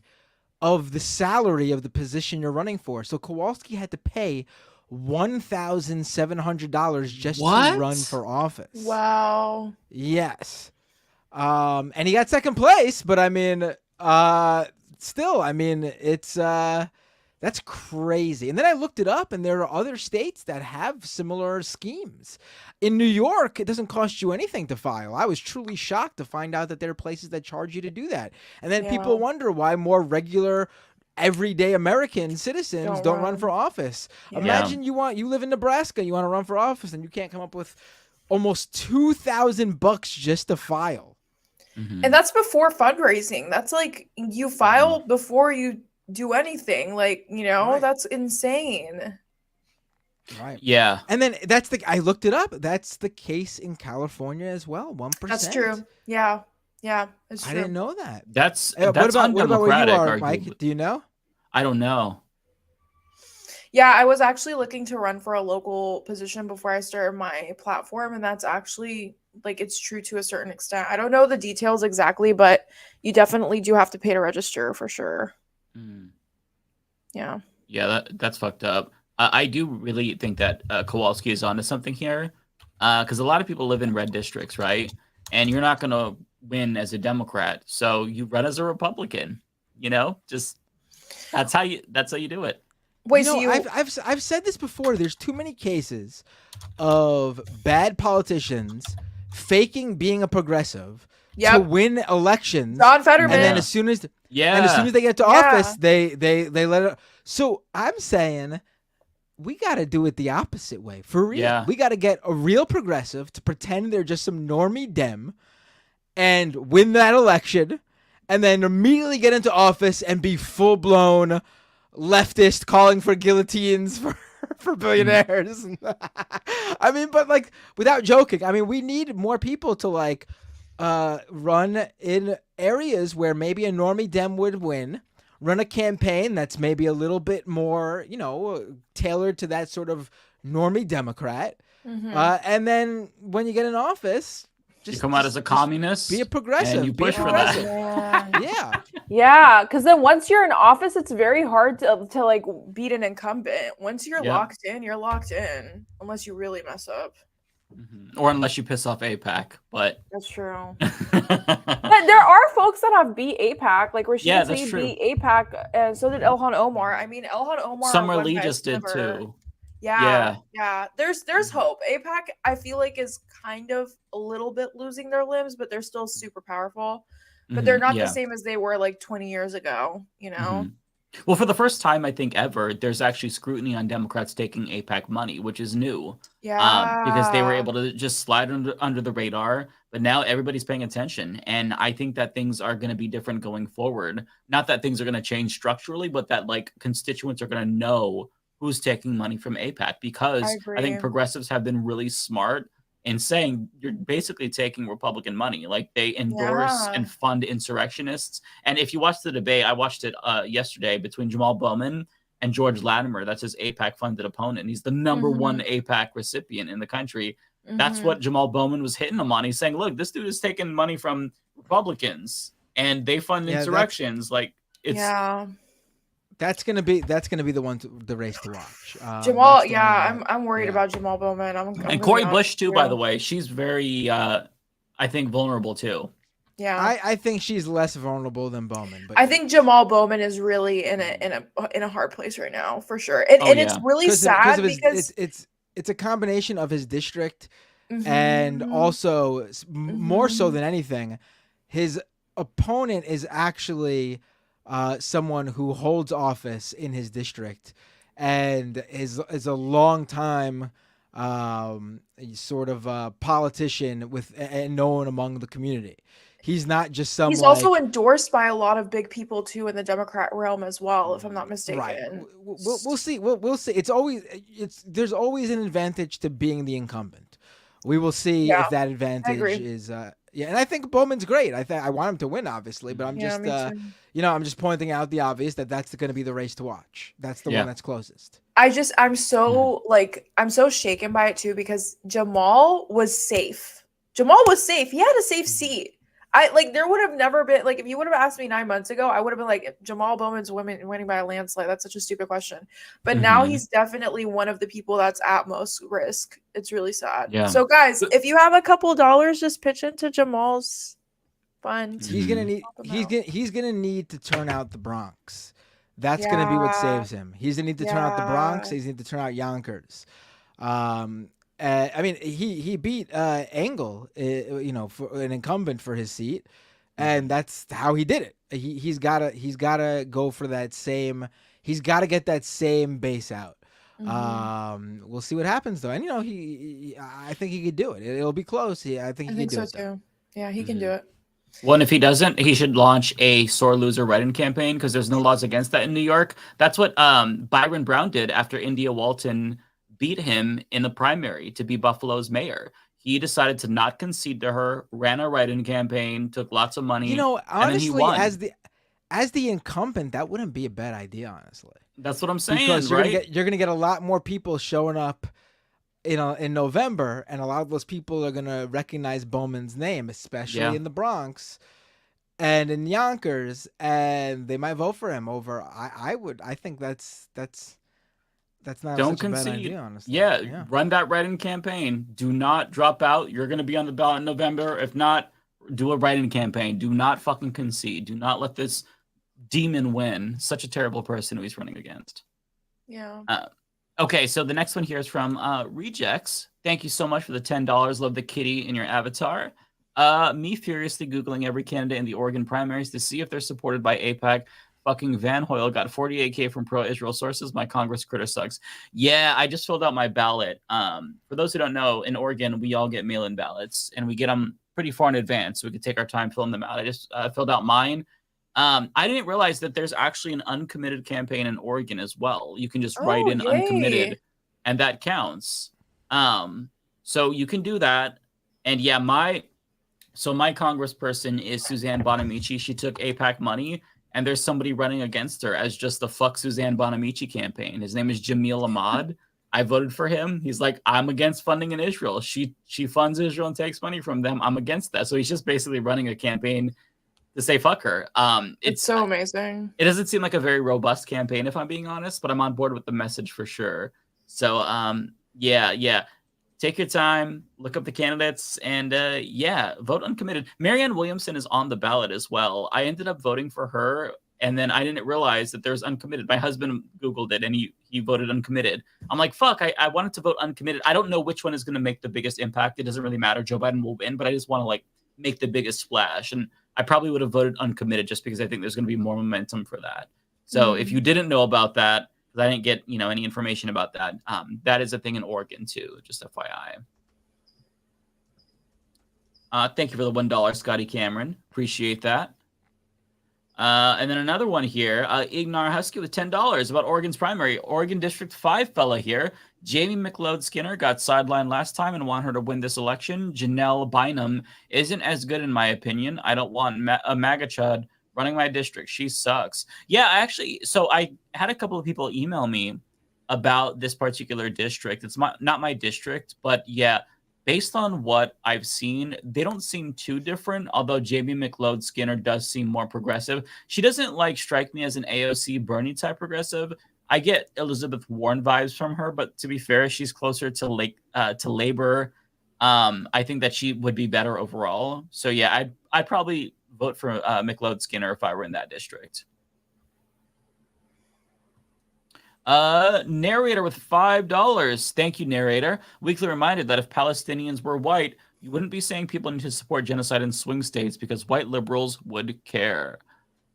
of the salary of the position you're running for. So Kowalski had to pay $1,700 just to run for office. Wow. Yes. And he got second place, but I mean, still, I mean, it's that's crazy. And then I looked it up, and there are other states that have similar schemes. In New York, it doesn't cost you anything to file. I was truly shocked to find out that there are places that charge you to do that. And then people wonder why more regular, everyday American citizens don't run for office. Yeah. Imagine you live in Nebraska, you want to run for office, and you can't come up with almost $2,000 just to file. And that's before fundraising. That's like you file before you do anything. Like, that's insane. Right. Yeah. And then I looked it up. That's the case in California as well. 1%. That's true. Yeah. Yeah. It's true. I didn't know that. That's what about where you are, arguably. Mike? Do you know? I don't know. Yeah, I was actually looking to run for a local position before I started my platform, and that's actually it's true to a certain extent. I don't know the details exactly, but you definitely do have to pay to register for sure. Yeah. Yeah, that's fucked up. I do really think that Kowalski is onto something here, because a lot of people live in red districts, right? And you're not going to win as a Democrat, so you run as a Republican. Just that's how you do it. Wait, I've said this before. There's too many cases of bad politicians faking being a progressive to win elections. John Fetterman. And then as soon as they get to office, they let it. So I'm saying we got to do it the opposite way. For real. Yeah. We got to get a real progressive to pretend they're just some normie Dem and win that election, and then immediately get into office and be full-blown leftist calling for guillotines for billionaires. I mean, but without joking, I mean, we need more people to run in areas where maybe a normie Dem would win, run a campaign that's maybe a little bit more, tailored to that sort of normie Democrat. And then when you get in office, you come out as a communist, be a progressive, and you push for that. Yeah, because then once you're in office, it's very hard to beat an incumbent. Once you're locked in, you're locked in, unless you really mess up. Or unless you piss off AIPAC, but that's true. But there are folks that have beat AIPAC, like Rashid Tlaib beat AIPAC, and so did Ilhan Omar. I mean, Ilhan Omar. Summer Lee just did too. Yeah. There's hope. AIPAC, I feel like, is kind of a little bit losing their limbs, but they're still super powerful. But they're not the same as they were 20 years ago. Well, for the first time, I think ever, there's actually scrutiny on Democrats taking AIPAC money, which is new. Because they were Yeah. able to just slide under the radar, but now everybody's paying attention. And I think that things are going to be different going forward. Not that things are going to change structurally, but that like constituents are going to know who's taking money from AIPAC, because I think agree. progressives have been really smart in saying you're basically taking Republican money. Like they endorse Yeah. and fund insurrectionists. And if you watch the debate, I watched it yesterday between Jamal Bowman and George Latimer. That's his AIPAC funded opponent. He's the number one AIPAC recipient in the country. That's what Jamal Bowman was hitting him on. He's saying, look, this dude is taking money from Republicans and they fund insurrections. Like it's That's gonna be the one the race to watch. Jamal, I'm worried about Jamal Bowman. and Cori Bush too, by the way. She's very I think vulnerable too. Yeah, I think she's less vulnerable than Bowman, but I think Jamal Bowman is really in a hard place right now for sure, and it's really sad because it's a combination of his district and also more so than anything, his opponent is actually someone who holds office in his district and is a long time sort of politician and known among the community. He's not just some. He's also endorsed by a lot of big people too in the Democrat realm as well, if I'm not mistaken. Right. We'll see. We'll see. There's always an advantage to being the incumbent. We will see if that advantage is. And I think Bowman's great. I want him to win, obviously, but I'm just I'm just pointing out the obvious that's going to be the race to watch. That's the one that's closest. I'm so I'm so shaken by it too, because Jamal was safe. He had a safe seat. There would have never been, if you would have asked me 9 months ago, I would have been like, Jamal Bowman's winning by a landslide. That's such a stupid question. But now he's definitely one of the people that's at most risk. It's really sad. Yeah. So guys, if you have a couple dollars, just pitch into Jamal's fund. He's gonna need to turn out the Bronx. That's gonna be what saves him. He's gonna need to turn out the Bronx. He's gonna need to turn out Yonkers. I mean, he beat Engel, for an incumbent for his seat, and that's how he did it. He's gotta go for that same. He's gotta get that same base out. We'll see what happens though, and I think he could do it. It'll be close. I think he can do it too. Yeah, he can do it. Well, and if he doesn't, he should launch a sore loser write-in campaign, because there's no laws against that in New York. That's what Byron Brown did after India Walton beat him in the primary to be Buffalo's mayor. He decided to not concede to her, ran a write-in campaign, took lots of money. Honestly, and then he won. as the incumbent, that wouldn't be a bad idea, honestly. That's what I'm saying, because right? You're gonna get a lot more people showing up, in November, and a lot of those people are gonna recognize Bowman's name, especially in the Bronx and in Yonkers, and they might vote for him over. I think that's not Don't such concede. a bad idea, honestly. Yeah, run that write-in campaign. Do not drop out. You're going to be on the ballot in November. If not, do a write-in campaign. Do not fucking concede. Do not let this demon win. Such a terrible person who he's running against. Yeah. Okay, so the next one here is from Rejects. Thank you so much for the $10. Love the kitty in your avatar. Me furiously Googling every candidate in the Oregon primaries to see if they're supported by AIPAC. Fucking Van Hoyle got 48K from pro-Israel sources. My Congress critter sucks. Yeah, I just filled out my ballot. For those who don't know, in Oregon, we all get mail-in ballots, and we get them pretty far in advance, so we could take our time filling them out. I just filled out mine. I didn't realize that there's actually an uncommitted campaign in Oregon as well. You can just write in uncommitted, and that counts. So you can do that. And yeah, my congressperson is Suzanne Bonamici. She took AIPAC money, and there's somebody running against her as just the fuck Suzanne Bonamici campaign. His name is Jamil Ahmad. I voted for him. He's like, I'm against funding in Israel. She funds Israel and takes money from them. I'm against that. So he's just basically running a campaign to say fuck her. It's so amazing. It doesn't seem like a very robust campaign, if I'm being honest, but I'm on board with the message for sure. So yeah. Take your time, look up the candidates, and vote uncommitted. Marianne Williamson is on the ballot as well. I ended up voting for her, and then I didn't realize that there's uncommitted. My husband Googled it, and he voted uncommitted. I'm like, fuck, I wanted to vote uncommitted. I don't know which one is going to make the biggest impact. It doesn't really matter. Joe Biden will win, but I just want to make the biggest splash. And I probably would have voted uncommitted just because I think there's going to be more momentum for that. So if you didn't know about that, because I didn't get any information about that, that is a thing in Oregon too. Just FYI. Thank you for the $1, Scotty Cameron. Appreciate that. And then another one here, Ignar Husky with $10 about Oregon's primary. Oregon District 5 fella here. Jamie McLeod Skinner got sidelined last time and want her to win this election. Janelle Bynum isn't as good in my opinion. I don't want a MAGA chud running my district. She sucks. Yeah, so I had a couple of people email me about this particular district. It's not my district, but yeah, based on what I've seen, they don't seem too different, although Jamie McLeod Skinner does seem more progressive. She doesn't strike me as an AOC Bernie type progressive. I get Elizabeth Warren vibes from her, but to be fair, she's closer to Labor. I think that she would be better overall. So yeah, I'd probably vote for McLeod Skinner if I were in that district. Narrator with $5. Thank you, narrator. Weekly reminder that if Palestinians were white, you wouldn't be saying people need to support genocide in swing states because white liberals would care.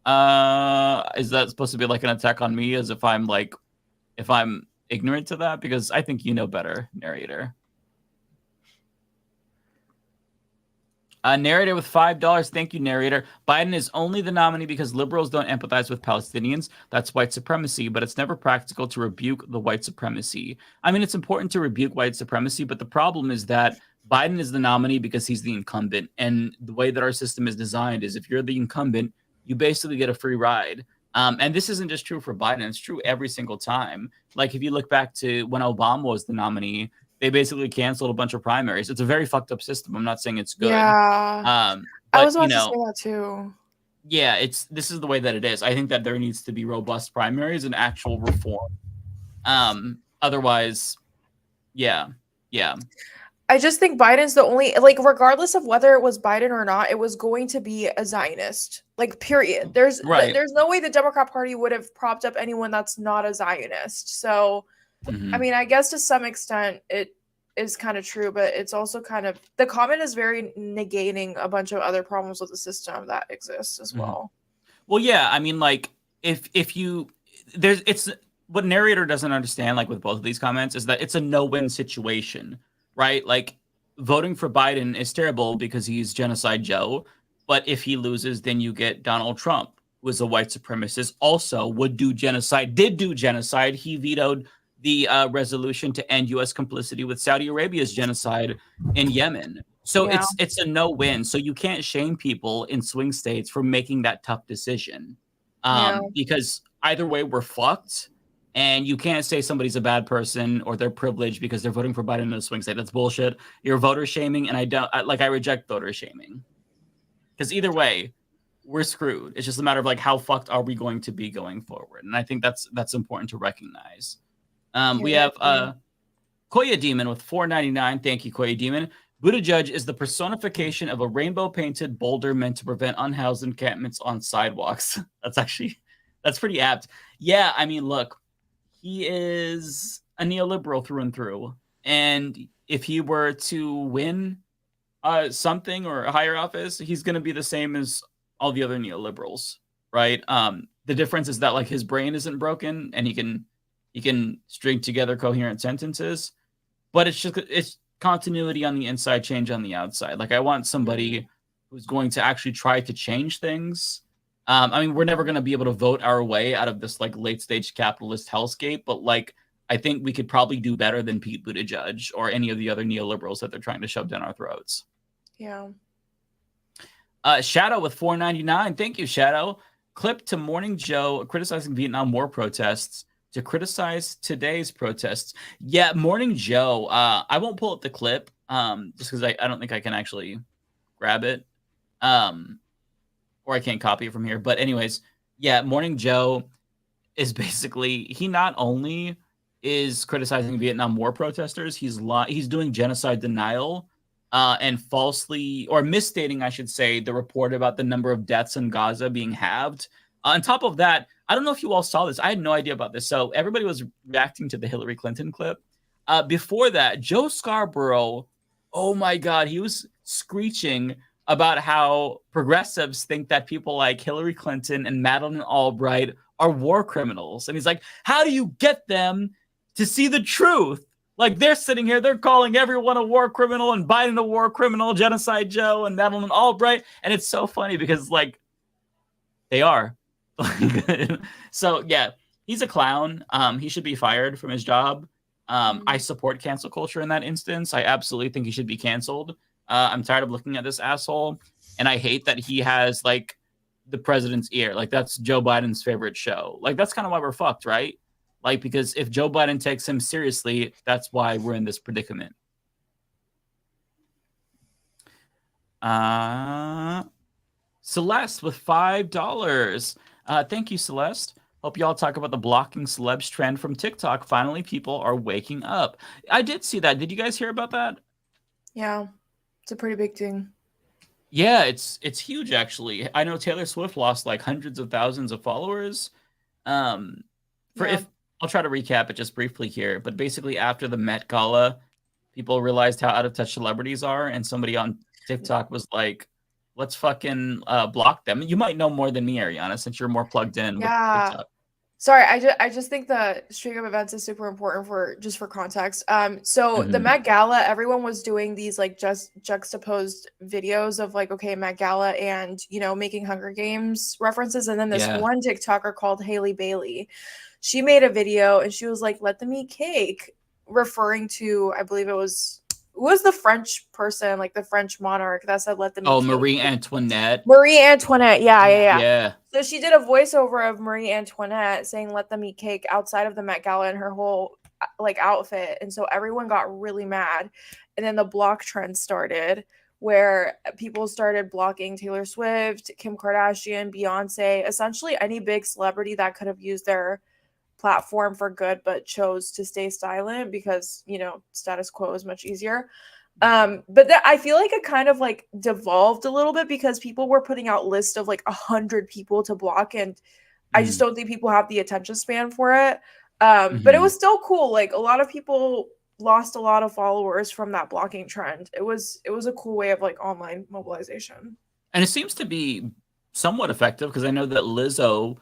Is that supposed to be like an attack on me as if I'm ignorant to that? Because I think you know better, narrator. Narrator with $5. Thank you, narrator. Biden is only the nominee because liberals don't empathize with Palestinians. That's white supremacy, but it's never practical to rebuke the white supremacy. I mean, it's important to rebuke white supremacy, but the problem is that Biden is the nominee because he's the incumbent. And the way that our system is designed is if you're the incumbent, you basically get a free ride. And this isn't just true for Biden. It's true every single time. Like if you look back to when Obama was the nominee, they basically canceled a bunch of primaries. It's a very fucked up system. I'm not saying it's good. Yeah. But, I was about to say that too. Yeah, this is the way that it is. I think that there needs to be robust primaries and actual reform. Otherwise, yeah. I just think Biden's the only, regardless of whether it was Biden or not, it was going to be a Zionist, period. There's no way the Democrat Party would have propped up anyone that's not a Zionist. So, I mean, I guess to some extent it is kind of true, but it's also kind of, the comment is very negating a bunch of other problems with the system that exists as well. Well, yeah, I mean, it's what narrator doesn't understand, with both of these comments, is that it's a no-win situation, right? Voting for Biden is terrible because he's Genocide Joe, but if he loses, then you get Donald Trump, who is a white supremacist, also did do genocide. He vetoed the resolution to end U.S. complicity with Saudi Arabia's genocide in Yemen. So it's a no-win. So you can't shame people in swing states for making that tough decision, because either way we're fucked. And you can't say somebody's a bad person or they're privileged because they're voting for Biden in a swing state. That's bullshit. You're voter shaming, and I reject voter shaming. Because either way, we're screwed. It's just a matter of how fucked are we going to be going forward, and I think that's important to recognize. We have Koya Demon with $4.99. Thank you, Koya Demon. Buttigieg is the personification of a rainbow-painted boulder meant to prevent unhoused encampments on sidewalks. That's pretty apt. Yeah, I mean, look. He is a neoliberal through and through. And if he were to win something or a higher office, he's going to be the same as all the other neoliberals, right? The difference is that his brain isn't broken and he can string together coherent sentences, but it's continuity on the inside, change on the outside. I want somebody who's going to actually try to change things. I mean, we're never going to be able to vote our way out of this late stage capitalist hellscape, but I think we could probably do better than Pete Buttigieg or any of the other neoliberals that they're trying to shove down our throats. Yeah. Shadow with $4.99. Thank you, Shadow. Clip to Morning Joe criticizing Vietnam War protests to criticize today's protests. Yeah, Morning Joe. I won't pull up the clip just because I don't think I can actually grab it. Or I can't copy it from here. But anyways, yeah, Morning Joe is basically, he not only is criticizing Vietnam War protesters, he's doing genocide denial and falsely, or misstating, I should say, the report about the number of deaths in Gaza being halved. On top of that, I don't know if you all saw this. I had no idea about this. So everybody was reacting to the Hillary Clinton clip. Before that, Joe Scarborough, oh my God, he was screeching about how progressives think that people like Hillary Clinton and Madeleine Albright are war criminals. And he's like, how do you get them to see the truth? Like, they're sitting here, they're calling everyone a war criminal and Biden a war criminal, Genocide Joe and Madeleine Albright. And it's so funny because, like, they are. So, yeah, he's a clown. He should be fired from his job. I support cancel culture in that instance. I absolutely think he should be canceled. I'm tired of looking at this asshole, and I hate that he has like the president's ear. Like, that's Joe Biden's favorite show. Like, that's kind of why we're fucked, right? Like, because if Joe Biden takes him seriously, that's why we're in this predicament. Celeste with $5. Thank you, Celeste. Hope y'all talk about the blocking celebs trend from TikTok. Finally, people are waking up. I did see that. Did you guys hear about that? Yeah, it's a pretty big thing. Yeah, it's huge, actually. I know Taylor Swift lost like hundreds of thousands of followers. If I'll try to recap it just briefly here, but basically after the Met Gala, people realized how out of touch celebrities are, and somebody on TikTok was like, let's fucking block them. You might know more than me, Ariana, since you're more plugged in with TikTok. Sorry, I just think the string of events is super important for context. So the Met Gala, everyone was doing these like just juxtaposed videos of like, okay, Met Gala and, you know, making Hunger Games references. And then this one TikToker called Haley Bailey, she made a video and she was like, let them eat cake, referring to, I believe it was, who was the French person, like the French monarch that said, let them eat cake? Marie Antoinette. Marie Antoinette. Yeah. Yeah. So she did a voiceover of Marie Antoinette saying, let them eat cake outside of the Met Gala in her whole like outfit. And so everyone got really mad. And then the block trend started where people started blocking Taylor Swift, Kim Kardashian, Beyonce, essentially any big celebrity that could have used their platform for good but chose to stay silent because, you know, status quo is much easier. But I feel like it kind of like devolved a little bit because people were putting out lists of like 100 people to block, and I just don't think people have the attention span for it. But it was still cool. Like, a lot of people lost a lot of followers from that blocking trend. It was a cool way of like online mobilization. And it seems to be somewhat effective because I know that Lizzo,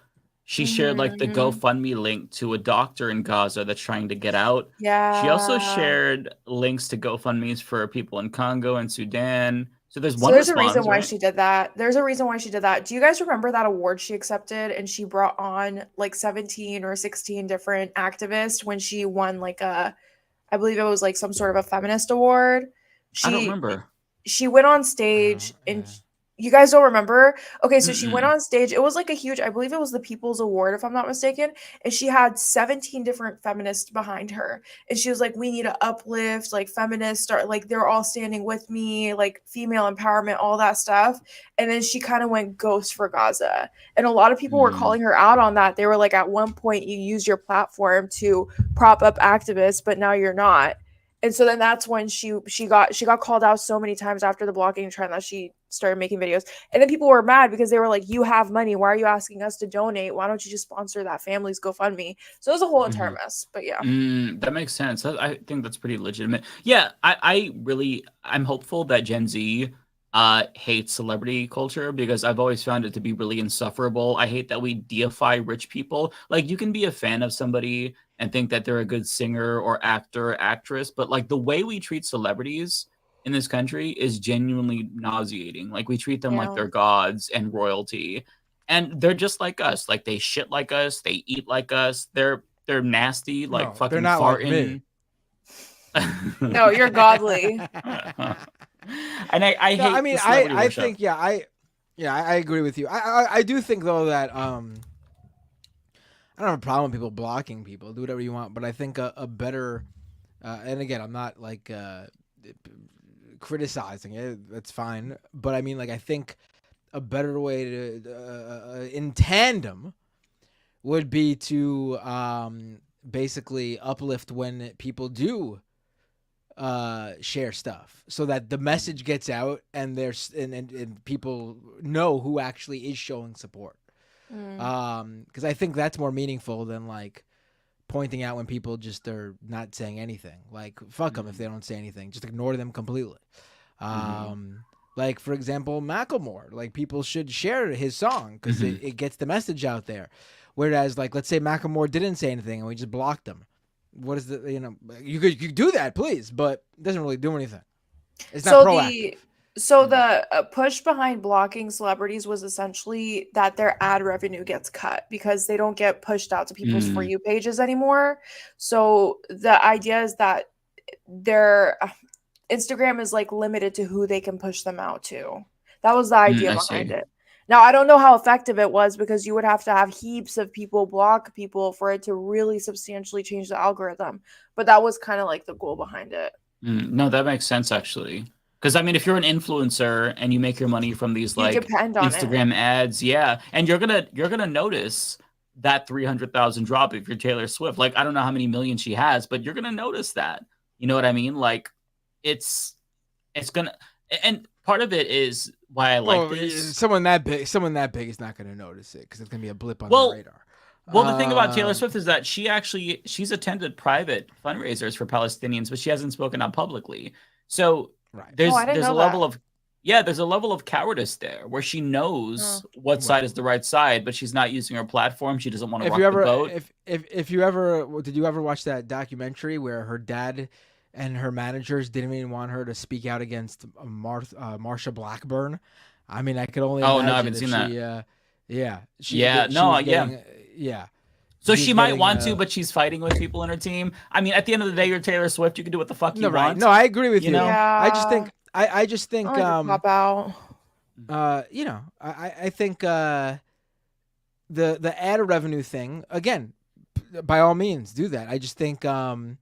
she shared like the GoFundMe link to a doctor in Gaza that's trying to get out. Yeah. She also shared links to GoFundMes for people in Congo and Sudan. So there's one. So there's a reason why she did that. There's a reason why she did that. Do you guys remember that award she accepted and she brought on like 17 or 16 different activists when she won like I believe it was like some sort of a feminist award? I don't remember. She went on stage and you guys don't remember? Okay, so she went on stage. It was like a huge, I believe it was the People's Award, if I'm not mistaken. And she had 17 different feminists behind her. And she was like, we need to uplift, like feminists are like, they're all standing with me, like female empowerment, all that stuff. And then she kind of went ghost for Gaza. And a lot of people were calling her out on that. They were like, at one point you use your platform to prop up activists, but now you're not. And so then that's when she got called out so many times after the blocking trend that she started making videos. And then people were mad because they were like, you have money. Why are you asking us to donate? Why don't you just sponsor that family's GoFundMe? So it was a whole entire mess. But yeah. That makes sense. I think that's pretty legitimate. Yeah, I'm hopeful that Gen Z hates celebrity culture because I've always found it to be really insufferable. I hate that we deify rich people. Like, you can be a fan of somebody and think that they're a good singer or actor or actress, but like the way we treat celebrities in this country is genuinely nauseating. Like, we treat them like they're gods and royalty, and they're just like us. Like, they shit like us, they eat like us, they're nasty, like fucking they're not farting. Like me. No, you're godly. And I hate. I mean, I think I agree with you. I do think though that I don't have a problem with people blocking people. Do whatever you want, but I think a better and again, I'm not like criticizing it. That's fine, but I mean, like, I think a better way to in tandem would be to basically uplift when people do share stuff so that the message gets out and there's and people know who actually is showing support. Because I think that's more meaningful than like pointing out when people just are not saying anything. Like, fuck them if they don't say anything. Just ignore them completely. Like, for example, Macklemore. Like, people should share his song because it gets the message out there. Whereas, like, let's say Macklemore didn't say anything and we just blocked him. What is the, you could do that, please, but it doesn't really do anything. It's not proactive. The push behind blocking celebrities was essentially that their ad revenue gets cut because they don't get pushed out to people's For You pages anymore. So the idea is that their Instagram is like limited to who they can push them out to. That was the idea behind it. Now, I don't know how effective it was because you would have to have heaps of people block people for it to really substantially change the algorithm. But that was kind of like the goal behind it. No, that makes sense, actually. Because, I mean, if you're an influencer and you make your money from these like Instagram ads, and you're gonna notice that 300,000 drop if you're Taylor Swift. Like, I don't know how many million she has, but you're gonna notice that. You know what I mean? Like, it's gonna, and part of it is why I like this. Someone that big is not gonna notice it because it's gonna be a blip on the radar. Well, the thing about Taylor Swift is that she's attended private fundraisers for Palestinians, but she hasn't spoken out publicly. So there's a level of cowardice there where she knows what side is the right side, but she's not using her platform. She doesn't want to rock the boat. If you ever did you ever watch that documentary where her dad and her managers didn't even want her to speak out against Marsha Blackburn? I mean, I could only imagine no, I haven't seen that. So she might want to, but she's fighting with people in her team. I mean, at the end of the day, you're Taylor Swift. You can do what the fuck you want. No, I agree with you. know? Yeah. I just think pop out. I think the ad revenue thing, again, by all means do that. I just think the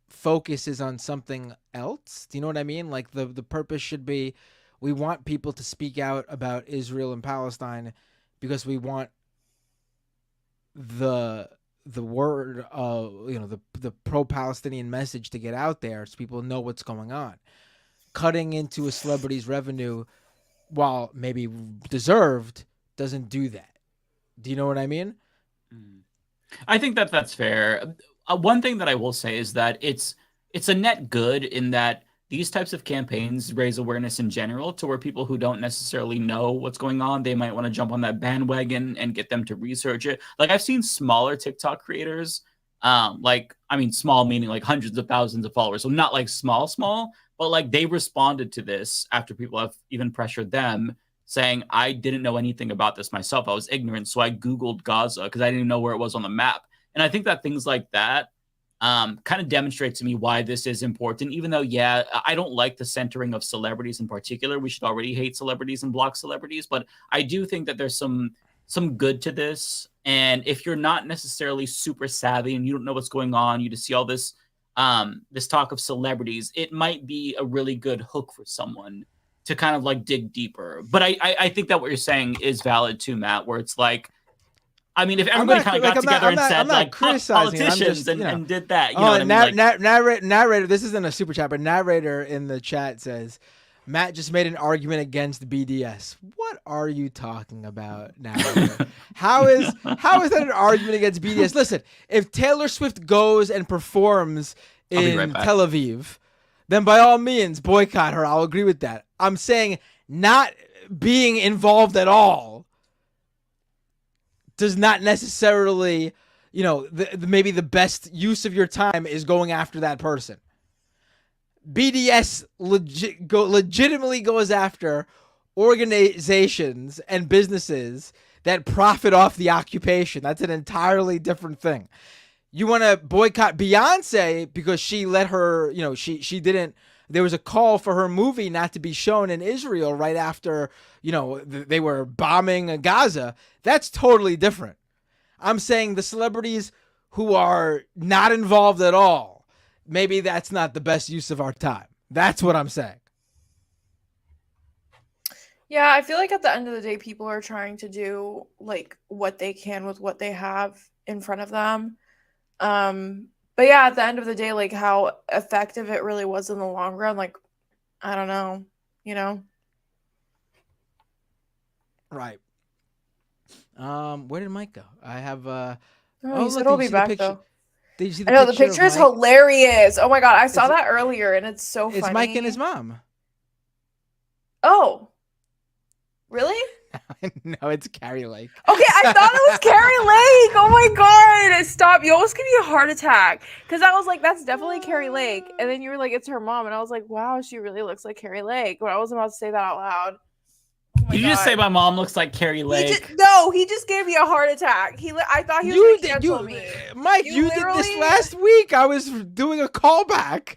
focus is on something else. Do you know what I mean? Like the purpose should be, we want people to speak out about Israel and Palestine because we want the word of the pro-Palestinian message to get out there so people know what's going on. Cutting into a celebrity's revenue, while maybe deserved, doesn't do that. Do you know what I mean? I think that's fair. One thing that I will say is that it's a net good in that these types of campaigns raise awareness in general to where people who don't necessarily know what's going on, they might want to jump on that bandwagon and get them to research it. Like, I've seen smaller TikTok creators, small meaning like hundreds of thousands of followers. So not like small, but like they responded to this after people have even pressured them saying, I didn't know anything about this myself. I was ignorant. So I Googled Gaza because I didn't even know where it was on the map. And I think that things like that kind of demonstrate to me why this is important, even though, I don't like the centering of celebrities in particular. We should already hate celebrities and block celebrities, but I do think that there's some good to this. And if you're not necessarily super savvy and you don't know what's going on, you just see all this this talk of celebrities, it might be a really good hook for someone to kind of like dig deeper. But I think that what you're saying is valid too, Matt, where it's like, I mean, if everybody kind of got together and said, like, politicians and did that, you know what I mean? Narrator, this isn't a super chat, but narrator in the chat says, Matt just made an argument against BDS. What are you talking about, narrator? How is that an argument against BDS? Listen, if Taylor Swift goes and performs in Tel Aviv, then by all means, boycott her. I'll agree with that. I'm saying not being involved at all does not necessarily, maybe the best use of your time is going after that person. BDS legitimately goes after organizations and businesses that profit off the occupation. That's an entirely different thing. You want to boycott Beyonce because she let her, she didn't, there was a call for her movie not to be shown in Israel right after, they were bombing Gaza. That's totally different. I'm saying the celebrities who are not involved at all, maybe that's not the best use of our time. That's what I'm saying. Yeah, I feel like at the end of the day, people are trying to do like what they can with what they have in front of them. But yeah, at the end of the day, like how effective it really was in the long run, like, I don't know, Right. Where did Mike go? I have he said he'll be back though. Did you see I know the picture of picture is Mike? hilarious. Oh my god, I saw that earlier and it's so funny. It's Mike and his mom. Oh, really? No, it's Carrie Lake. Okay, I thought it was Carrie Lake. Oh my god, stop! You almost gave me a heart attack because I was like, "That's definitely Carrie Lake," and then you were like, "It's her mom," and I was like, "Wow, she really looks like Carrie Lake." But I wasn't about to say that out loud. Oh Did you just say my mom looks like Carrie Lake? He just gave me a heart attack. I thought he was gonna cancel me. Mike, you did this last week. I was doing a callback.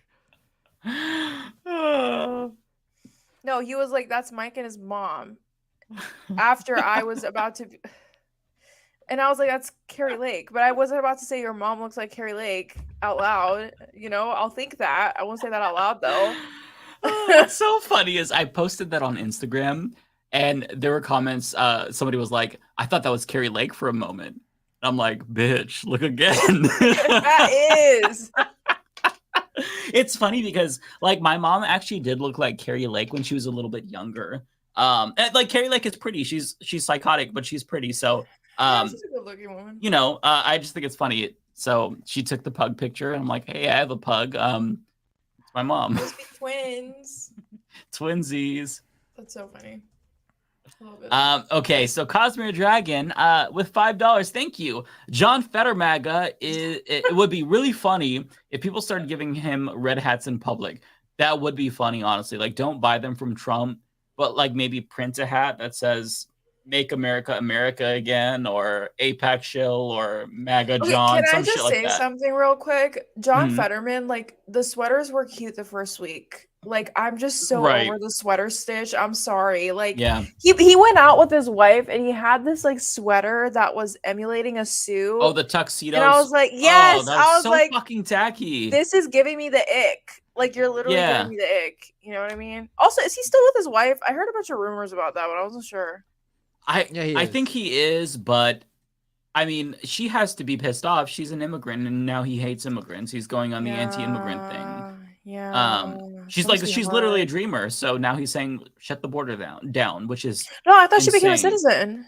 No, he was like, "That's Mike and his mom." After I was about to, and I was like, "That's Carrie Lake," but I wasn't about to say your mom looks like Carrie Lake out loud. You know, I'll think that. I won't say that out loud though. What's so funny is I posted that on Instagram, and there were comments. Somebody was like, "I thought that was Carrie Lake for a moment." I'm like, "Bitch, look again." That is. It's funny because like my mom actually did look like Carrie Lake when she was a little bit younger. And, like Carrie Lake is pretty. She's psychotic, but she's pretty. So She's a good-looking woman. you know, I just think it's funny. So she took the pug picture, and I'm like, "Hey, I have a pug. It's my mom." Must be twins. Twinsies. That's so funny. I love it. Okay, so Cosmere Dragon with $5. Thank you. John Fettermaga it would be really funny if people started giving him red hats in public. That would be funny, honestly. Like, don't buy them from Trump, but like maybe print a hat that says "Make America America Again" or "APAC Shill" or "MAGA John." Can I some just shit like say that. something real quick? John Mhm. Fetterman, like the sweaters were cute the first week. Like I'm just so Right. over the sweater stitch. I'm sorry. Like Yeah. he went out with his wife and he had this like sweater that was emulating a suit. Oh, the tuxedos. And I was like, yes. Oh, that I was so like, fucking tacky. this is giving me the ick. Like you're literally Yeah. giving me the ick. You know what I mean? Also, is he still with his wife? I heard a bunch of rumors about that, but I wasn't sure. I is. think he is, but I mean, she has to be pissed off. She's an immigrant, and now he hates immigrants. He's going on the anti-immigrant thing. Yeah. She's that like, must be she's literally a hard. dreamer. So now he's saying, "Shut the border down," which is No, I thought she became a insane. citizen.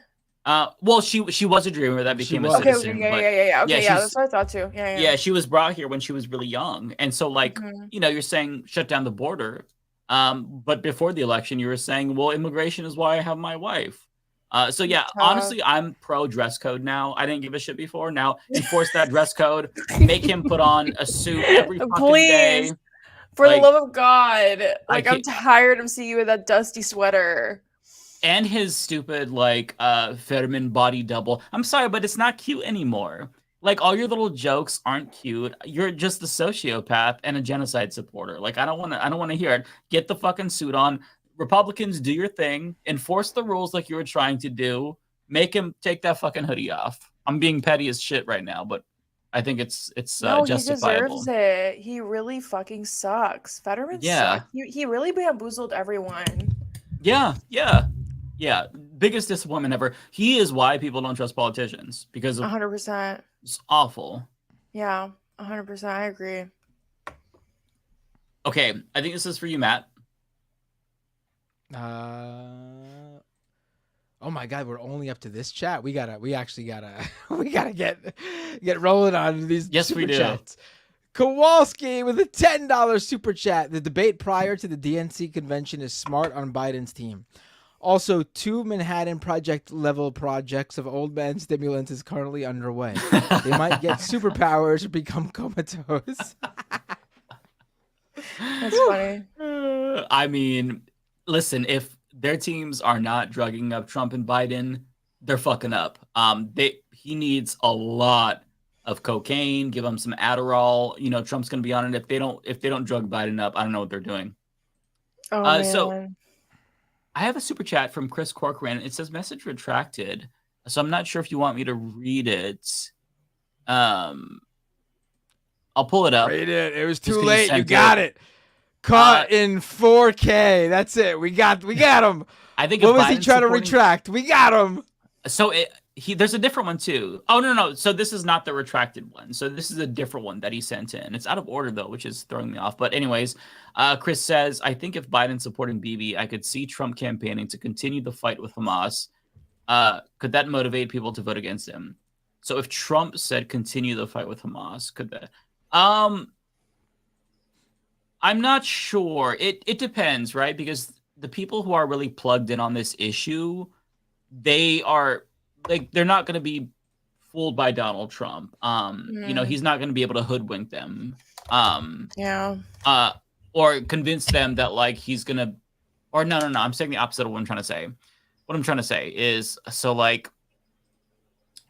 Well, she was a dreamer that became a Okay, citizen. yeah. but Okay, yeah, she's- that's what I thought too. Yeah. yeah, she was brought here when she was really young, and so like Mhm. you know, you're saying shut down the border, but before the election, you were saying, well, immigration is why I have my wife. So yeah, honestly, I'm pro dress code now. I didn't give a shit before. Now enforce that dress code. Make him put on a suit every fucking day. Please, for the Like, love of God, like I'm can't- tired of seeing you with that dusty sweater. And his stupid like Fetterman body double. I'm sorry, but it's not cute anymore. Like all your little jokes aren't cute. You're just a sociopath and a genocide supporter. Like I don't want to hear it. Get the fucking suit on. Republicans, do your thing. Enforce the rules like you were trying to do. Make him take that fucking hoodie off. I'm being petty as shit right now, but I think it's No, justifiable. he deserves it. He really fucking sucks. Fetterman Yeah. sucks. He really bamboozled everyone. Yeah. Biggest disappointment ever. He is why people don't trust politicians because of 100%. it's awful. Yeah, 100%. I agree. Okay, I think this is for you, Matt. Oh my God, we're only up to this chat. We actually gotta get rolling on these Yes, we super do. chats. Kowalski with a $10 super chat. The debate prior to the DNC convention is smart on Biden's team. Also, 2 Manhattan Project level projects of old man stimulants is currently underway. They might get superpowers or become comatose. That's funny. I mean, listen, if their teams are not drugging up Trump and Biden, they're fucking up. He needs a lot of cocaine. Give him some Adderall. You know, Trump's gonna be on it. If they don't drug Biden up, I don't know what they're doing. Oh man. So I have a super chat from Chris Corcoran. It says message retracted. So I'm not sure if you want me to read it. I'll pull it up. Read it. It was Just too 'cause you late. You sent got it. Caught in 4K. That's it. We got him. I think What if was he Biden's trying to supporting- retract? We got him. So there's a different one too. Oh no. So this is not the retracted one. So this is a different one that he sent in. It's out of order though, which is throwing me off. But anyways, Chris says, I think if Biden's supporting Bibi, I could see Trump campaigning to continue the fight with Hamas. Could that motivate people to vote against him? So if Trump said continue the fight with Hamas, could that? I'm not sure. It depends, right? Because the people who are really plugged in on this issue, they are like they're not going to be fooled by Donald Trump. He's not going to be able to hoodwink them. Or convince them that like he's going to or no. I'm saying the opposite of what I'm trying to say. What I'm trying to say is so like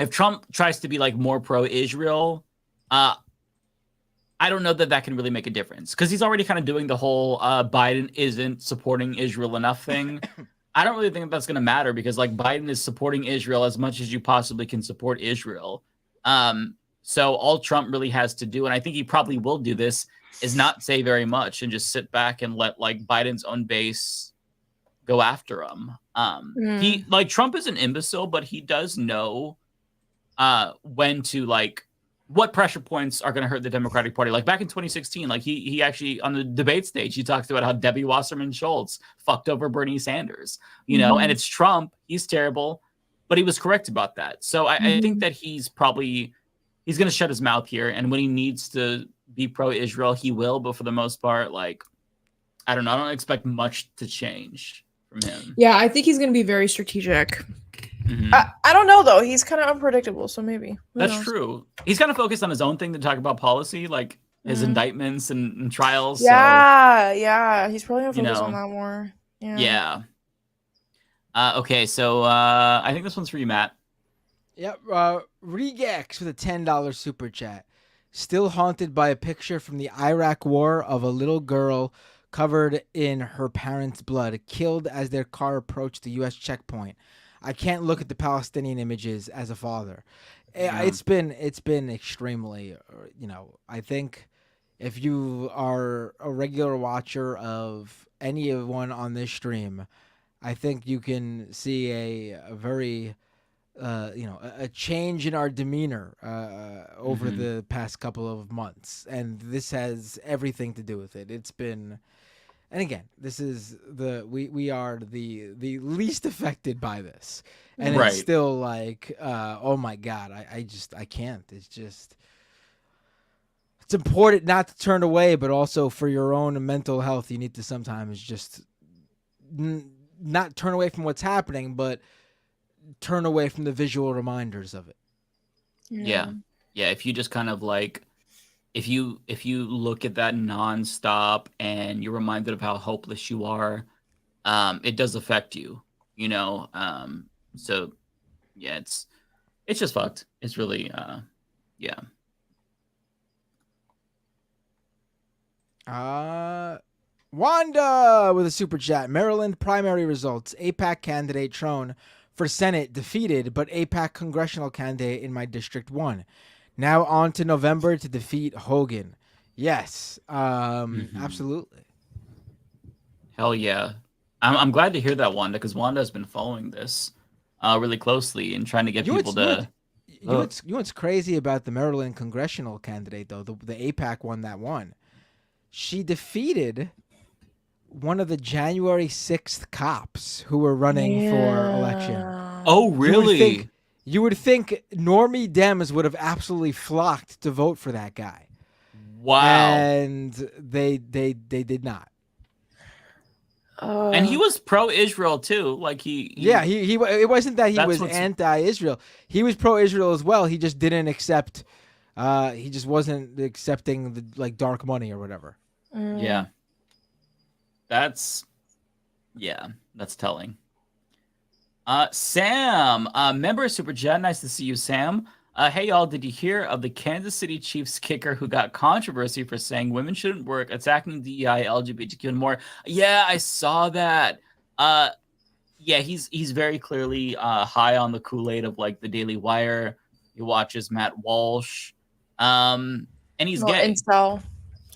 if Trump tries to be like more pro-Israel, I don't know that can really make a difference because he's already kind of doing the whole Biden isn't supporting Israel enough thing. I don't really think that's going to matter because like Biden is supporting Israel as much as you possibly can support Israel. So all Trump really has to do, and I think he probably will do this, is not say very much and just sit back and let like Biden's own base go after him. He like Trump is an imbecile, but he does know when to like what pressure points are going to hurt the Democratic Party. Like back in 2016, like he actually on the debate stage, he talked about how Debbie Wasserman Schultz fucked over Bernie Sanders, and it's Trump. He's terrible, but he was correct about that. So I think that he's going to shut his mouth here. And when he needs to be pro-Israel, he will. But for the most part, like, I don't know. I don't expect much to change from him. Yeah, I think he's going to be very strategic. I don't know though. He's kind of unpredictable, so maybe. That's true. He's kind of focused on his own thing to talk about policy, like his indictments and trials. Yeah. He's probably gonna focus on that more. Yeah. Okay, so I think this one's for you, Matt. Yep. Regex with a $10 super chat. Still haunted by a picture from the Iraq War of a little girl covered in her parents' blood, killed as their car approached the U.S. checkpoint. I can't look at the Palestinian images as a father. It's been extremely, I think if you are a regular watcher of anyone on this stream, I think you can see a very, a change in our demeanor over the past couple of months. And this has everything to do with it. It's been... And again, this is we are the least affected by this, and it's still like, oh my God, I can't. It's important not to turn away, but also for your own mental health, you need to sometimes just not turn away from what's happening, but turn away from the visual reminders of it. Yeah. If you just kind of like. If you look at that nonstop and you're reminded of how hopeless you are, it does affect you, So yeah, it's just fucked. It's really yeah. Wanda with a super chat. Maryland primary results. AIPAC candidate Trone for Senate defeated, but AIPAC congressional candidate in my district won. Now on to November to defeat Hogan. Yes, absolutely. Hell yeah. I'm glad to hear that, Wanda, because Wanda has been following this really closely and trying to get people to... You know what's crazy about the Maryland congressional candidate, though? The AIPAC one that won. She defeated one of the January 6th cops who were running for election. Oh, really? You would think normie Dems would have absolutely flocked to vote for that guy. Wow. And they did not. And he was pro-Israel too. Like he it wasn't that he was anti-Israel. He was pro-Israel as well. He just didn't accept. He just wasn't accepting the like dark money or whatever. Yeah. That's telling. Sam, member of Super Chat. Nice to see you, Sam. Hey, y'all, did you hear of the Kansas City Chiefs kicker who got controversy for saying women shouldn't work, attacking DEI, LGBTQ, and more? Yeah, I saw that. Yeah, he's very clearly high on the Kool-Aid of, like, the Daily Wire. He watches Matt Walsh. And he's gay. Incel.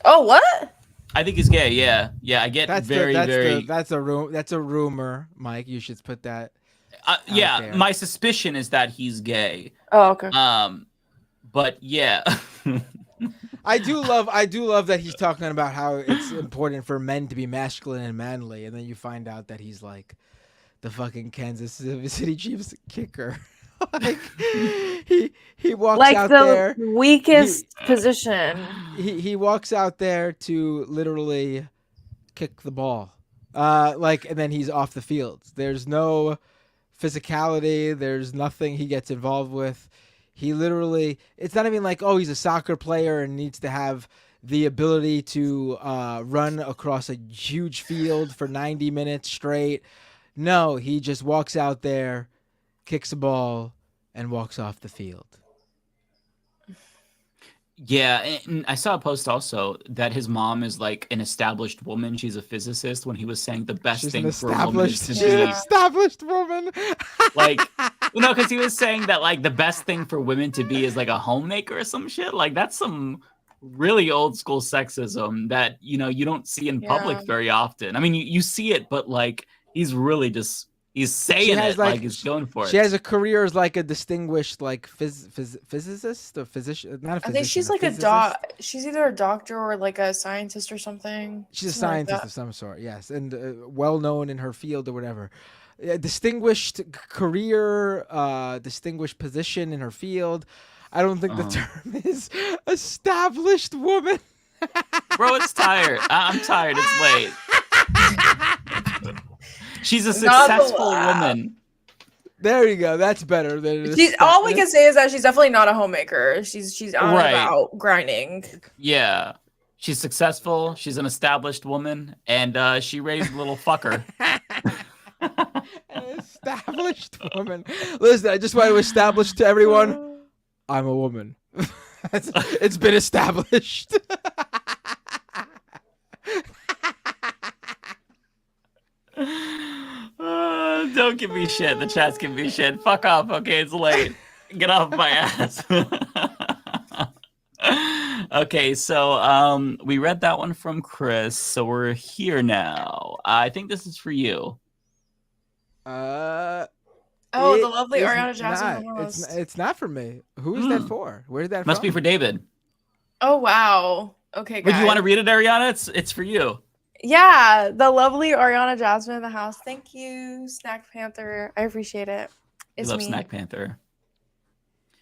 Oh, what? I think he's gay, yeah. Yeah, I get that's a rumor, Mike. You should put that. Yeah, my suspicion is that he's gay. Oh, okay. But yeah. I do love that he's talking about how it's important for men to be masculine and manly, and then you find out that he's like the fucking Kansas City Chiefs kicker. Like he walks Like out the there. weakest position. He walks out there to literally kick the ball. And then he's off the field. There's no physicality. There's nothing he gets involved with. He literally, it's not even like, oh, he's a soccer player and needs to have the ability to run across a huge field for 90 minutes straight. No, he just walks out there, kicks a ball, and walks off the field. Yeah, and I saw a post also that his mom is like an established woman. She's a physicist when he was saying the best She's thing an for a woman is established, to she's an be established woman. like, no, because he was saying that like the best thing for women to be is like a homemaker or some shit. Like that's some really old school sexism that you don't see in public very often. I mean, you see it, but like he's really just he's saying it like he's going for it. She has a career as like a distinguished like physicist or physician. Not a physician. I think she's like she's either a doctor or like a scientist or something. She's a Something like scientist that. of some sort, yes, and well known in her field or whatever. Distinguished career, distinguished position in her field. I don't think the term is established woman. Bro, it's tired. I'm tired. It's late. She's a Not successful allowed. woman. There you go. That's better than She's all we can say is that she's definitely not a homemaker. She's out and Right. about grinding. Yeah. She's successful. She's an established woman, and she raised a little fucker. An established woman. Listen, I just want to establish to everyone, I'm a woman. It's been established. Don't give me shit. The chat's giving me shit. Fuck off. Okay, it's late. Get off my ass. Okay, so we read that one from Chris, so we're here now. I think this is for you. Oh, the lovely is Ariana Jasmine not. host. It's not for me. Who is that for? Where did that Must from? be for David. Oh wow. Okay, Would guys. you want to read it, Ariana? It's for you. Yeah, the lovely Ariana Jasmine in the house. Thank you, Snack Panther. I appreciate it. We It's love me. Snack Panther.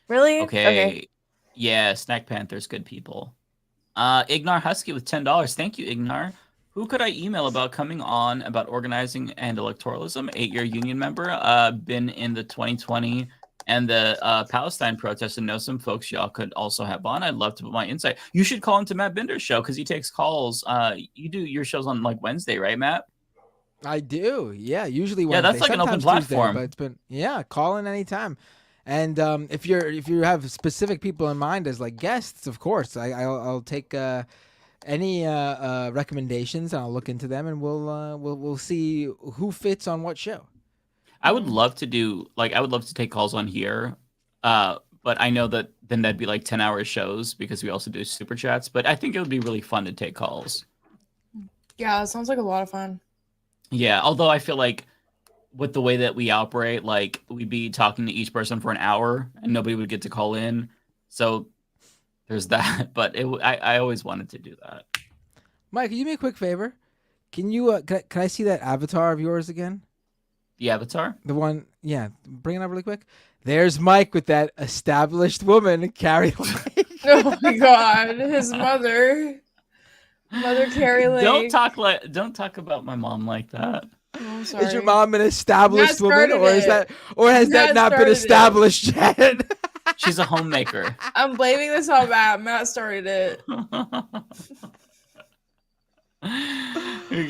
Really? Okay. Yeah, Snack Panther's good people. Ignar Husky with $10. Thank you, Ignar. Who could I email about coming on about organizing and electoralism? 8-year union member. Been in the 2020 and the Palestine protests and know some folks y'all could also have on. I'd love to put my insight. You should call into Matt Binder's show because he takes calls. You do your shows on like Wednesday, right, Matt? I do. Yeah, usually Yeah, Wednesday. that's like an open sometimes Tuesday, platform. but it's been call in anytime. And if you have specific people in mind as like guests, of course, I'll take any recommendations and I'll look into them and we'll see who fits on what show. I would love to do I would love to take calls on here. But I know that then that'd be like 10-hour shows because we also do super chats. But I think it would be really fun to take calls. Yeah, it sounds like a lot of fun. Yeah, although I feel like with the way that we operate, like we'd be talking to each person for an hour and nobody would get to call in. So there's that. But I always wanted to do that. Mike, can you do me a quick favor? Can you can I see that avatar of yours again? The avatar? The one, yeah. Bring it up really quick. There's Mike with that established woman, Carrie Lake. Oh my god, his mother Carrie Lake. Don't talk about my mom like that. Oh, I'm sorry. Is your mom an established Matt woman, or started has that not been started it. established yet? She's a homemaker. I'm blaming this on Matt. Matt started it.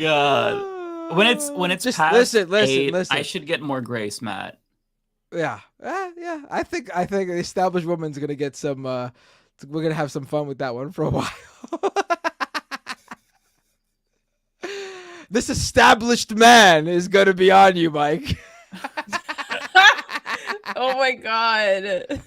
God. When it's Just past listen, 8, listen. I should get more grace, Matt. Yeah, yeah. I think the established woman's gonna get some. We're gonna have some fun with that one for a while. This established man is gonna be on you, Mike. Oh my god.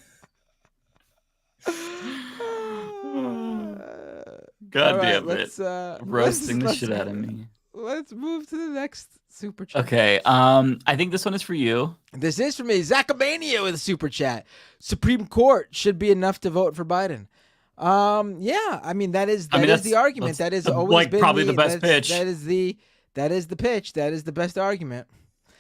God All right, damn it. Roasting the shit out of me. Let's move to the next super chat. Okay, I think this one is for you. This is for me. Zachamania with a super chat. Supreme Court should be enough to vote for Biden. Yeah, I mean that is the argument. That is always like been probably the best pitch. That is the pitch. That is the best argument.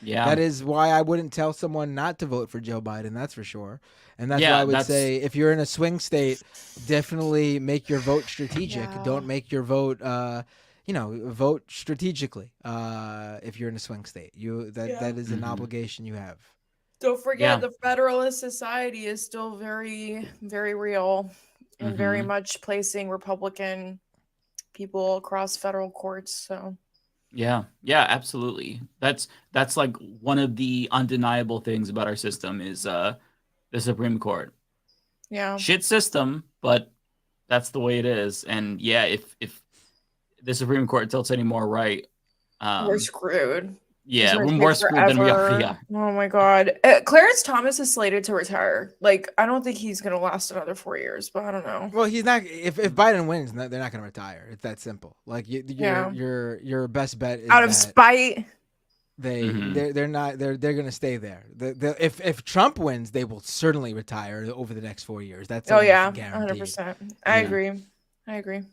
Yeah. That is why I wouldn't tell someone not to vote for Joe Biden. That's for sure. And that's Yeah, why I would that's- say if you're in a swing state, definitely make your vote strategic. Yeah. Don't make your vote, vote strategically. If you're in a swing state, that is an obligation you have. Don't forget, the Federalist Society is still very, very real and very much placing Republican people across federal courts. So Yeah, absolutely. That's like one of the undeniable things about our system is the Supreme Court. yeah, Shit system, but that's the way it is. And yeah, if the Supreme Court tilts any more right, we're screwed. Yeah, It's we're gonna more take screwed than we already forever. are. Oh my god, Clarence Thomas is slated to retire. Like, I don't think he's gonna last another 4 years, but I don't know. Well, he's not. If Biden wins, they're not going to retire. It's that simple. Like Yeah. your best bet is Out of that spite. they're not going to stay there. If Trump wins, they will certainly retire over the next 4 years. That's Oh almost yeah, guaranteed. 100%. I agree.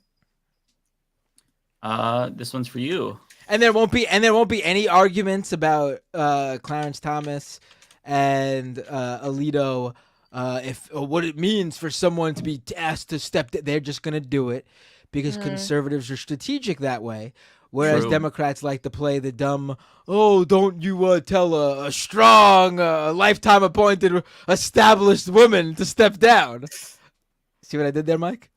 This one's for you. And there won't be any arguments about Clarence Thomas and Alito if what it means for someone to be asked to step. They're just going to do it because conservatives are strategic that way. Whereas True. Democrats like to play the dumb, don't you tell a strong, lifetime appointed, established woman to step down. See what I did there, Mike?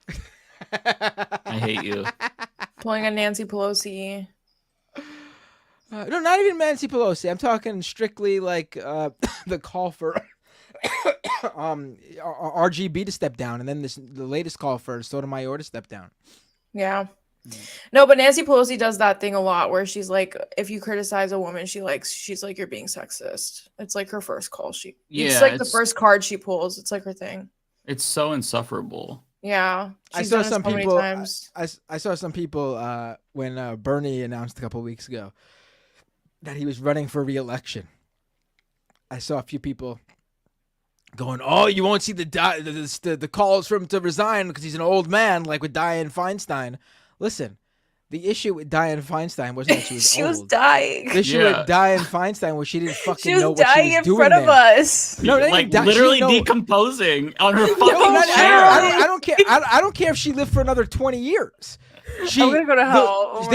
I hate you. Pulling a Nancy Pelosi. No, not even Nancy Pelosi. I'm talking strictly like the call for RGB to step down, and then the latest call for Sotomayor to step down. Yeah. No, but Nancy Pelosi does that thing a lot where she's like, if you criticize a woman, she's like, you're being sexist. It's like her first call. It's like the first card she pulls. It's like her thing. It's so insufferable. Yeah. I She's saw done it some so many people. times. I saw some people when Bernie announced a couple weeks ago that he was running for re-election. I saw a few people going, "Oh, you won't see the calls for him to resign because he's an old man," like with Dianne Feinstein. Listen, the issue with Dianne Feinstein wasn't that she was She old. was dying. The issue with Dianne Feinstein was she didn't fucking She know was what she dying was in doing front of there. us. No, not like even literally she know- decomposing on her fucking No, chair. I don't care. I don't care if she lived for another 20 years. I'm gonna go to hell. Oh my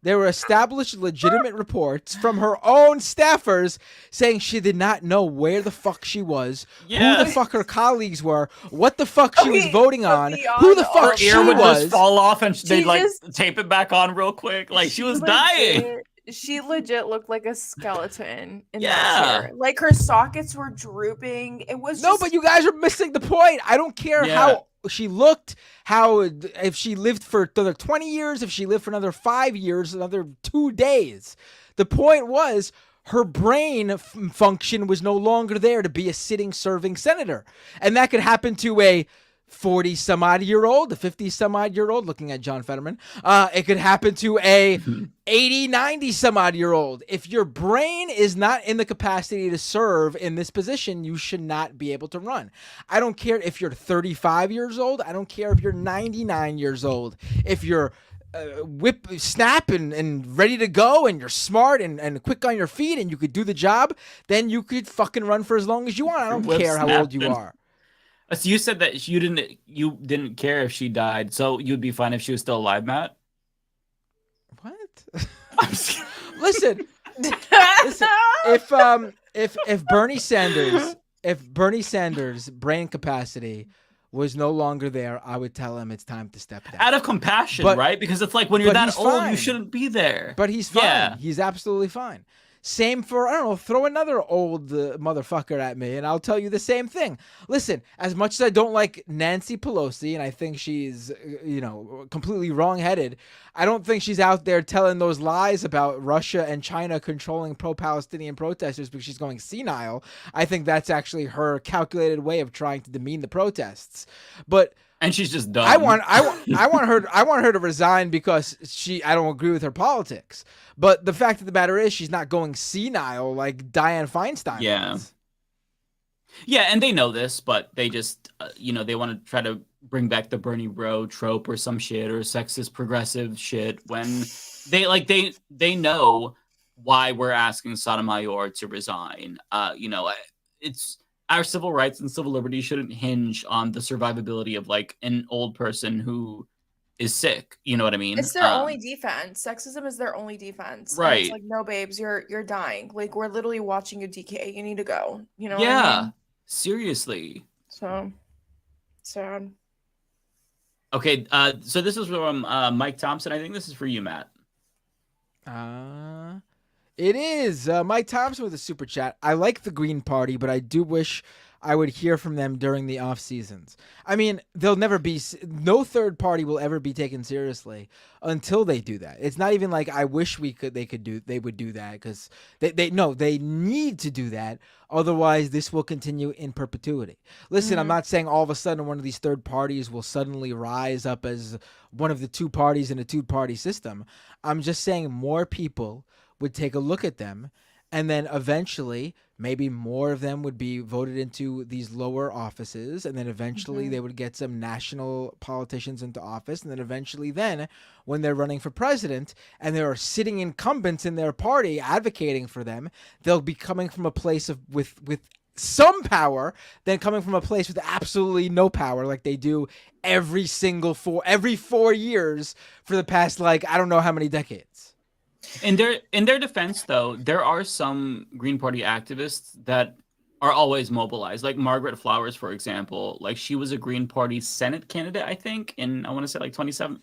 There were established legitimate reports from her own staffers saying she did not know where the fuck she was, who the fuck her colleagues were, what the fuck she was voting on, who the fuck she Ear would was. just fall off and they'd like just- tape it back on real quick. Like she was dying. She legit looked like a skeleton in Yeah. that chair. Like her sockets were drooping. It was No, just... but you guys are missing the point. I don't care how she looked, if she lived for another 20 years, if she lived for another 5 years, another 2 days. The point was her brain function was no longer there to be a sitting, serving senator. And that could happen to a 40-some-odd-year-old, a 50-some-odd-year-old, looking at John Fetterman. It could happen to a 80, 90-some-odd-year-old. If your brain is not in the capacity to serve in this position, you should not be able to run. I don't care if you're 35 years old. I don't care if you're 99 years old. If you're snap and ready to go and you're smart and quick on your feet and you could do the job, then you could fucking run for as long as you want. I don't care how old you are. So you said that you didn't care if she died, so you'd be fine if she was still alive, Matt? What? Listen, if Bernie Sanders' brain capacity was no longer there, I would tell him it's time to step down. Out of compassion, right? Because it's like when you're that old, you shouldn't be there. But he's fine. Yeah. He's absolutely fine. Same for, I don't know, throw another old motherfucker at me and I'll tell you the same thing. Listen, as much as I don't like Nancy Pelosi and I think she's, completely wrong-headed, I don't think she's out there telling those lies about Russia and China controlling pro-Palestinian protesters because she's going senile. I think that's actually her calculated way of trying to demean the protests. And she's just dumb. I want her to resign because I don't agree with her politics. But the fact of the matter is she's not going senile like Dianne Feinstein. Yeah. was. Yeah, and they know this, but they just, they want to try to bring back the Bernie bro trope or some shit or sexist progressive shit when they know why we're asking Sotomayor to resign. It's our civil rights and civil liberties shouldn't hinge on the survivability of like an old person who is sick. You know what I mean? It's their only defense. Sexism is their only defense. And it's Right. like, no, babes, you're dying. Like, we're literally watching you decay. You need to go. You know what I Yeah. mean? Seriously. So sad. Okay, so this is from Mike Thompson. I think this is for you, Matt. It is Mike Thompson with a super chat. I like the Green Party, but I do wish I would hear from them during the off seasons. I mean, they'll never be. No third party will ever be taken seriously until they do that. It's not even like I wish they would do that, because they need to do that. Otherwise, this will continue in perpetuity. Listen, I'm not saying all of a sudden one of these third parties will suddenly rise up as one of the two parties in a two-party system. I'm just saying more people would take a look at them, and then eventually maybe more of them would be voted into these lower offices, and then eventually they would get some national politicians into office, and then eventually when they're running for president and there are sitting incumbents in their party advocating for them, they'll be coming from a place of with some power than coming from a place with absolutely no power, like they do every 4 years for the past, like, I don't know how many decades. In their defense, though, there are some Green Party activists that are always mobilized. Like Margaret Flowers, for example. Like, she was a Green Party Senate candidate, I think, in, I want to say, like 2017,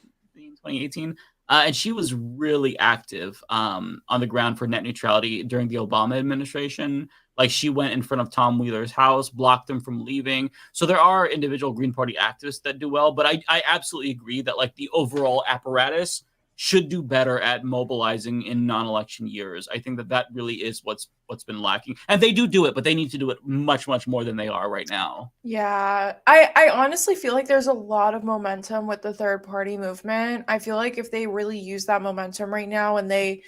2018. And she was really active on the ground for net neutrality during the Obama administration. Like, she went in front of Tom Wheeler's house, blocked him from leaving. So there are individual Green Party activists that do well. But I absolutely agree that, like, the overall apparatus should do better at mobilizing in non-election years. I think that really is what's been lacking. And they do it, but they need to do it much, much more than they are right now. Yeah, I honestly feel like there's a lot of momentum with the third party movement. I feel like if they really use that momentum right now and they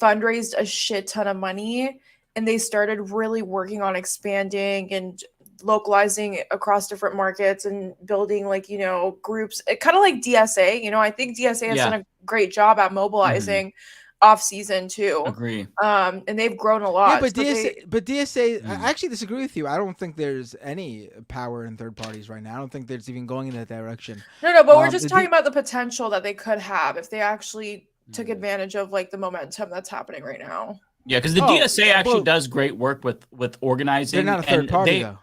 fundraised a shit ton of money and they started really working on expanding and localizing across different markets and building, like, groups, kind of like DSA. I think DSA has done a great job at mobilizing off season too. Agree. And they've grown a lot. Yeah, but DSA, I actually disagree with you. I don't think there's any power in third parties right now. I don't think there's even going in that direction. No, but we're just talking about the potential that they could have if they actually took advantage of, like, the momentum that's happening right now. Yeah, because the DSA actually does great work with organizing. They're not a third party, though.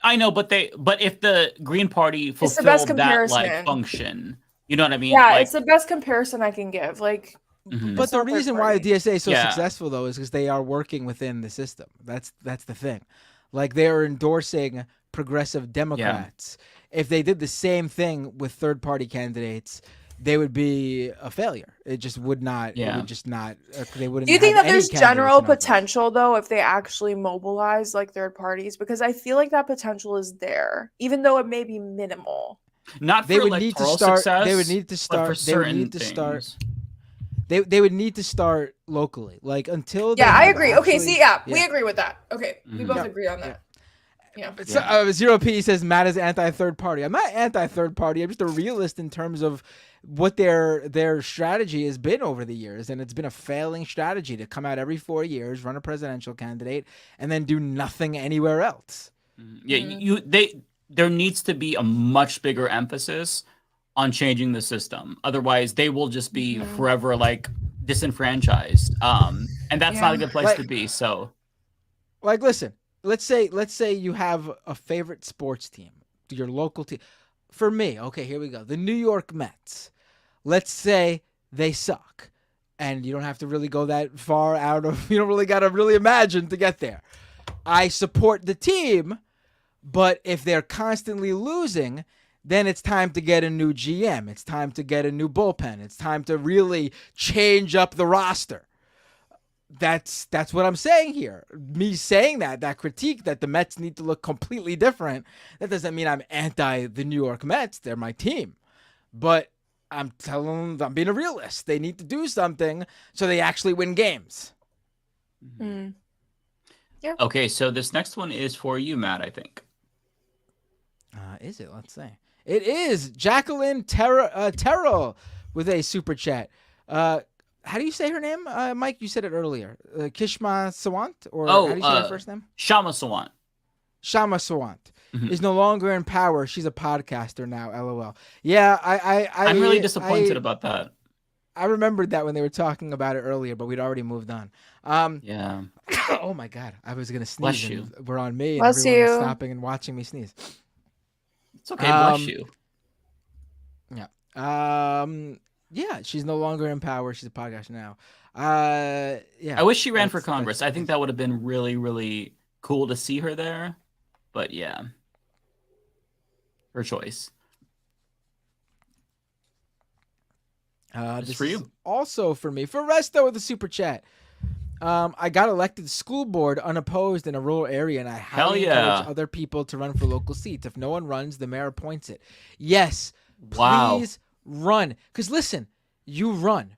I know, but if the Green Party fulfilled that, like, function, you know what I mean? Yeah, like, it's the best comparison I can give. Like, but the reason why the DSA is so successful, though, is because they are working within the system. That's the thing. Like, they are endorsing progressive Democrats. If they did the same thing with third party candidates, they would be a failure. It just would not. It would just not. They wouldn't. Do you think that there's general potential, though, if they actually mobilize, like, third parties? Because I feel like that potential is there, even though it may be minimal. Not for they would need to start. Success, they would need to start. They would need to start. They would need to start locally, like, until. I agree. Okay, we agree with that. Okay, we both agree on that. Yeah. Zero P says Matt is anti-third party. I'm not anti-third party. I'm just a realist in terms of what their strategy has been over the years, and it's been a failing strategy to come out every 4 years, run a presidential candidate, and then do nothing anywhere else. Yeah, there needs to be a much bigger emphasis on changing the system. Otherwise, they will just be forever, like, disenfranchised. And that's not a good place to be. So, like, listen. Let's say you have a favorite sports team, your local team. For me, okay, here we go. The New York Mets. Let's say they suck. And you don't have to really go that far out of, you don't really got to really imagine to get there. I support the team, but if they're constantly losing, then it's time to get a new GM. It's time to get a new bullpen. It's time to really change up the roster. That's what I'm saying here. Me saying that critique that the Mets need to look completely different, that doesn't mean I'm anti the New York Mets. They're my team. But I'm being a realist. They need to do something so they actually win games. Yeah. Okay, so this next one is for you, Matt, I think. Is it? Let's see. It is Jacqueline Terrell with a super chat. how do you say her name, Mike? You said it earlier. Kishma Sawant, or how do you say her first name? Shama Sawant. Shama Sawant is no longer in power. She's a podcaster now. LOL. Yeah, I'm really disappointed about that. I remembered that when they were talking about it earlier, but we'd already moved on. Yeah. Oh my God, I was gonna sneeze. Bless you. And we're on me, and Bless everyone's you. stopping and watching me sneeze. It's okay. Bless you. Yeah. Yeah, she's no longer in power. She's a podcaster now. Yeah. I wish she ran for Congress. I think that would have been really, really cool to see her there. But yeah, her choice. This for you. is also for me. For Resto with a super chat. I got elected school board unopposed in a rural area, and I highly encourage other people to run for local seats. If no one runs, the mayor appoints it. Yes, please run. Because listen, you run,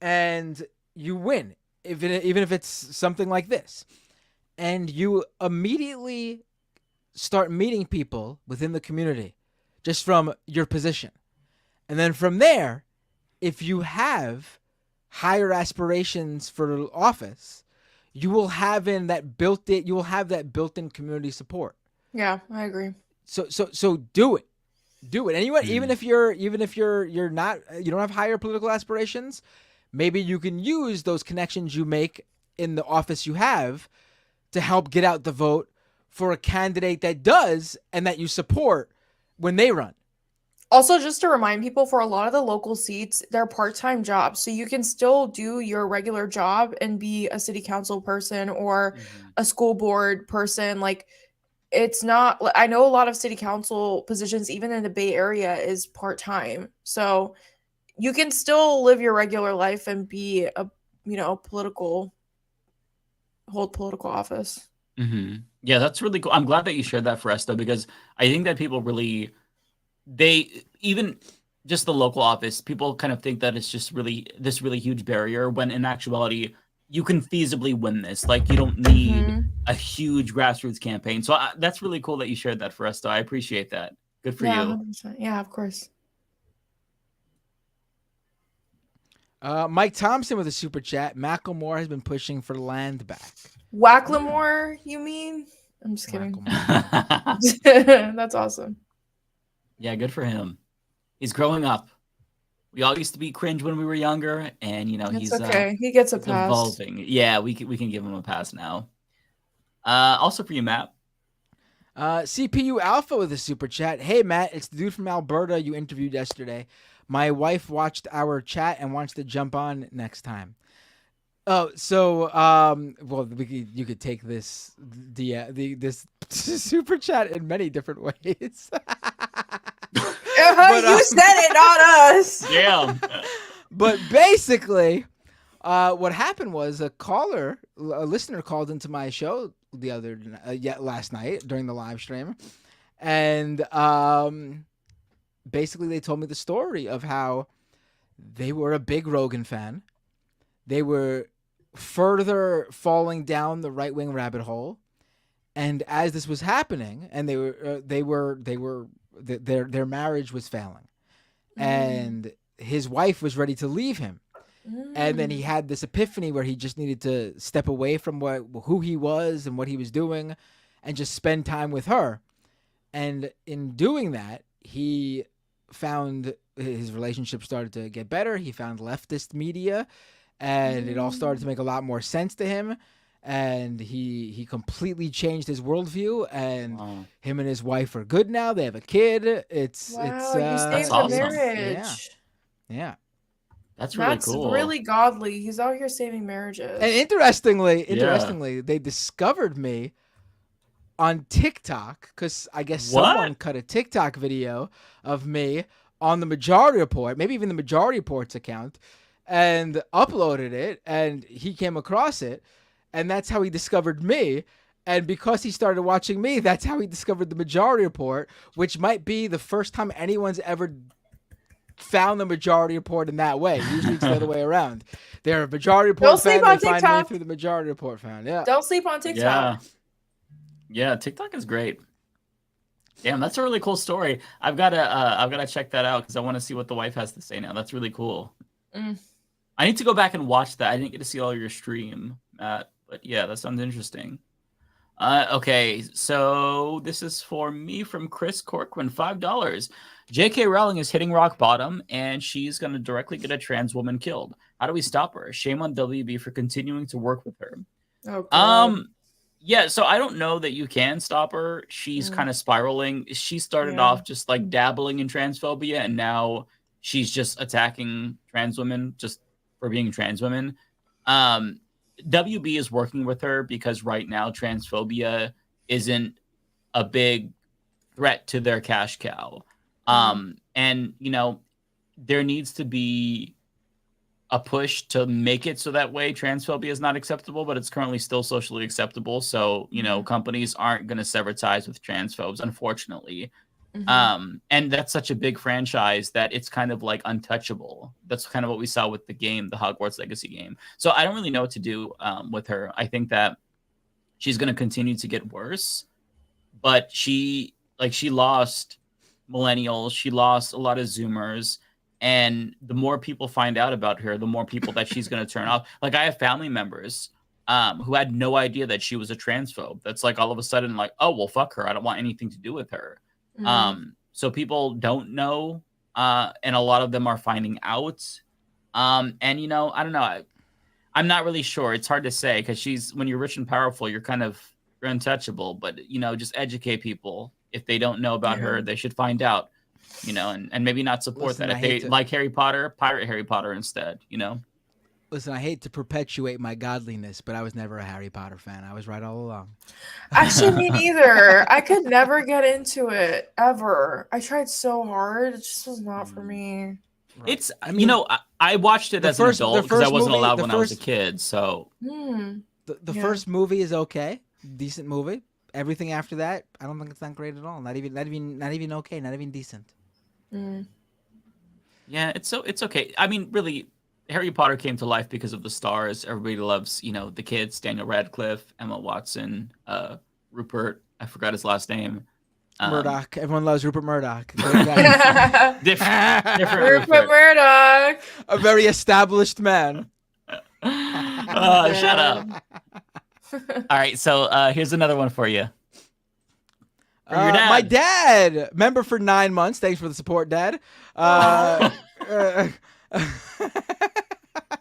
and you win, even if it's something like this, and you immediately start meeting people within the community, just from your position, and then from there, if you have higher aspirations for office, you will have that built-in community support. Yeah, I agree. So do it. And even if you're not, you don't have higher political aspirations, maybe you can use those connections you make in the office you have to help get out the vote for a candidate that does and that you support when they run. Also, just to remind people, for a lot of the local seats, they're part-time jobs. So you can still do your regular job and be a city council person or a school board person. Like, it's not, I know a lot of city council positions, even in the Bay Area, is part-time. So you can still live your regular life and be hold political office. Mm-hmm. Yeah, that's really cool. I'm glad that you shared that for us, though, because I think that people really, even just the local office, people kind of think that it's just this really huge barrier, when in actuality, you can feasibly win this. Like, you don't need a huge grassroots campaign. So that's really cool that you shared that for us, though. I appreciate that. Good for you. 100%. Yeah, of course. Mike Thompson with a super chat. Macklemore has been pushing for land back. Wacklemore, you mean? I'm just kidding. That's awesome. Yeah, good for him. He's growing up. We all used to be cringe when we were younger, and he's okay. He gets a pass. Evolving. Yeah, we can give him a pass now. Also for you, Matt. CPU Alpha with a super chat. Hey Matt, it's the dude from Alberta you interviewed yesterday. My wife watched our chat and wants to jump on next time. Oh, so well, you could take this this super chat in many different ways. You said it, not us. Yeah. But basically, what happened was a listener called into my show last night during the live stream, and basically they told me the story of how they were a big Rogan fan. They were further falling down the right-wing rabbit hole, and as this was happening, and their marriage was failing, and his wife was ready to leave him, and then he had this epiphany where he just needed to step away from who he was and what he was doing, and just spend time with her. And in doing that, he found his relationship started to get better. He found leftist media, and it all started to make a lot more sense to him. And he completely changed his worldview, and him and his wife are good now. They have a kid. You saved a marriage. Yeah. That's really cool. That's really godly. He's out here saving marriages. And interestingly, they discovered me on TikTok, because I guess someone cut a TikTok video of me on the Majority Report, maybe even the Majority Report's account, and uploaded it, and he came across it, and that's how he discovered me. And because he started watching me, that's how he discovered the Majority Report, which might be the first time anyone's ever found the Majority Report in that way. Usually it's the other way around. They're a Majority Report fan, they find me through the Majority Report fan. Yeah. Don't sleep on TikTok. Yeah, TikTok is great. Damn, that's a really cool story. I've gotta check that out, because I want to see what the wife has to say now. That's really cool. I need to go back and watch that. I didn't get to see all your stream, Matt, but yeah, that sounds interesting. Okay, so this is for me from Chris Corcoran, $5. J.K. Rowling is hitting rock bottom, and she's going to directly get a trans woman killed. How do we stop her? Shame on WB for continuing to work with her. Oh, God. Yeah, so I don't know that you can stop her. She's kind of spiraling. She started off just like dabbling in transphobia, and now she's just attacking trans women just for being trans women. WB is working with her because right now transphobia isn't a big threat to their cash cow. And, you know, there needs to be a push to make it so that way transphobia is not acceptable, but it's currently still socially acceptable. So, you know, companies aren't going to sever ties with transphobes, unfortunately. And that's such a big franchise that it's kind of like untouchable. That's kind of what we saw with the game, the Hogwarts Legacy game. So I don't really know what to do with her. I think that she's going to continue to get worse, but she lost millennials. She lost a lot of Zoomers. And the more people find out about her, the more people that she's going to turn off. Like I have family members who had no idea that she was a transphobe. That's like all of a sudden like, oh, well, fuck her. I don't want anything to do with her. So people don't know, and a lot of them are finding out. And, you know, I don't know. I'm not really sure. It's hard to say because when you're rich and powerful, you're untouchable. But, you know, just educate people. If they don't know about her, they should find out, you know, and maybe not support that. If they like Harry Potter, pirate Harry Potter instead, you know? Listen, I hate to perpetuate my godliness, but I was never a Harry Potter fan. I was right all along. Actually, me neither. I could never get into it, ever. I tried so hard. It just was not for me. It's, you know, I watched it as an adult because I wasn't allowed when I was a kid, so. The first movie is okay. Decent movie. Everything after that, I don't think it's that great at all. Not even okay. Not even decent. Yeah, it's okay. I mean, really, Harry Potter came to life because of the stars. Everybody loves, you know, the kids, Daniel Radcliffe, Emma Watson, Rupert, I forgot his last name. Murdoch. Everyone loves Rupert Murdoch. different Rupert Murdoch. A very established man. Shut up. All right, so here's another one for you. From your dad. My dad, member for 9 months. Thanks for the support, Dad.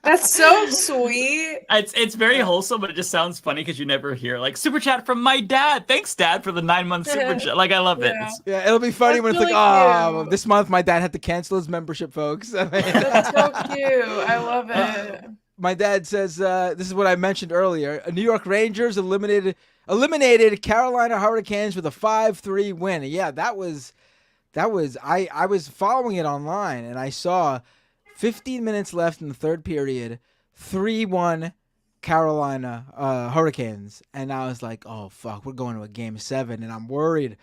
That's so sweet. It's very wholesome, but it just sounds funny because you never hear like super chat from my dad. Thanks, Dad, for the 9-month super chat. Like I love it. Yeah, it'll be funny when it's really like, oh, cute. this month my dad had to cancel his membership, folks. That's so cute. I love it. My dad says, this is what I mentioned earlier. New York Rangers eliminated Carolina Hurricanes with a 5-3 win. Yeah, that was I was following it online and I saw 15 minutes left in the third period, 3-1 Carolina Hurricanes. And I was like, oh, fuck, we're going to a game 7. And I'm worried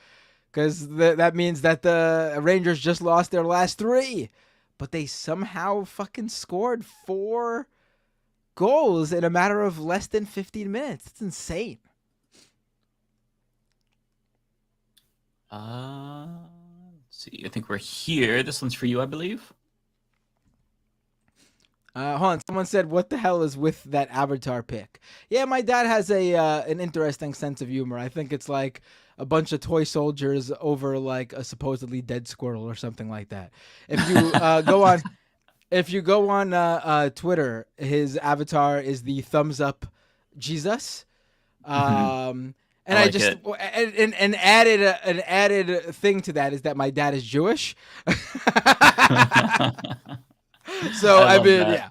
because that means that the Rangers just lost their last 3. But they somehow fucking scored 4 goals in a matter of less than 15 minutes. It's insane. Let's see. I think we're here. This one's for you, I believe. Hold on. Someone said, "What the hell is with that Avatar pic?" Yeah, my dad has an interesting sense of humor. I think it's like a bunch of toy soldiers over like a supposedly dead squirrel or something like that. If you go on Twitter, his avatar is the thumbs up Jesus. And I just and added an added thing to that is that my dad is Jewish. So I mean, that. yeah.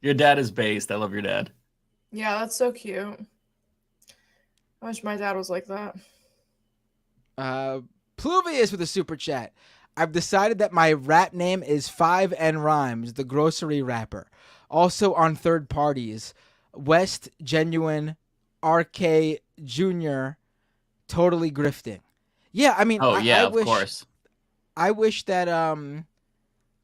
Your dad is based. I love your dad. Yeah, that's so cute. I wish my dad was like that. Pluvius with a super chat. I've decided that my rap name is 5N Rhymes, the grocery rapper. Also on third parties, West Genuine, RK Jr., Totally Grifting. Yeah, I mean, of course. I wish that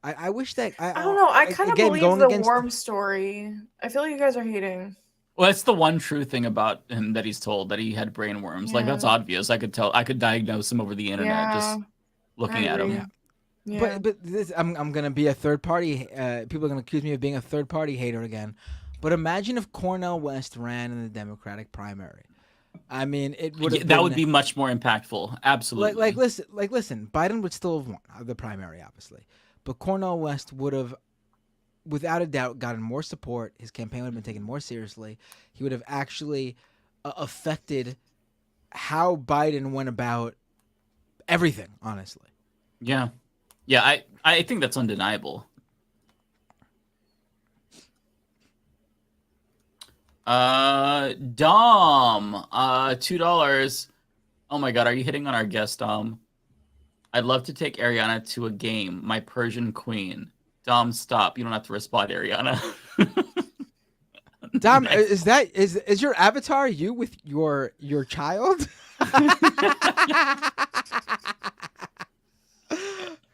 I wish that I don't know. I kind of believe the against worm story. I feel like you guys are hating. Well, it's the one true thing about him that he's told, that he had brain worms. Like, that's obvious. I could diagnose him over the internet just looking at him. Yeah. But this, I'm gonna be a third party. People are gonna accuse me of being a third party hater again. But imagine if Cornel West ran in the Democratic primary. I mean, it would have that would be much more impactful. Absolutely. Listen. Biden would still have won the primary, obviously, but Cornel West would have, without a doubt, gotten more support. His campaign would have been taken more seriously. He would have actually affected how Biden went about everything. Honestly. Yeah. I think that's undeniable. Dom, $2. Oh my God, are you hitting on our guest, Dom? I'd love to take Ariana to a game. My Persian queen. Dom, stop. You don't have to respond, Ariana. Dom, is your avatar you with your child?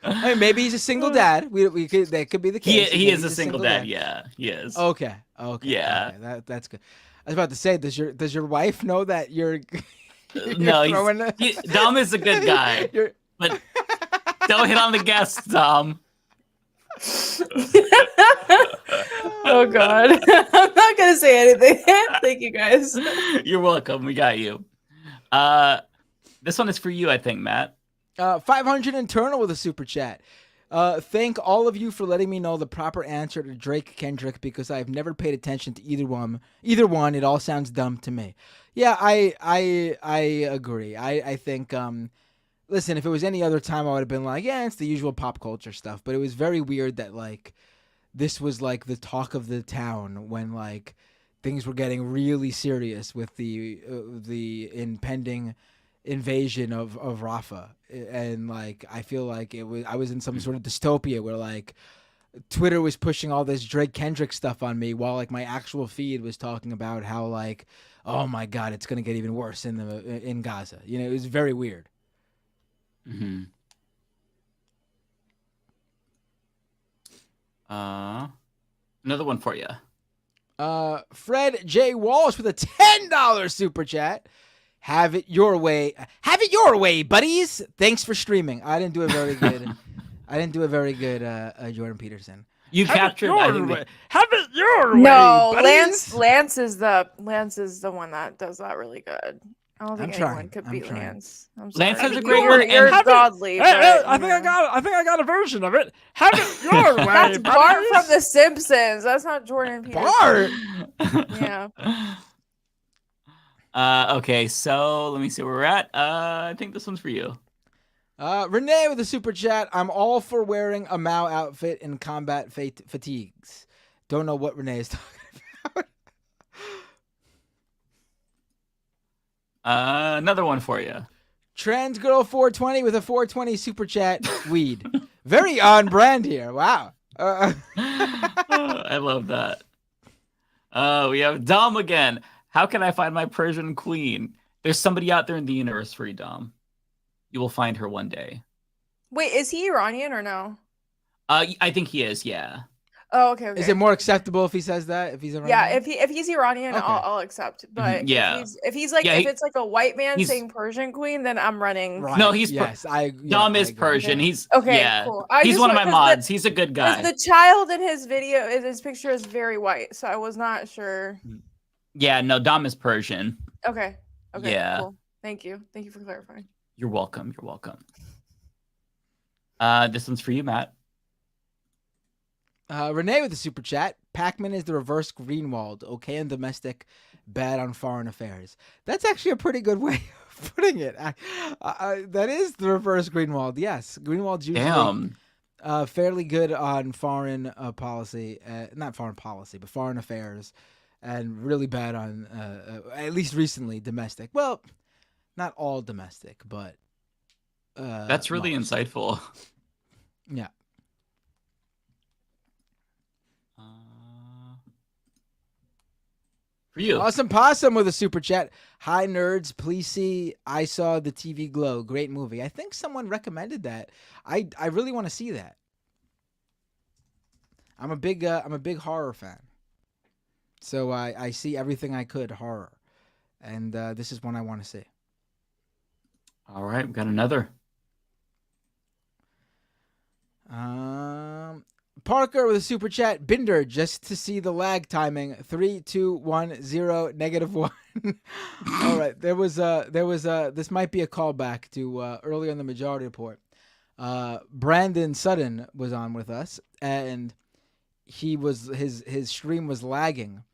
I mean, maybe he's a single dad. We could, that could be the case. He is a single dad. Yeah, he is. Okay. Yeah. Okay. That's good. I was about to say, does your wife know that you're? No, Dom is a good guy, but don't hit on the guests, Dom. Oh God, I'm not gonna say anything. Thank you guys. You're welcome. We got you. This one is for you, I think, Matt. 500 internal with a super chat. Thank all of you for letting me know the proper answer to Drake Kendrick because I've never paid attention to either one. It all sounds dumb to me. Yeah, I agree. I think listen, if it was any other time I would have been like, yeah, it's the usual pop culture stuff, but it was very weird that like this was like the talk of the town when like things were getting really serious with the impending invasion of Rafah, and like I feel like I was in some sort of dystopia where like Twitter was pushing all this Drake Kendrick stuff on me while like my actual feed was talking about how like, oh my God, it's gonna get even worse in Gaza. You know, it was very weird. Mm-hmm. Another one for you. Fred J. Walsh with a $10 super chat. Have it your way. Have it your way, buddies. Thanks for streaming. I didn't do a very good Jordan Peterson. You captured Have it your No, way, buddies. Lance is the one that does that really good. I don't think I'm anyone trying. could I'm beat trying. Lance. I'm Lance sorry. has a great one. You're And godly. I think I got a version of it. Have it your way. That's Bart buddies. from The Simpsons. That's not Jordan Peterson. Bart. Yeah. Okay, so let me see where we're at. I think this one's for you. Renee with a super chat. I'm all for wearing a Mao outfit in combat fatigues. Don't know what Renee is talking about. Another one for you. Trans Girl 420 with a 420 super chat. Weed. Very on brand here. Wow. I love that. We have Dom again. How can I find my Persian queen? There's somebody out there in the universe for you, Dom. You will find her one day. Wait, is he Iranian or no? I think he is, yeah. Oh, okay. Is it more acceptable if he says that? If he's Iranian? Yeah, if he's Iranian, Okay. I'll accept. But Yeah. if he's like Yeah, if it's like a white man he's- saying Persian queen, then I'm running. Right. No, he's Dom is agree. Persian. He's Okay, yeah. cool. He's one of my mods. He's a good guy. Because the child in his video, in his picture, is very white, so I was not sure. Yeah, no, Dom is Persian. Okay. Okay. Yeah. Cool. Thank you. Thank you for clarifying. You're welcome. You're welcome. This one's for you, Matt. Renee with the super chat. Pac-Man is the reverse Greenwald. Okay on domestic, bad on foreign affairs. That's actually a pretty good way of putting it. That is the reverse Greenwald. Yes, Greenwald's usually fairly good on foreign policy, not foreign policy, but foreign affairs, and really bad on at least recently domestic. Well, not all domestic, but That's really insightful. Yeah. For you. Awesome Possum with a super chat. Hi, nerds. Please see I Saw the TV Glow. Great movie. I think someone recommended that. I really want to see that. I'm a big horror fan. So I see everything I could horror. And this is one I want to see. All right, we've got another. Parker with a super chat. Binder, just to see the lag timing. 3, 2, 1, 0, -1. All right. This might be a callback to earlier in the Majority Report. Brandon Sutton was on with us, and his stream was lagging.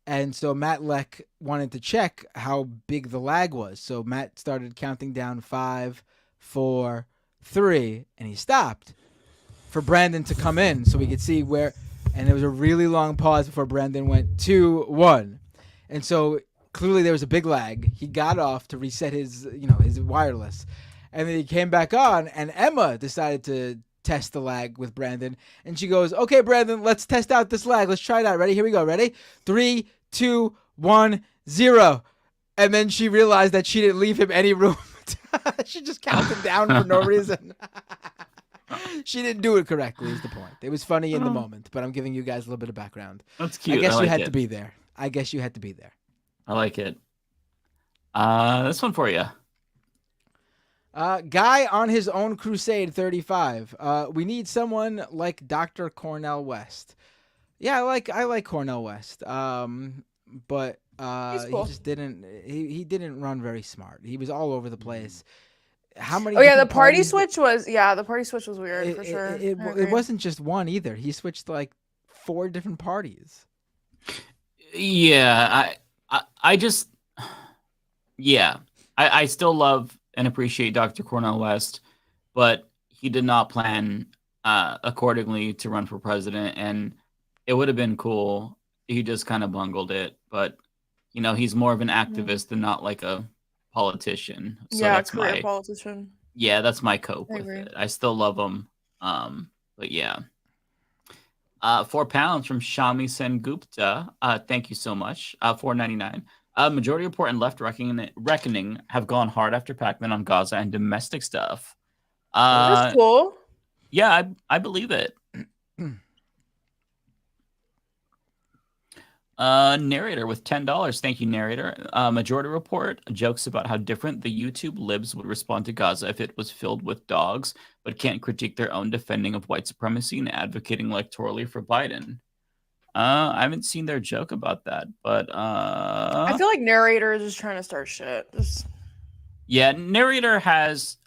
And so Matt Leck wanted to check how big the lag was. So Matt started counting down 5, 4, 3, and he stopped for Brandon to come in so we could see where. And there was a really long pause before Brandon went 2, 1. And so clearly there was a big lag. He got off to reset his wireless. And then he came back on, and Emma decided to test the lag with Brandon. And she goes, "Okay, Brandon, let's test out this lag. Let's try it out. Ready? Here we go. Ready? 3, 2, 1, 0." And then she realized that she didn't leave him any room. She just counted down for no reason. She didn't do it correctly is the point. It was funny in the moment, but I'm giving you guys a little bit of background. That's cute. I guess I you like had to it. be there. I like it. This one for you. Guy on his own crusade 35. We need someone like Dr. Cornel West. Yeah, I like Cornel West. But cool. he just didn't he didn't run very smart. He was all over the place. How many Oh yeah, the different party parties- switch was the party switch was weird for sure. I It agree. wasn't just one either. He switched like 4 different parties. Yeah, I just, yeah, I still love and appreciate Dr. Cornel West, but he did not plan accordingly to run for president, and it would have been cool. He just kind of bungled it, but he's more of an activist than not like a politician. So that's career politician. Yeah, that's my cope I with agree. it. I still love him. But yeah. £4 from Shami Sengupta. Thank you so much. $4.99. Majority Report and Left Reckoning have gone hard after Pac-Man on Gaza and domestic stuff. That's cool. Yeah, I believe it. Narrator with $10. Thank you, narrator. Majority Report jokes about how different the YouTube libs would respond to Gaza if it was filled with dogs, but can't critique their own defending of white supremacy and advocating electorally for Biden. I haven't seen their joke about that, but I feel like narrator is just trying to start shit. yeah, narrator has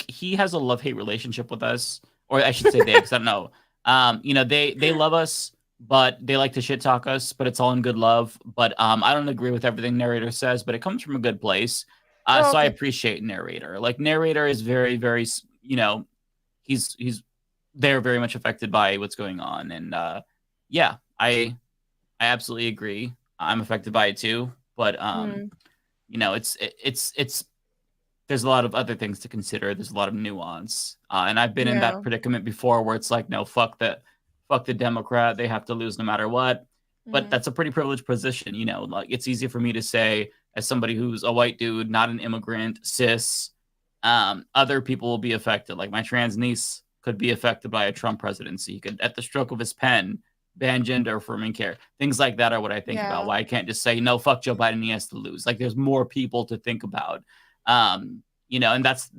he has a love-hate relationship with us, or I should say they, because I don't know. They love us, but they like to shit talk us, but it's all in good love. But I don't agree with everything narrator says, but it comes from a good place. So I appreciate narrator. Like narrator is very, very, he's they're very much affected by what's going on, and yeah, I absolutely agree. I'm affected by it too, but it's there's a lot of other things to consider. There's a lot of nuance, and I've been in that predicament before, where it's like, no, fuck the Democrat. They have to lose no matter what. But that's a pretty privileged position, Like it's easy for me to say, as somebody who's a white dude, not an immigrant, cis. Other people will be affected. Like my trans niece could be affected by a Trump presidency. He could, at the stroke of his pen, ban gender affirming care. Things like that are what I think about. Why I can't just say, no, fuck Joe Biden, he has to lose. Like there's more people to think about. And that's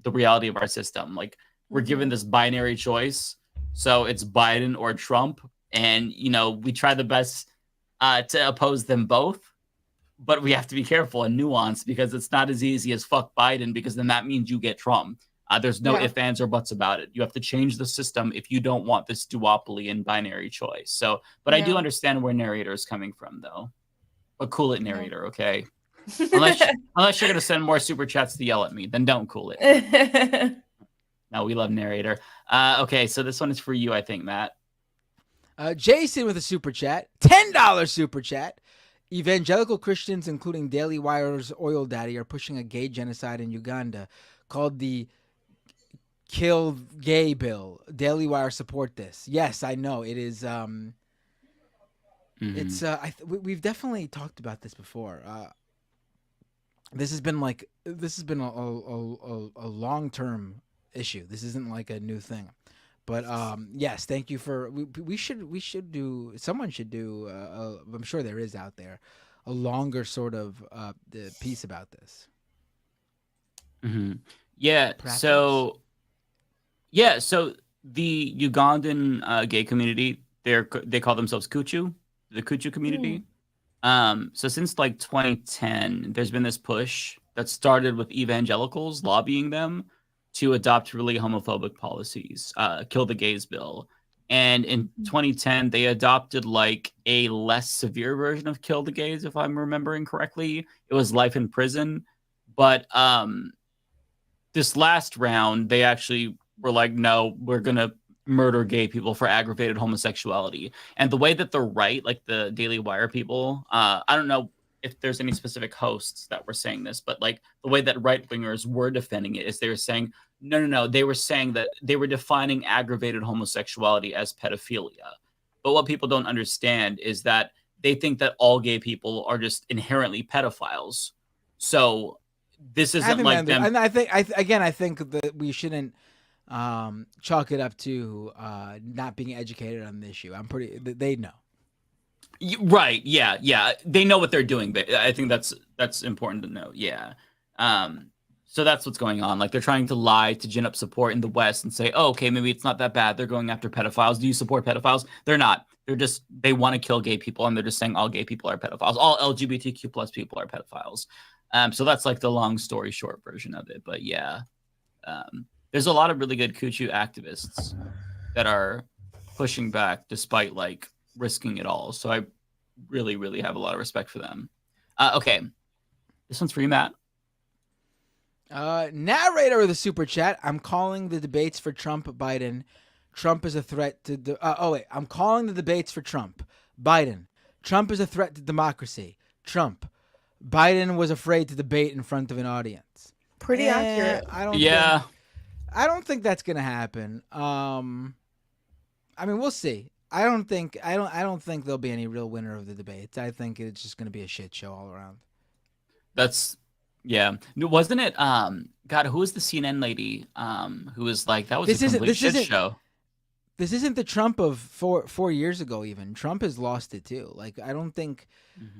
the reality of our system. Like we're given this binary choice. So it's Biden or Trump. And, we try the best to oppose them both. But we have to be careful and nuanced, because it's not as easy as fuck Biden, because then that means you get Trump. There's no ifs, ands, or buts about it. You have to change the system if you don't want this duopoly and binary choice. So, but I do understand where narrator is coming from, though. But cool it, narrator, okay? Unless you're going to send more super chats to yell at me, then don't cool it. No, we love narrator. Okay, so this one is for you, I think, Matt. Jason with a super chat, $10 super chat. Evangelical Christians, including Daily Wire's Oil Daddy, are pushing a gay genocide in Uganda called the Kill Gay Bill. Daily Wire support this. Yes, I know it is. It's. We've definitely talked about this before. This has been a long-term issue. This isn't like a new thing. But yes, thank you for. We should do. Someone should do. I'm sure there is out there a longer sort of the piece about this. Yeah. So the Ugandan gay community, they call themselves Kuchu, the Kuchu community. So since like 2010, there's been this push that started with evangelicals lobbying them to adopt really homophobic policies, kill the gays bill. And in 2010, they adopted like a less severe version of kill the gays, if I'm remembering correctly. It was life in prison. But this last round, they actually were like, no, we're going to murder gay people for aggravated homosexuality. And the way that the right, like the Daily Wire people, I don't know if there's any specific hosts that were saying this, but like the way that right wingers were defending it is they were saying, no. They were saying that they were defining aggravated homosexuality as pedophilia. But what people don't understand is that they think that all gay people are just inherently pedophiles. So this isn't like them. And I think that we shouldn't chalk it up to not being educated on the issue. They know. Right. Yeah. They know what they're doing, but I think that's important to know. Yeah. So that's what's going on. Like they're trying to lie to gin up support in the West and say, oh, okay, maybe it's not that bad. They're going after pedophiles. Do you support pedophiles? They're not. They want to kill gay people, and they're just saying all gay people are pedophiles. All LGBTQ plus people are pedophiles. So that's like the long story short version of it. But yeah, there's a lot of really good Kuchu activists that are pushing back despite like risking it all. So I really, really have a lot of respect for them. Okay. This one's for you, Matt. Narrator of the super chat. I'm calling the debates for Trump-Biden. Trump is a threat to... I'm calling the debates for Trump. Biden. Trump is a threat to democracy. Trump. Biden was afraid to debate in front of an audience. Pretty accurate. I don't think that's gonna happen. I mean, we'll see. I don't think there'll be any real winner of the debates. I think it's just gonna be a shit show all around. Yeah. Wasn't it? God, who was the CNN lady? Who was like that was a complete shit show. This isn't the Trump of 4 years ago. Even Trump has lost it too. Like I don't think,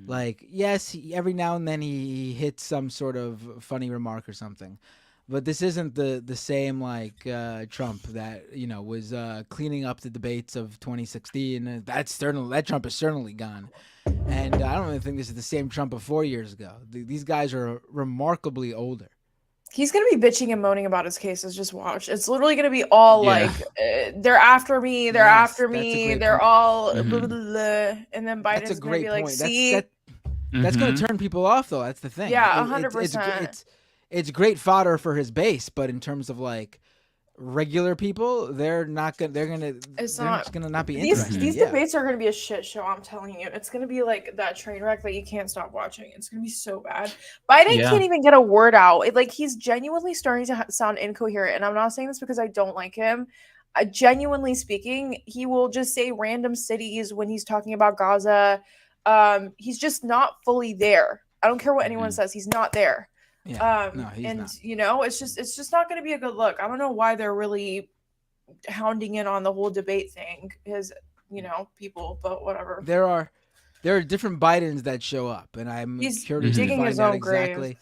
like yes, every now and then he hits some sort of funny remark or something, but this isn't the same like Trump that was cleaning up the debates of 2016. That Trump is certainly gone. And I don't even think this is the same Trump of 4 years ago. These guys are remarkably older. He's going to be bitching and moaning about his cases. Just watch. It's literally going to be all like, they're after me. They're after me. They're all blah, blah, blah. And then Biden's going to be like, see? That's going to turn people off, though. That's the thing. Yeah, 100%. It's great fodder for his base, but in terms of like regular people, they're just gonna not be interested. These debates are gonna be a shit show. I'm telling you, it's gonna be like that train wreck that you can't stop watching. It's gonna be so bad. Biden can't even get a word out. He's genuinely starting to sound incoherent, and I'm not saying this because I don't like him. Genuinely speaking, he will just say random cities when he's talking about Gaza. He's just not fully there. I don't care what anyone says. He's not there. Yeah. No, he's not. It's just not going to be a good look. I don't know why they're really hounding in on the whole debate thing, his people, but whatever. There are different Bidens that show up, and He's curious to digging find his out own grave. exactly.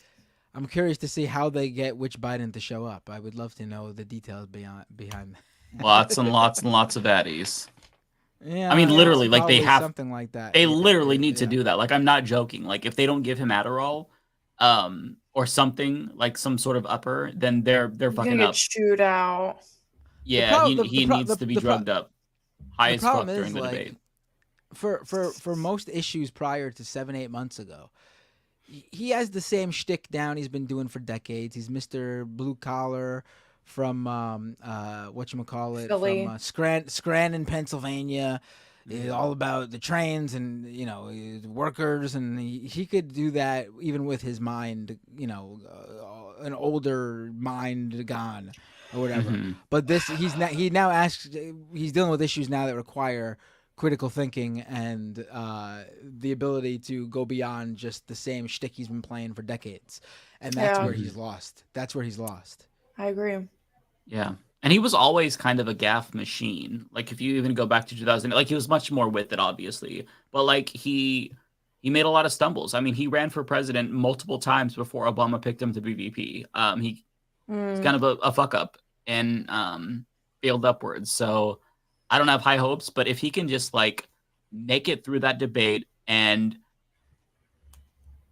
I'm curious to see how they get which Biden to show up. I would love to know the details behind that. Lots and lots and lots of addies. Yeah, I mean, literally, like they have something like that. They literally need to do that. Like, I'm not joking. Like, if they don't give him Adderall, or something like some sort of upper, then they're fucking up. Chewed out. Yeah, he needs to be drugged up. High as fuck during the debate. For most issues prior to 7-8 months ago, he has the same shtick down he's been doing for decades. He's Mr. Blue Collar from whatchamacallit, Philly. from Scranton, Pennsylvania. It's all about the trains and workers, and he could do that even with his mind, an older mind gone or whatever. But he's dealing with issues now that require critical thinking and the ability to go beyond just the same shtick he's been playing for decades, and that's where he's lost. That's where he's lost. I agree. Yeah. And he was always kind of a gaffe machine. Like, if you even go back to 2000, like, he was much more with it, obviously. But, like, he made a lot of stumbles. I mean, he ran for president multiple times before Obama picked him to be VP. He's kind of a fuck up. And failed upwards. So I don't have high hopes, but if he can just like make it through that debate and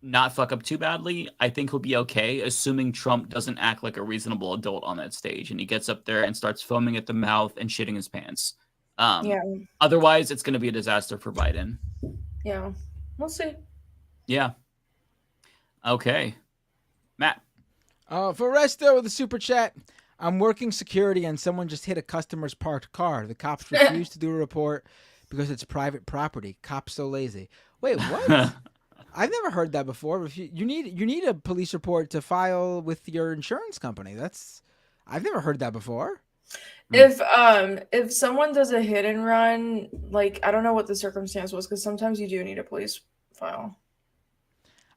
not fuck up too badly, I think he'll be okay, assuming Trump doesn't act like a reasonable adult on that stage and he gets up there and starts foaming at the mouth and shitting his pants. Yeah. Otherwise, it's going to be a disaster for Biden. Yeah. We'll see. Yeah. Okay. Matt. For Resto with a super chat, I'm working security and someone just hit a customer's parked car. The cops refused to do a report because it's private property. Cops so lazy. Wait, what? I've never heard that before. If you need a police report to file with your insurance company. I've never heard that before. If someone does a hit and run, like I don't know what the circumstance was, because sometimes you do need a police file.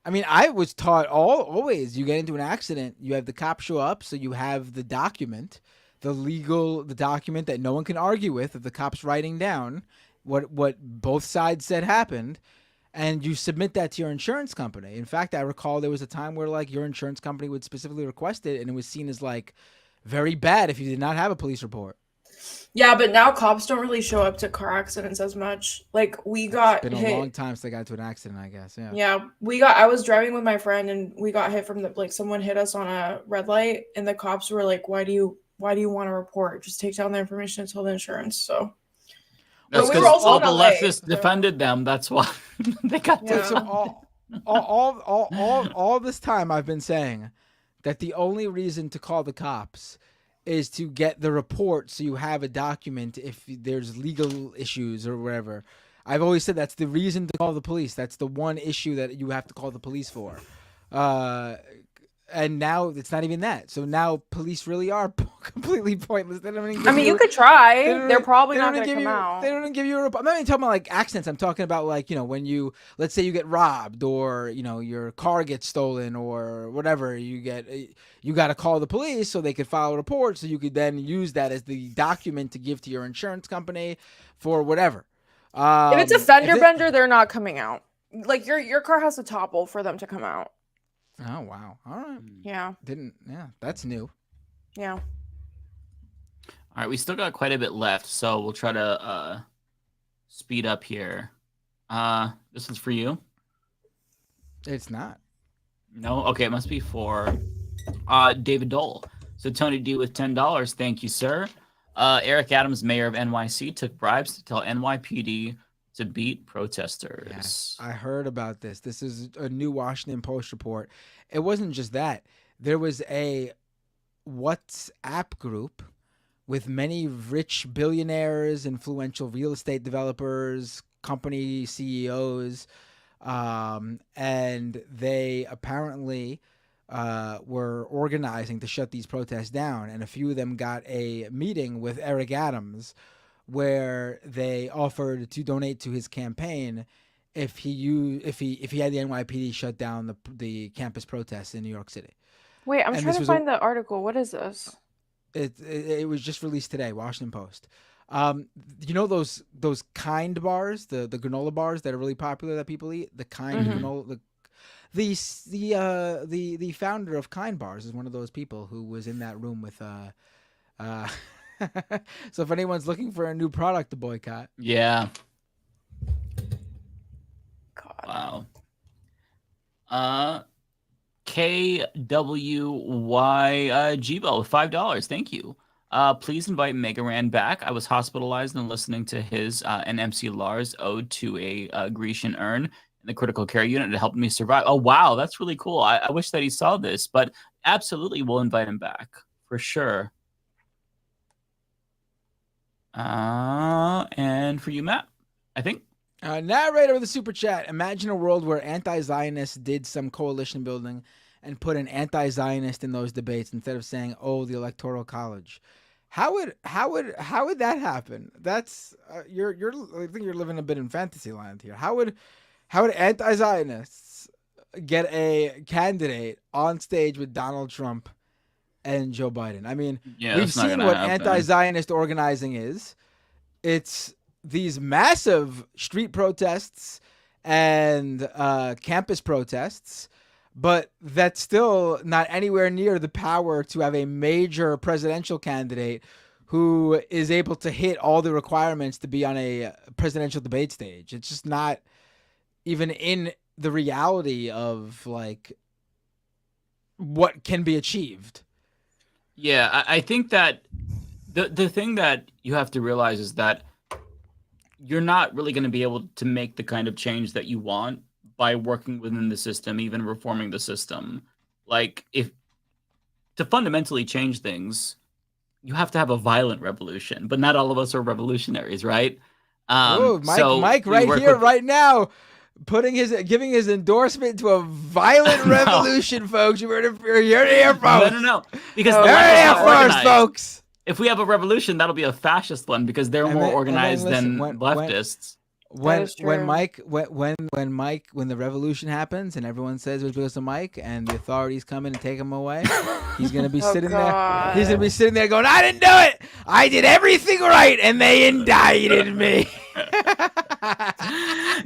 I mean, I was taught always you get into an accident, you have the cop show up, so you have the document, the document that no one can argue with, of the cops writing down what both sides said happened, and you submit that to your insurance company. In fact, I recall there was a time where like your insurance company would specifically request it, and it was seen as like very bad if you did not have a police report. Yeah, but now cops don't really show up to car accidents as much. Like we got It's been hit. a long time since I got into an accident, I guess. Yeah. Yeah, I was driving with my friend and we got hit from someone hit us on a red light and the cops were like, why do you want to report? Just take down the information and tell the insurance. So that's because all the leftists defended them. That's why they got all this time I've been saying that the only reason to call the cops is to get the report so you have a document if there's legal issues or whatever. I've always said that's the reason to call the police. That's the one issue that you have to call the police for. And now it's not even that. So now police really are completely pointless. They don't even you could try. They're probably not going to come out. They don't even give you a report. I'm not even talking about like accidents. I'm talking about like, when let's say you get robbed or, your car gets stolen or whatever, you got to call the police so they could file a report so you could then use that as the document to give to your insurance company for whatever. If it's a fender bender, they're not coming out. Like your car has to topple for them to come out. Oh, wow. All right. Yeah. That's new. Yeah. All right, we still got quite a bit left, so we'll try to speed up here. This is for you. It's not. No? Okay, it must be for David Dole. So Tony D with $10. Thank you, sir. Eric Adams, mayor of NYC, took bribes to tell NYPD to beat protesters. Yes, I heard about this. This is a new Washington Post report. It wasn't just that. There was a WhatsApp group with many rich billionaires, influential real estate developers, company CEOs, and they apparently were organizing to shut these protests down. And a few of them got a meeting with Eric Adams where they offered to donate to his campaign if he had the NYPD shut down the campus protests in New York City. Wait, I'm trying to find the article. What is this? It was just released today, Washington Post. Those Kind bars, the granola bars that are really popular that people eat. The Kind granola. The founder of Kind bars is one of those people who was in that room with So if anyone's looking for a new product to boycott. Yeah. God. Wow. KWY Jibo, $5. Thank you. Please invite Mega Ran back. I was hospitalized and listening to his and MC Lars ode to a Grecian urn in the critical care unit. It helped me survive. Oh, wow. That's really cool. I wish that he saw this, but absolutely we'll invite him back for sure. And for you, Matt, I think. Narrator with a super chat. Imagine a world where anti-Zionists did some coalition building and put an anti-Zionist in those debates instead of saying, "Oh, the Electoral College." How would that happen? That's I think you're living a bit in fantasy land here. How would anti-Zionists get a candidate on stage with Donald Trump and Joe Biden? I mean, we've seen what anti-Zionist organizing is. It's these massive street protests and campus protests, but that's still not anywhere near the power to have a major presidential candidate who is able to hit all the requirements to be on a presidential debate stage. It's just not even in the reality of like what can be achieved. Yeah, I think that the thing that you have to realize is that you're not really going to be able to make the kind of change that you want by working within the system, even reforming the system. Like, if to fundamentally change things, you have to have a violent revolution, but not all of us are revolutionaries, right? Mike right here, right now, giving his endorsement to a violent revolution, folks. You're here to hear, folks. No. Because the left is not organized, folks. If we have a revolution, that'll be a fascist one because they're more organized than leftists. When the revolution happens and everyone says it goes to Mike and the authorities come in and take him away, he's gonna be sitting there. He's gonna be sitting there going, "I didn't do it. I did everything right, and they indicted me."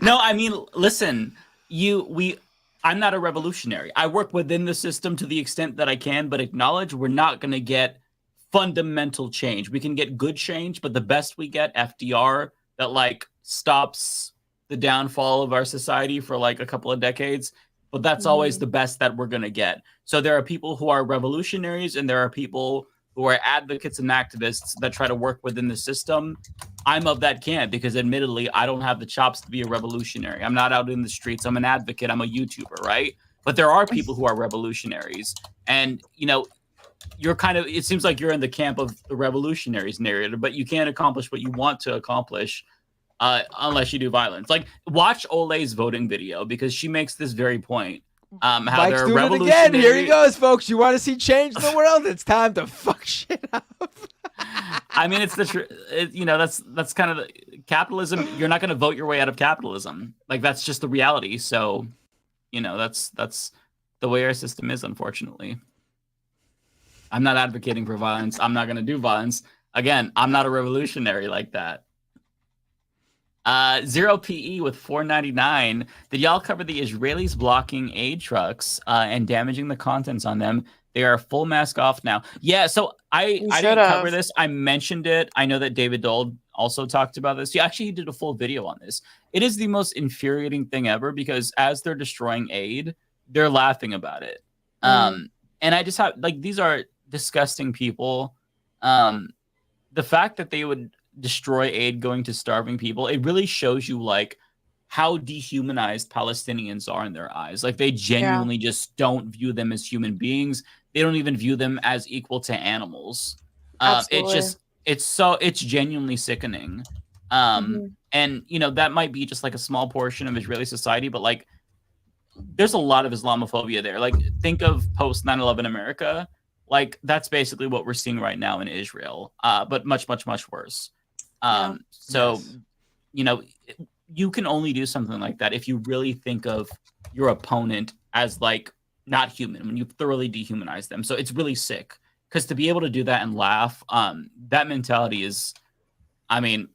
No, I mean, listen, I'm not a revolutionary. I work within the system to the extent that I can, but acknowledge we're not gonna get fundamental change. We can get good change, but the best we get, FDR, that like stops the downfall of our society for like a couple of decades, but that's always the best that we're going to get. So there are people who are revolutionaries and there are people who are advocates and activists that try to work within the system. I'm of that camp because admittedly, I don't have the chops to be a revolutionary. I'm not out in the streets. I'm an advocate. I'm a YouTuber, right? But there are people who are revolutionaries. And, you know, it seems like you're in the camp of the revolutionaries narrative, but you can't accomplish what you want to accomplish unless you do violence. Like, watch Ole's voting video because she makes this very point. How Mike's they're doing it again. Here he goes, folks. You want to see change in the world? It's time to fuck shit up. I mean, it's that's kind of the capitalism. You're not going to vote your way out of capitalism. Like, that's just the reality. So, you know, that's the way our system is, unfortunately. I'm not advocating for violence. I'm not going to do violence. Again, I'm not a revolutionary like that. 0PE with $4.99. Did y'all cover the Israelis blocking aid trucks and damaging the contents on them? They are full mask off now. Yeah, so I didn't cover this. I mentioned it. I know that David Dole also talked about this. He did a full video on this. It is the most infuriating thing ever because as they're destroying aid, they're laughing about it. And I just have, like, these are disgusting people. The fact that they would destroy aid going to starving people, it really shows you like how dehumanized Palestinians are in their eyes. Like, they genuinely just don't view them as human beings. They don't even view them as equal to animals. It's genuinely sickening. And you know, that might be just like a small portion of Israeli society, but like there's a lot of Islamophobia there. Like, think of post 9/11 America. Like, that's basically what we're seeing right now in Israel, but much, much, much worse. You know, you can only do something like that if you really think of your opponent as like not human, when you thoroughly dehumanize them. So it's really sick because to be able to do that and laugh, that mentality is, I mean,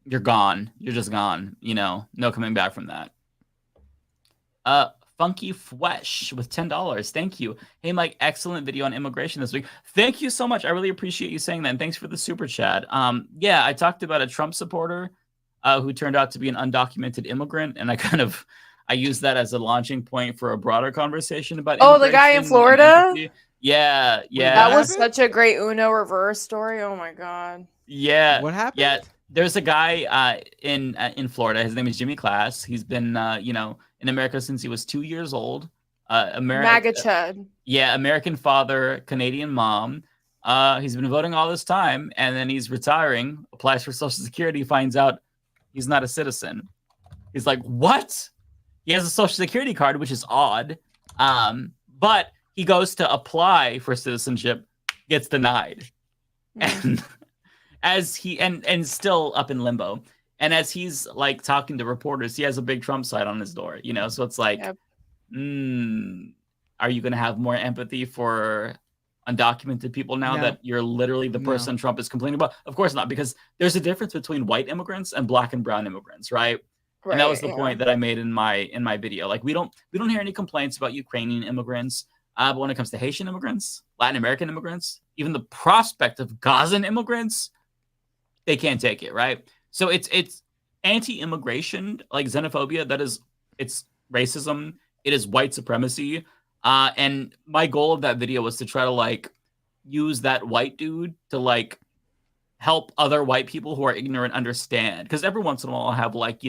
you're gone. You're just gone. You know, no coming back from that. Funky Fwesh with $10. Thank you. Hey, Mike, excellent video on immigration this week. Thank you so much. I really appreciate you saying that. And thanks for the super chat. Yeah, I talked about a Trump supporter who turned out to be an undocumented immigrant. And I used that as a launching point for a broader conversation about the guy in Florida? Yeah. That was such a great Uno reverse story. Oh my God. Yeah. What happened? Yeah. There's a guy in Florida. His name is Jimmy Class. He's been, in America since he was 2 years old. MAGA Chud. Yeah, American father, Canadian mom. He's been voting all this time, and then he's retiring, applies for Social Security, finds out he's not a citizen. He's like, what? He has a Social Security card, which is odd. But he goes to apply for citizenship, gets denied. And as he and still up in limbo. And as he's like talking to reporters, he has a big Trump sign on his door, you know? So it's like, are you going to have more empathy for undocumented people now that you're literally the person Trump is complaining about? Of course not, because there's a difference between white immigrants and black and brown immigrants, right? And that was the point that I made in my video. Like, we don't hear any complaints about Ukrainian immigrants. But when it comes to Haitian immigrants, Latin American immigrants, even the prospect of Gazan immigrants, they can't take it, right? So it's anti-immigration, like xenophobia. It's racism. It is white supremacy. And my goal of that video was to try to like use that white dude to like help other white people who are ignorant understand. Because every once in a while I'll have like,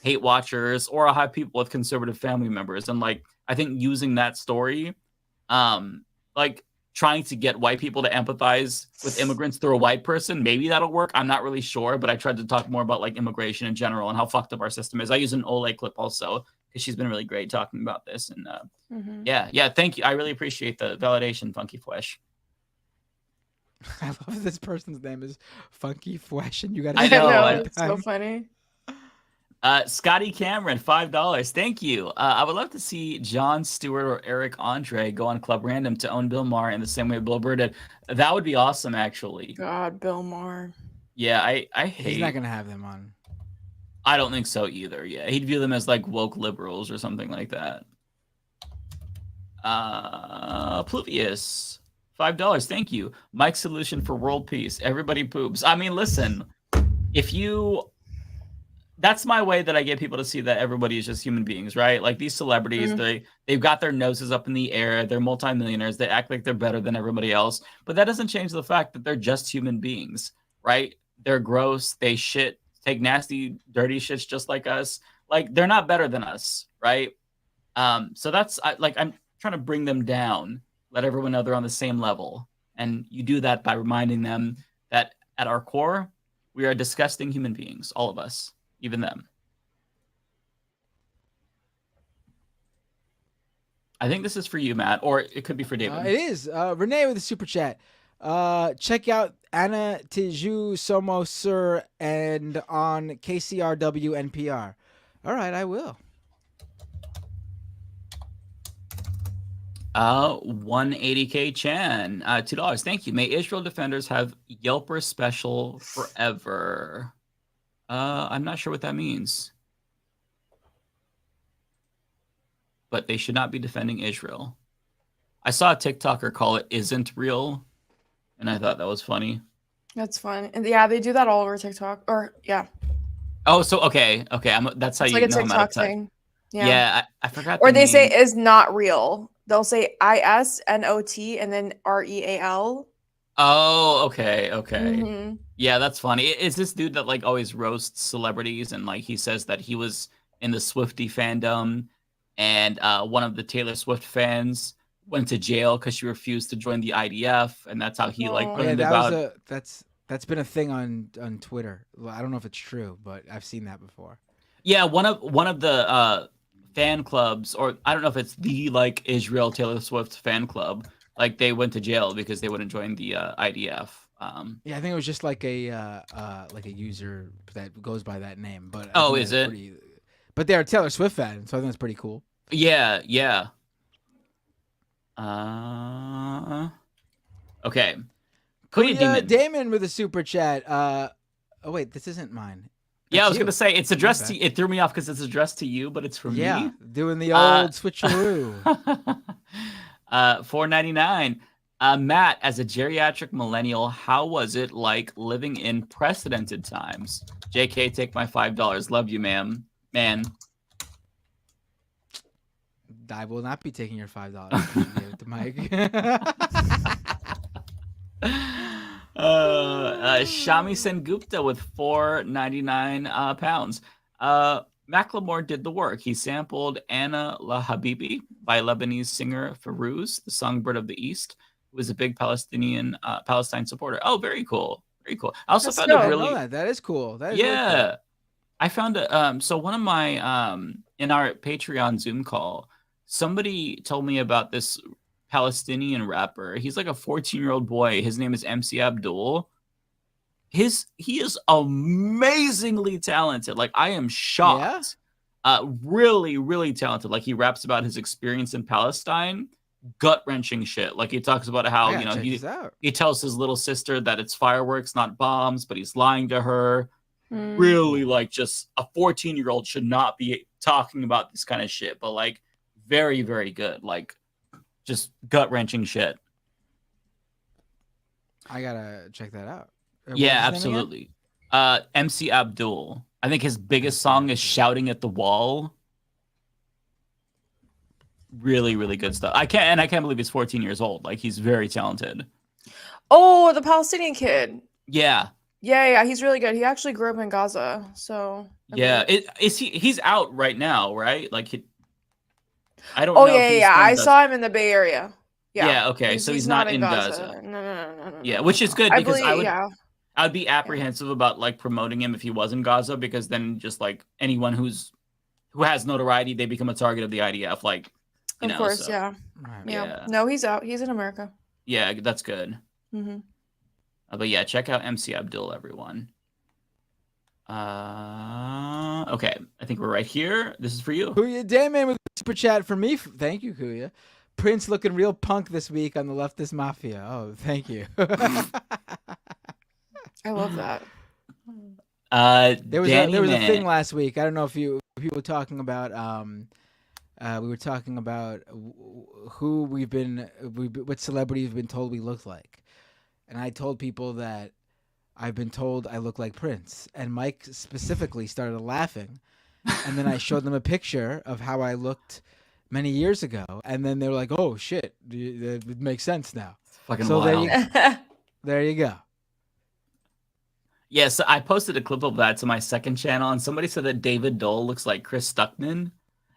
hate watchers, or I'll have people with conservative family members. And like, I think using that story, like trying to get white people to empathize with immigrants through a white person, maybe that'll work. I'm not really sure, but I tried to talk more about like immigration in general and how fucked up our system is. I use an Ole clip also because she's been really great talking about this. And yeah, thank you. I really appreciate the validation, Funky Flesh. I love this person's name is Funky Flesh, and you got. I know it's so funny. Scotty Cameron, $5. Thank you. I would love to see Jon Stewart or Eric Andre go on Club Random to own Bill Maher in the same way Bill Burr did. That would be awesome, actually. God, Bill Maher. Yeah, I hate. He's not gonna have them on. I don't think so either. Yeah, he'd view them as like woke liberals or something like that. Pluvius, $5. Thank you. Mike's solution for world peace. Everybody poops. I mean, listen, that's my way that I get people to see that everybody is just human beings, right? Like these celebrities, they've got their noses up in the air. They're multimillionaires. They act like they're better than everybody else. But that doesn't change the fact that they're just human beings, right? They're gross. They take nasty, dirty shits just like us. Like they're not better than us, right? So I'm trying to bring them down, let everyone know they're on the same level. And you do that by reminding them that at our core, we are disgusting human beings, all of us. Even them. I think this is for you, Matt, or it could be for David. It is. Renee with a super chat. Check out Anna Tiju Somo Sir and on KCRW NPR. All right, I will. 180K Chan, $2. Thank you. May Israel defenders have Yelper special forever. I'm not sure what that means. But they should not be defending Israel. I saw a TikToker call it "isn't real," and I thought that was funny. That's fun. And yeah, they do that all over TikTok. Or yeah. Oh, so okay. That's how it's you like know a TikTok thing. Yeah, I forgot. Or they say is not real. They'll say ISNOT and then REAL. Oh, okay. Mm-hmm. Yeah, that's funny. Is this dude that like always roasts celebrities and like he says that he was in the Swiftie fandom and one of the Taylor Swift fans went to jail because she refused to join the IDF, and that's how he like learned about. That's been a thing on Twitter. Well, I don't know if it's true, but I've seen that before. Yeah, one of the fan clubs, or I don't know if it's the like Israel Taylor Swift fan club. Like they went to jail because they wouldn't join the IDF. Yeah, I think it was just like a user that goes by that name. But is it? But they're a Taylor Swift fan, so I think it's pretty cool. Yeah. Okay. Damon with a super chat. Oh wait, this isn't mine. Yeah, I was gonna say it's addressed to. It threw me off because it's addressed to you, but it's from me. Yeah, doing the old switcheroo. $4.99. Matt, as a geriatric millennial, how was it like living in precedented times? JK, take my $5. Love you, man. I will not be taking your $5. Give it to Mike. Shami Sengupta with 4.99 pounds. Macklemore did the work. He sampled Anna La Habibi by Lebanese singer Farouz, the songbird of the East, who was a big Palestine supporter. Oh, very cool. Very cool. I also found it really... That is cool. That is yeah. really cool. I found it. So one of my, in our Patreon Zoom call, somebody told me about this Palestinian rapper. He's like a 14-year-old boy. His name is MC Abdul. He is amazingly talented. Like I am shocked. Yeah? Really, really talented. Like he raps about his experience in Palestine. Gut-wrenching shit. Like he talks about how he tells his little sister that it's fireworks, not bombs, but he's lying to her. Really, like just a 14-year-old should not be talking about this kind of shit. But like very, very good. Like just gut wrenching shit. I gotta check that out. What's Yeah, his name again? absolutely. MC Abdul. I think his biggest song is "Shouting at the Wall." Really, really good stuff. I can't believe he's 14 years old. Like, he's very talented. Oh, the Palestinian kid. Yeah. Yeah, he's really good. He actually grew up in Gaza, so Yeah. He's out right now, right? Like, I don't Oh know. if he's yeah. from I Gaza. saw him in the Bay Area. Yeah, okay. So he's not in Gaza. No. Yeah, which is good I because believe, I would be apprehensive about like promoting him if he was in Gaza, because then just like anyone who has notoriety, they become a target of the IDF. Like, you Of know, course, so, yeah. Yeah. No, he's out. He's in America. Yeah, that's good. Hmm. But yeah, check out MC Abdul, everyone. Okay, I think we're right here. This is for you. Kuya Damon with super chat for me. Thank you, Kuya. Prince looking real punk this week on the Leftist Mafia. Oh, thank you. I love that. There was a thing last week. I don't know if people were talking about. We were talking about who what celebrities we've been told we look like, and I told people that I've been told I look like Prince, and Mike specifically started laughing, and then I showed them a picture of how I looked many years ago, and then they were like, "Oh shit, it makes sense now." Fucking so wild. there you go. Yes, I posted a clip of that to my second channel, and somebody said that David Dole looks like Chris Stuckman,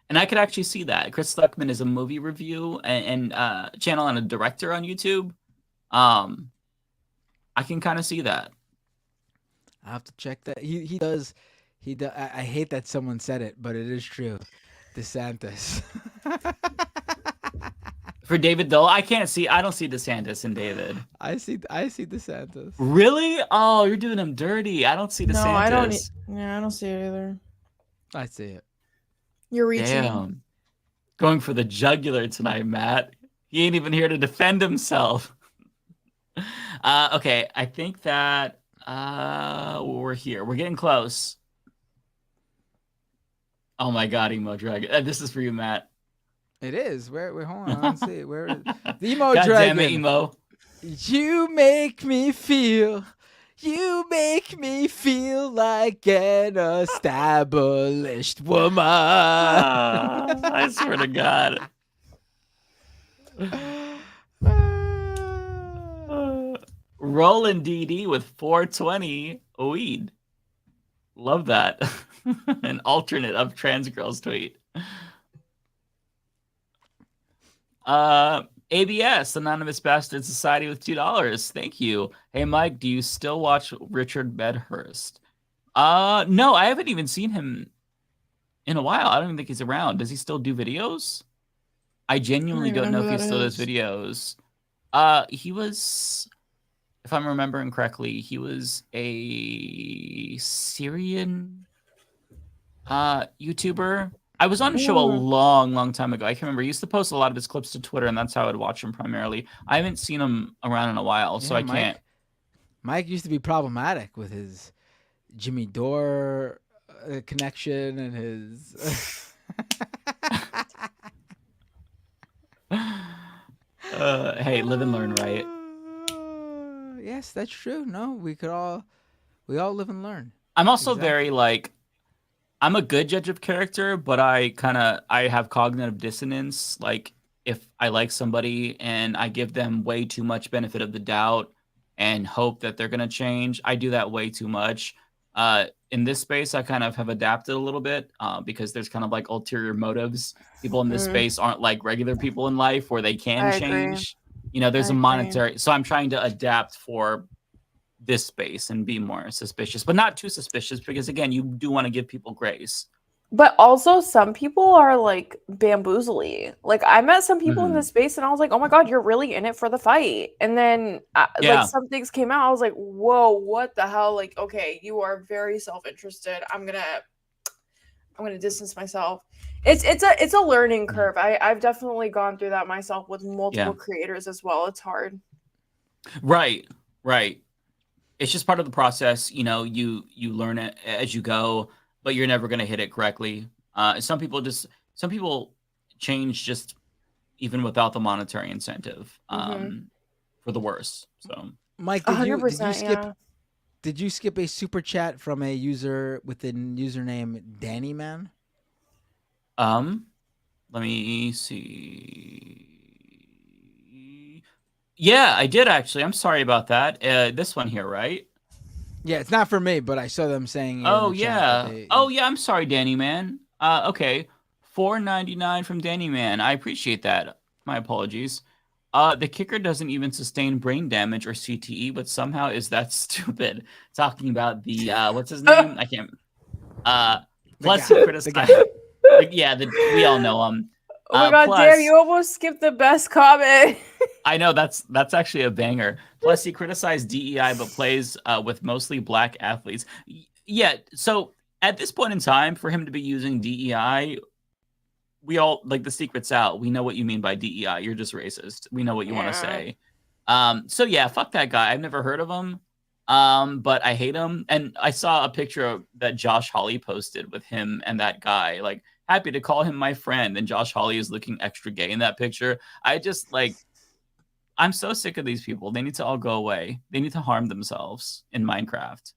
and I could actually see that. Chris Stuckman is a movie review and channel and a director on YouTube. I can kind of see that. I have to check that. He does. I hate that someone said it, but it is true. DeSantis. For David Dole, I don't see DeSantis in David. I see DeSantis. Really? Oh, you're doing him dirty. I don't see DeSantis. No, I don't. Yeah, I don't see it either. I see it. You're reaching. Damn. Going for the jugular tonight, Matt. He ain't even here to defend himself. Okay, I think that we're here. We're getting close. Oh my god, Emo Dragon. This is for you, Matt. It is. Where hold on, let's see. Where is the Emo God Dragon? Damn it, Emo. You make me feel like an established woman. I swear to God. Rolling DD with 420 weed. Love that. An alternate of Trans Girls tweet. ABS, Anonymous Bastard Society with $2. Thank you. Hey Mike, do you still watch Richard Medhurst? No, I haven't even seen him in a while. I don't even think he's around. Does he still do videos? I genuinely don't know if he still does videos. He was, if I'm remembering correctly, he was a Syrian YouTuber. I was on a show a long time ago. I can't remember. He used to post a lot of his clips to Twitter, and that's how I'd watch him primarily. I haven't seen him around in a while, so I can't. Mike used to be problematic with his Jimmy Dore connection and his. Hey, live and learn, right? Yes, that's true. No, we all live and learn. I'm also very like, I'm a good judge of character, but I have cognitive dissonance. Like, if I like somebody and I give them way too much benefit of the doubt and hope that they're going to change, I do that way too much. In this space, I kind of have adapted a little bit because there's kind of like ulterior motives. People in this space aren't like regular people in life where they can change. You know, there's a monetary. So I'm trying to adapt for this space and be more suspicious, but not too suspicious, because again, you do want to give people grace. But also, some people are like bamboozly. Like, I met some people in this space, and I was like, "Oh my god, you're really in it for the fight." And then, like, some things came out. I was like, "Whoa, what the hell?" Like, okay, you are very self-interested. I'm gonna distance myself. It's a learning curve. I've definitely gone through that myself with multiple creators as well. It's hard. Right. It's just part of the process. You know, you learn it as you go, but you're never going to hit it correctly. Some people change just, even without the monetary incentive, Mhm. for the worse. So, Mike, did you 100%, skip yeah. did you skip a super chat from a user with the username Danny Man? let me see. Yeah, I did actually. I'm sorry about that. This one here, right? Yeah, it's not for me, but I saw them saying here in Oh the chat that yeah. they Oh yeah. I'm sorry, Danny Man. Okay, $4.99 from Danny Man. I appreciate that. My apologies. The kicker doesn't even sustain brain damage or CTE, but somehow is that stupid. Talking about the what's his name? I can't. Plus he criticized. Yeah, we all know him. Oh my god, Plus, damn, you almost skipped the best comment. I know that's actually a banger. Plus, he criticized DEI, but plays with mostly black athletes. Yeah, so at this point in time, for him to be using DEI, we all like the secret's out. We know what you mean by DEI. You're just racist. We know what you want to say. So yeah, fuck that guy. I've never heard of him. But I hate him. And I saw a picture that Josh Hawley posted with him and that guy. Like, happy to call him my friend. And Josh Hawley is looking extra gay in that picture. I just like, I'm so sick of these people. They need to all go away. They need to harm themselves in Minecraft.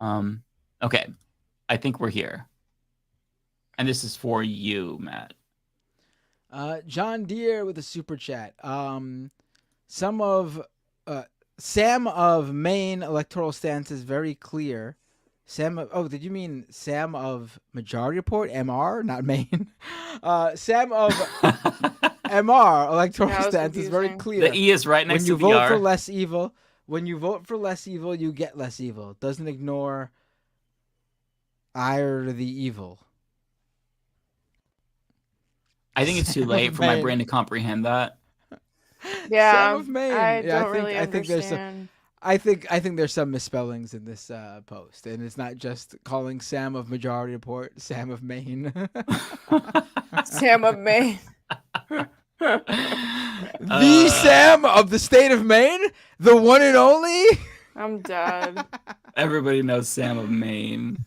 Okay, I think we're here. And this is for you, Matt. John Deere with a super chat. Some of Sam of Maine electoral stance is very clear. Did you mean Sam of Majority Report? MR, not Maine. Sam of MR electoral stance is very clear. The E is right next when you to the vote R. for less evil. When you vote for less evil, you get less evil. Doesn't ignore ire to the evil. I think it's too late for my brain to comprehend that. Yeah, Sam of Maine. I Yeah, don't really I think there's some. understand. I think there's some misspellings in this post, and it's not just calling Sam of Majority Report Sam of Maine. Sam of Maine. The Sam of the state of Maine, the one and only. I'm dead. Everybody knows Sam of Maine.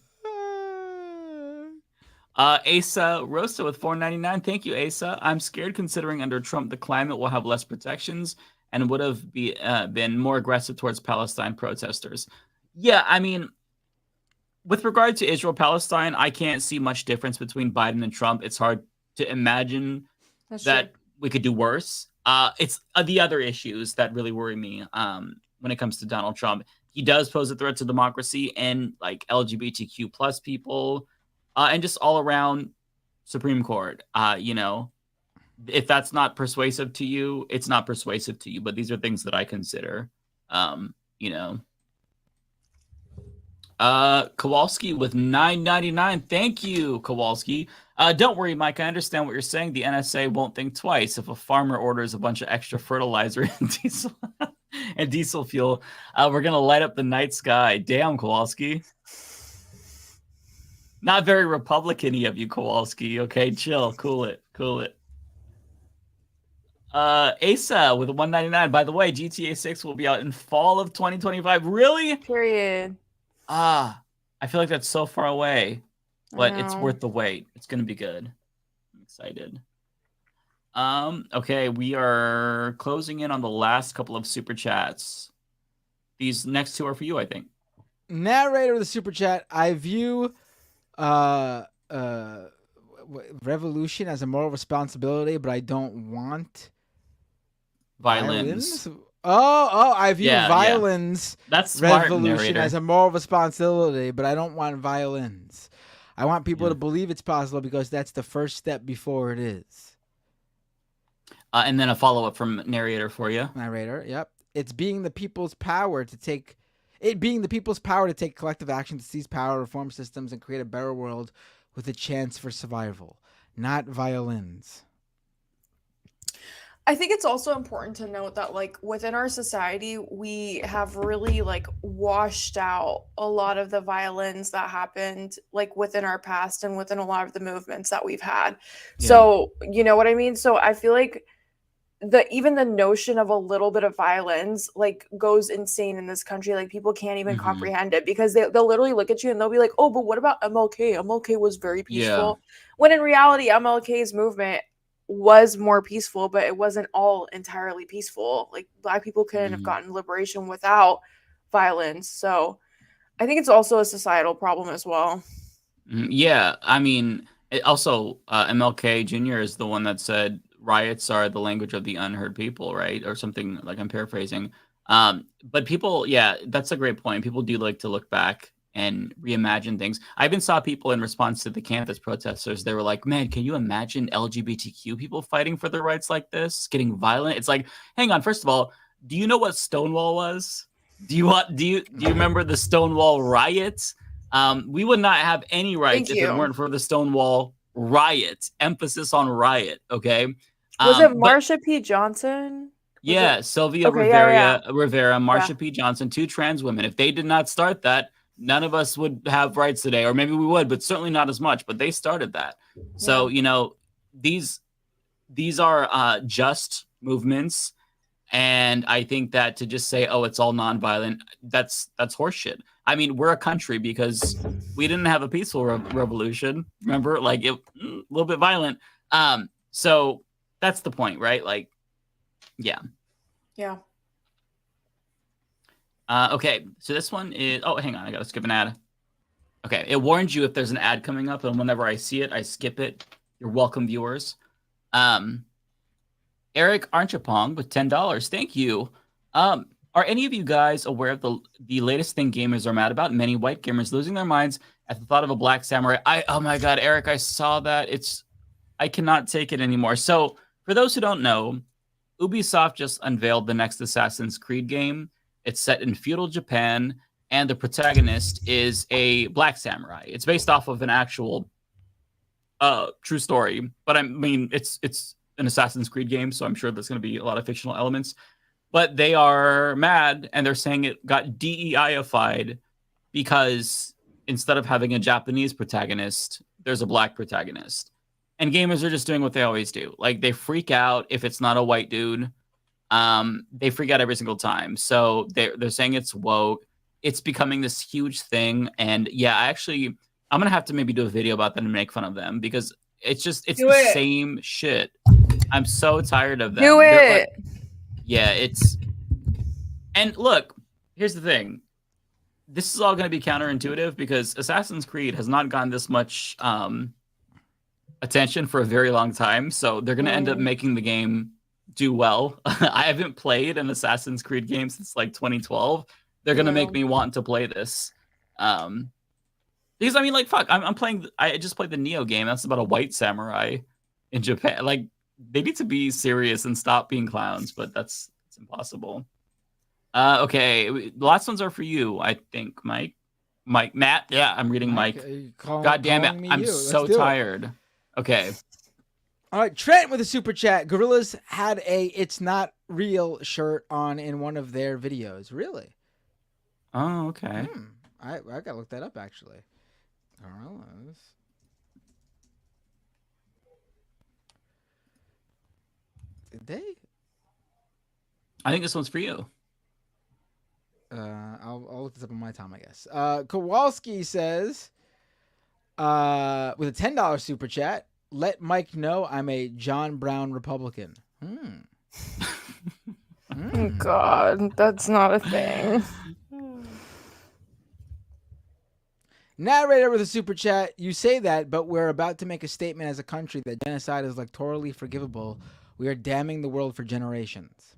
Asa Rosa with $4.99. Thank you, Asa. I'm scared considering under Trump the climate will have less protections and would have been more aggressive towards Palestine protesters. Yeah, I mean, with regard to Israel-Palestine, I can't see much difference between Biden and Trump. It's hard to imagine that we could do worse. It's the other issues that really worry me when it comes to Donald Trump. He does pose a threat to democracy and like LGBTQ plus people. And just all around Supreme Court, if that's not persuasive to you, it's not persuasive to you. But these are things that I consider, Kowalski with $9.99. Thank you, Kowalski. Don't worry, Mike. I understand what you're saying. The NSA won't think twice if a farmer orders a bunch of extra fertilizer and diesel fuel. We're gonna light up the night sky. Damn, Kowalski. Not very Republican-y of you, Kowalski. Okay, chill. Cool it. Asa with a $1.99. By the way, GTA 6 will be out in fall of 2025. Really? Period. I feel like that's so far away. But it's worth the wait. It's going to be good. I'm excited. Okay, we are closing in on the last couple of super chats. These next two are for you, I think. Narrator of the super chat. I view revolution as a moral responsibility, but I don't want violence. I view violence. That's smart, revolution narrator. as a moral responsibility, but I don't want violence. I want people to believe it's possible because that's the first step before it is. And then a follow-up from narrator for you. Narrator, yep. It's being the people's power to take collective action to seize power, reform systems, and create a better world with a chance for survival, not violence. I think it's also important to note that, like, within our society, we have really, like, washed out a lot of the violence that happened, like, within our past and within a lot of the movements that we've had. Yeah. So, you know what I mean? So I feel like even the notion of a little bit of violence, like, goes insane in this country. Like, people can't even comprehend it because they'll literally look at you and they'll be like, oh, but what about MLK? MLK was very peaceful. When in reality, MLK's movement was more peaceful, but it wasn't all entirely peaceful. Like Black people couldn't have gotten liberation without violence. So I think it's also a societal problem as well. Yeah, I mean, also MLK Jr. is the one that said riots are the language of the unheard people, right? Or something like I'm paraphrasing. But people, yeah, that's a great point. People do like to look back and reimagine things. I even saw people in response to the campus protesters. They were like, "Man, can you imagine LGBTQ people fighting for their rights like this, getting violent?" It's like, hang on. First of all, do you know what Stonewall was? Do you remember the Stonewall riots? We would not have any rights if it weren't for the Stonewall riot. Emphasis on riot. Okay. Was it Marsha P. Johnson? Yeah, Sylvia Okay, Rivera, Marsha P. Johnson, 2 trans women. If they did not start that, none of us would have rights today, or maybe we would, but certainly not as much. But they started that. So, you know, these are just movements. And I think that to just say, oh, it's all nonviolent, that's horseshit. I mean, we're a country because we didn't have a peaceful revolution. Remember, like a little bit violent. So that's the point, right? Like, yeah. Yeah. Okay, so this one is. Oh, hang on, I gotta skip an ad. Okay, it warns you if there's an ad coming up, and whenever I see it, I skip it. You're welcome, viewers. Eric Archipong with $10. Thank you. Are any of you guys aware of the latest thing gamers are mad about? Many white gamers losing their minds at the thought of a black samurai. Oh my god, Eric, I saw that. I cannot take it anymore. So, for those who don't know, Ubisoft just unveiled the next Assassin's Creed game. It's set in feudal Japan, and the protagonist is a black samurai. It's based off of an actual true story, but I mean, it's an Assassin's Creed game, so I'm sure there's going to be a lot of fictional elements. But they are mad, and they're saying it got DEI-ified because instead of having a Japanese protagonist, there's a black protagonist. And gamers are just doing what they always do. Like, they freak out if it's not a white dude. They freak out every single time. So they're saying it's woke. It's becoming this huge thing. And yeah, I'm going to have to maybe do a video about that and make fun of them because it's the same shit. I'm so tired of them. Do it. And look, here's the thing. This is all going to be counterintuitive because Assassin's Creed has not gotten this much attention for a very long time. So they're going to end up making the game do well. I haven't played an Assassin's Creed game since like 2012. They're going to make me want to play this. Because I mean, like, fuck, I just played the Neo game. That's about a white samurai in Japan. Like, they need to be serious and stop being clowns, but it's impossible. Okay, the last ones are for you, I think, Matt. Yeah, I'm reading Mike. God damn it, I'm so tired. Okay. All right, Trent with a super chat. Gorillas had a "It's Not Real" shirt on in one of their videos. Really? Oh, okay. I gotta look that up actually. Gorillas. Did they? I think this one's for you. I'll look this up on my time, I guess. Kowalski says, with a $10 super chat, let Mike know I'm a John Brown Republican. God, that's not a thing. Narrator with a super chat, you say that, but we're about to make a statement as a country that genocide is electorally forgivable. We are damning the world for generations.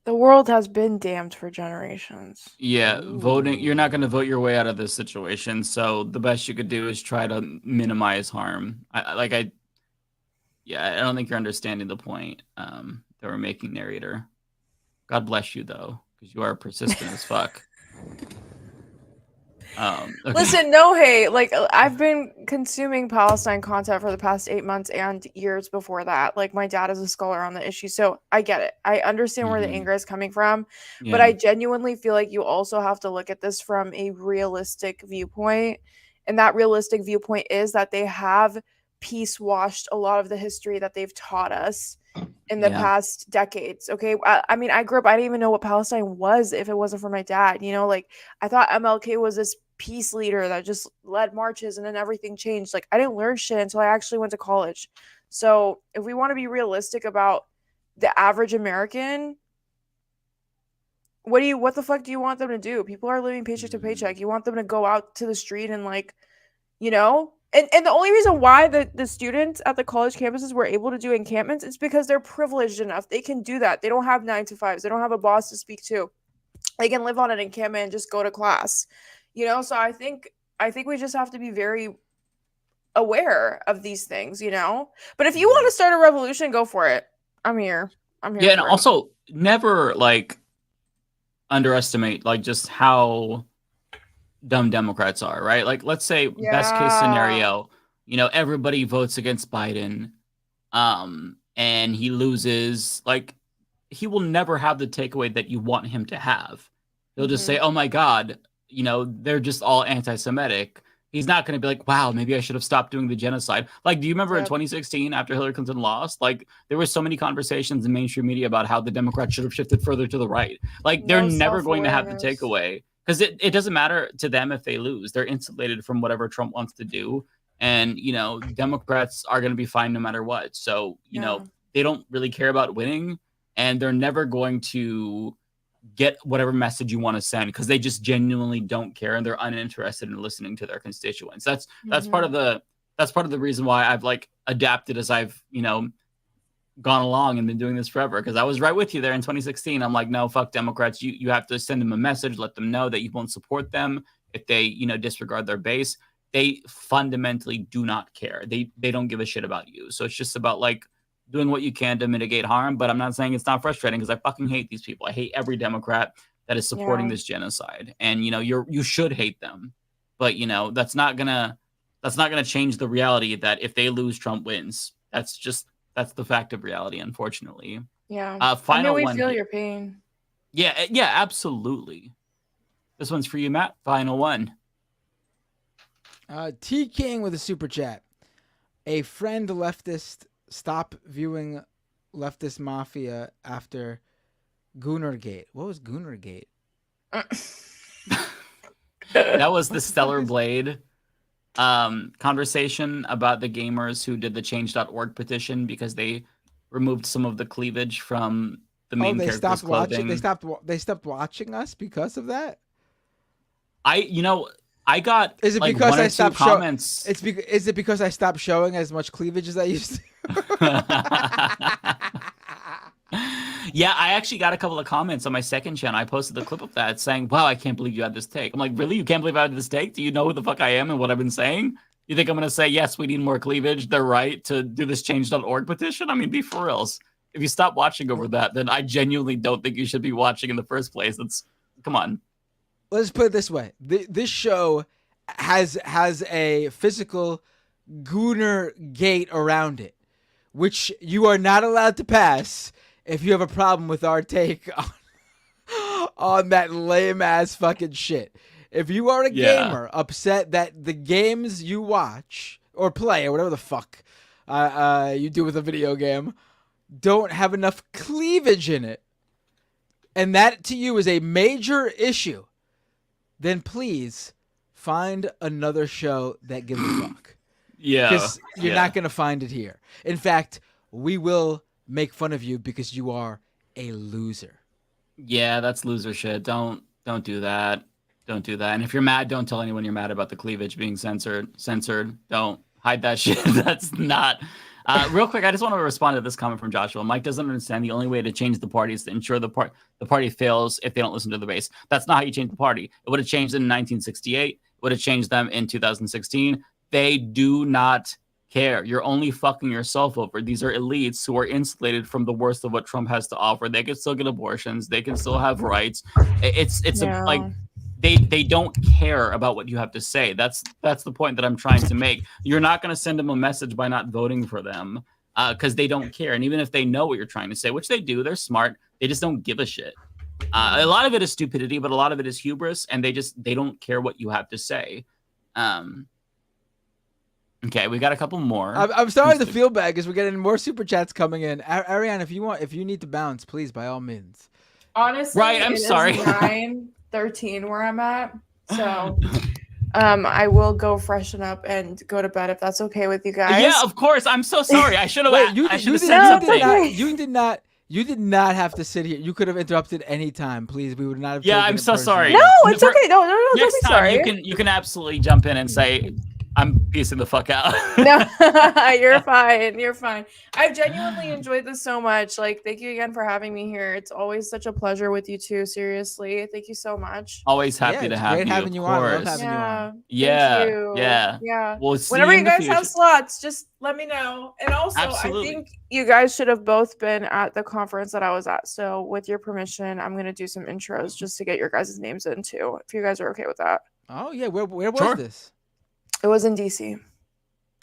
The world has been damned for generations. Yeah, voting. You're not going to vote your way out of this situation. So the best you could do is try to minimize harm. I don't think you're understanding the point that we're making, narrator. God bless you, though, because you are persistent as fuck. Okay. Listen, no hate. Like, I've been consuming Palestine content for the past 8 months and years before that. Like, my dad is a scholar on the issue, so I get it. I understand where the anger is coming from, but I genuinely feel like you also have to look at this from a realistic viewpoint. And that realistic viewpoint is that they have peace washed a lot of the history that they've taught us in the past decades. Okay. I mean, I grew up, I didn't even know what Palestine was if it wasn't for my dad. You know, like, I thought MLK was this peace leader that just led marches and then everything changed. Like, I didn't learn shit until I actually went to college. So if we want to be realistic about the average American, what the fuck do you want them to do? People are living paycheck to paycheck. You want them to go out to the street and like, you know? And the only reason why the students at the college campuses were able to do encampments is because they're privileged enough. They can do that. They don't have 9-to-5s. They don't have a boss to speak to. They can live on an encampment and just go to class. You know, so I think we just have to be very aware of these things, you know? But if you want to start a revolution, go for it. I'm here. Yeah, and also never like underestimate like just how dumb Democrats are, right? Like, let's say best case scenario, you know, everybody votes against Biden, and he loses. Like, he will never have the takeaway that you want him to have. He'll just say, "Oh my God, you know, they're just all anti-Semitic." He's not going to be like, "Wow, maybe I should have stopped doing the genocide." Like, do you remember in 2016 after Hillary Clinton lost? Like, there were so many conversations in mainstream media about how the Democrats should have shifted further to the right. Like, they're never going to have the takeaway. Because it doesn't matter to them if they lose. They're insulated from whatever Trump wants to do. And, you know, Democrats are going to be fine no matter what. So, you know, they don't really care about winning. And they're never going to get whatever message you want to send because they just genuinely don't care. And they're uninterested in listening to their constituents. That's part of the reason why I've like adapted as I've, you know, gone along and been doing this forever, because I was right with you there in 2016. I'm like, no, fuck Democrats. You have to send them a message, let them know that you won't support them if they, you know, disregard their base. They fundamentally do not care. They don't give a shit about you. So it's just about like doing what you can to mitigate harm. But I'm not saying it's not frustrating, because I fucking hate these people. I hate every Democrat that is supporting this genocide. And you know, you should hate them. But you know, that's not gonna change the reality that if they lose, Trump wins. That's the fact of reality, unfortunately. Yeah. Final we one feel here. your pain. Yeah, absolutely. This one's for you, Matt. Final one. T King with a super chat. A friend leftist stop viewing leftist Mafia after Goonergate. What was Goonergate? That was the Stellar Blade conversation about the gamers who did the change.org petition because they removed some of the cleavage from the main character's clothing. They stopped watching us because of that. I got is it like because one I or stopped two comments. Is it because I stopped showing as much cleavage as I used to? Yeah, I actually got a couple of comments on my second channel. I posted the clip of that saying, "Wow, I can't believe you had this take." I'm like, really? You can't believe I had this take? Do you know who the fuck I am and what I've been saying? You think I'm going to say, yes, we need more cleavage, they're right to do this change.org petition? I mean, be for reals. If you stop watching over that, then I genuinely don't think you should be watching in the first place. Come on. Let's put it this way. This show has a physical Gooner gate around it, which you are not allowed to pass if you have a problem with our take on that lame ass fucking shit. If you are a gamer upset that the games you watch or play or whatever the fuck you do with a video game don't have enough cleavage in it, and that to you is a major issue, then please find another show that gives a fuck. Yeah. Because you're not going to find it here. In fact, we will make fun of you because you are a loser. Yeah, that's loser shit. Don't do that. Don't do that. And if you're mad, don't tell anyone you're mad about the cleavage being censored. Don't hide that shit. That's not... real quick, I just want to respond to this comment from Joshua. Mike doesn't understand the only way to change the party is to ensure the party fails if they don't listen to the base. That's not how you change the party. It would have changed in 1968. It would have changed them in 2016. They do not care. You're only fucking yourself over. These are elites who are insulated from the worst of what Trump has to offer. They can still get abortions. They can still have rights. They don't care about what you have to say. That's the point that I'm trying to make. You're not going to send them a message by not voting for them because they don't care. And even if they know what you're trying to say, which they do, they're smart. They just don't give a shit. A lot of it is stupidity, but a lot of it is hubris, and they don't care what you have to say. Okay, we got a couple more. I'm starting to feel bad because we're getting more super chats coming in. Ariane, if you need to bounce, please by all means. Honestly, right. I'm sorry. 9:13 where I'm at. So, I will go freshen up and go to bed if that's okay with you guys. Yeah, of course. I'm so sorry. I should have. Wait, you I should have did said not, something. you did not have to sit here. You could have interrupted any time, please. We would not have. Yeah, taken I'm it so personally. sorry. No, it's okay. No, don't Next be time sorry. you can absolutely jump in and say, "I'm piecing the fuck out." No, you're fine. You're fine. I've genuinely enjoyed this so much. Like, thank you again for having me here. It's always such a pleasure with you two. Seriously, thank you so much. Always happy to it's have great you. having of you on. Love course. having you on. Yeah, Thank you. yeah. Yeah. We'll see Whenever you you in the guys have future. slots, just let me know. And also, Absolutely. I think you guys should have both been at the conference that I was at. So, with your permission, I'm gonna do some intros just to get your guys' names in too, if you guys are okay with that. Oh yeah, where was Sure. this? It was in DC. It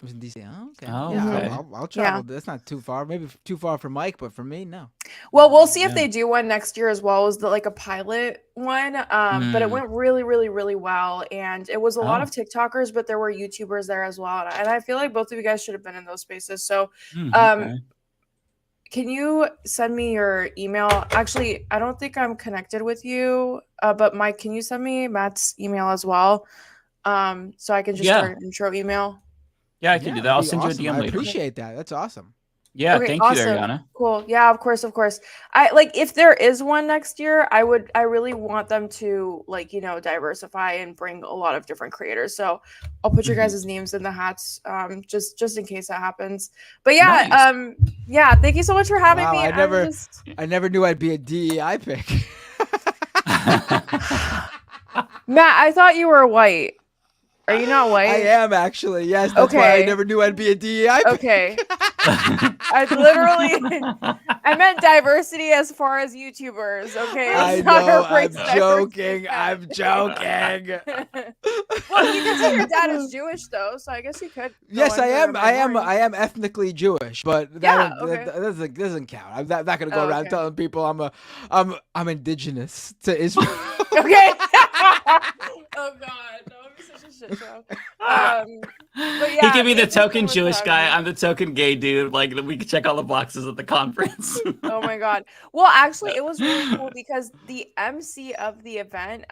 was in DC. Oh, okay. Oh, yeah, okay. I'll travel. That's not too far. Maybe too far for Mike, but for me, no. Well, we'll see if they do one next year as well. It was like a pilot one, but it went really, really, really well. And it was a lot Oh. of TikTokers, but there were YouTubers there as well. And I feel like both of you guys should have been in those spaces. So, Okay. can you send me your email? Actually, I don't think I'm connected with you, but Mike, can you send me Matt's email as well? So I can just start an intro email. Yeah, I can do that. I'll that'd be send awesome. you a DM I later. appreciate that. That's awesome. Yeah, Okay, thank awesome. you, Ariana. Cool. Yeah, of course, of course. I like if there is one next year, I really want them to diversify and bring a lot of different creators. So I'll put your guys' names in the hats, just in case that happens. But yeah, yeah, thank you so much for having Wow, me. I never knew I'd be a DEI pick. Matt, I thought you were white. Are you not white? I am actually. Yes, that's why I Okay. never knew I'd be a DEI pick. Okay. I meant diversity as far as YouTubers, okay? I It's not know. a I'm race diversity. joking. I'm joking. Well, you can say your dad is Jewish though, so I guess you could. Yes, go I into am. minority. I am ethnically Jewish, but Yeah, that doesn't count. I'm not gonna go Oh, around okay. telling people I'm indigenous to Israel. Okay. Oh God, that would be such a shit show. But yeah, He can be the thank you so token much for Jewish having guy. me. I'm the token gay dude. Like we can check all the boxes at the conference. Oh my God. Well, actually, it was really cool because the MC of the event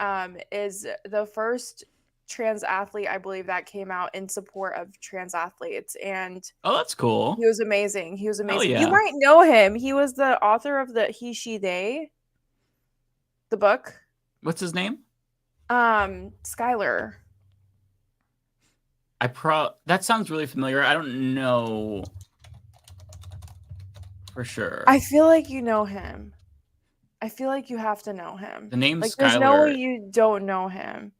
is the first trans athlete, I believe, that came out in support of trans athletes. And Oh, that's cool. he was amazing. He was amazing. yeah. You might know him. He was the author of the He, She, They, the book. What's his name? Skylar. That sounds really familiar. I don't know for sure. I feel like you know him. I feel like you have to know him. The name's like, there's no way Skylar. you don't know him.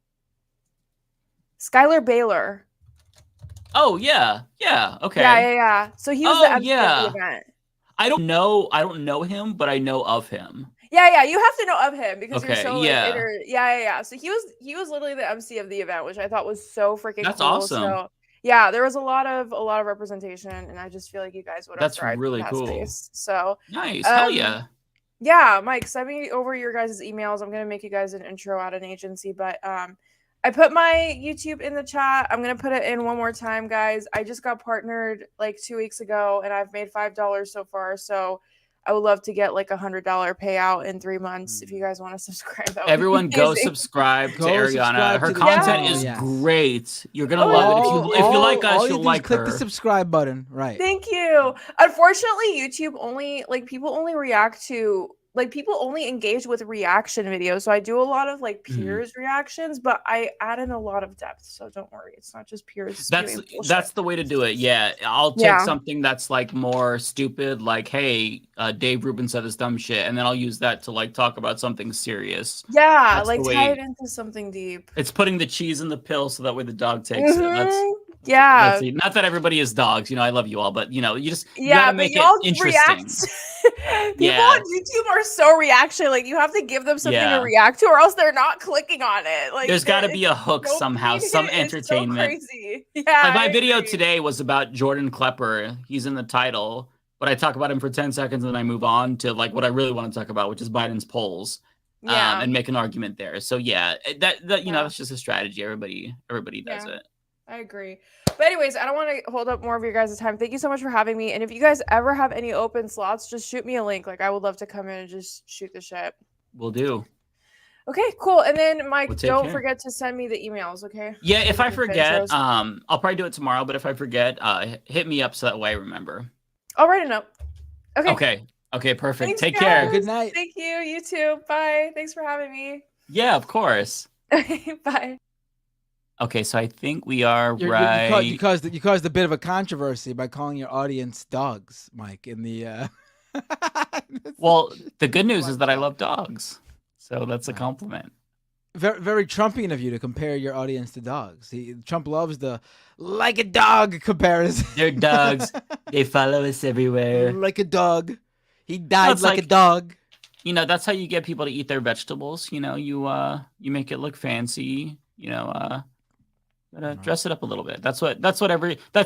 Skylar Baylor. Oh yeah, yeah. Okay. Yeah. So he was the MC of the event. I don't know him, but I know of him. Yeah. You have to know of him because you're Okay, so yeah. yeah. So he was literally the MC of the event, which I thought was so freaking That's cool. awesome. So yeah, there was a lot of representation, and I just feel like you guys would have That's thrived really in that cool. space. So Nice. Hell yeah. Yeah, Mike, send me over your guys' emails. I'm gonna make you guys an intro at an agency, but I put my YouTube in the chat. I'm gonna put it in one more time, guys. I just got partnered like 2 weeks ago, and I've made $5 so far. So I would love to get like $100 payout in 3 months. If you guys want to subscribe, that would be Everyone go amazing. subscribe to Go Ariana. subscribe Her to the content channel, is yes. great. You're gonna Oh, love it. If you like us, all you you'll do is like click her. the subscribe button, right? Thank you. Unfortunately, YouTube only people only react to people only engage with reaction videos. So I do a lot of peers reactions, but I add in a lot of depth. So don't worry, it's not just peers. That's the way to do it. Yeah, I'll take something that's like more stupid, like hey, Dave Rubin said this dumb shit, and then I'll use that to like talk about something serious. Yeah, That's the way- tie it into something deep. It's putting the cheese in the pill so that way the dog takes it. Yeah. That's it. Not that everybody is dogs. I love you all, but you Yeah, gotta but make y'all it interesting. People on YouTube are so reaction. Like you have to give them something to react to, or else they're not clicking on it. Like There's got to be a hook dopamine somehow, some hit is so entertainment. crazy. Yeah, Like my I video agree. today was about Jordan Klepper. He's in the title, but I talk about him for 10 seconds and then I move on to like what I really want to talk about, which is Biden's polls, and make an argument there. So yeah, that that's just a strategy. Everybody does it. I agree. But anyways, I don't want to hold up more of your guys' time. Thank you so much for having me. And if you guys ever have any open slots, just shoot me a link. Like I would love to come in and just shoot the shit. Will do. Okay, cool. And then Mike, Well, take don't care. forget to send me the emails, okay? Yeah, if I With forget, intros. I'll probably do it tomorrow. But if I forget, hit me up so that way I remember. I'll write a note. Okay. Okay. Okay. Perfect. Thanks, Take guys. care. Good night. Thank you. You too. Bye. Thanks for having me. Yeah, of course. Bye. Okay, so I think we are You right. caused a bit of a controversy by calling your audience dogs, Mike. In the Well, the good news is that I love dogs, so that's a compliment. very, very Trumpian of you to compare your audience to dogs. Trump loves the like a dog comparison. They're dogs. They follow us everywhere. Like a dog. He died it's like a like- dog. You know, that's how you get people to eat their vegetables. You know, you make it look fancy. You know, gotta dress it up a little bit. That's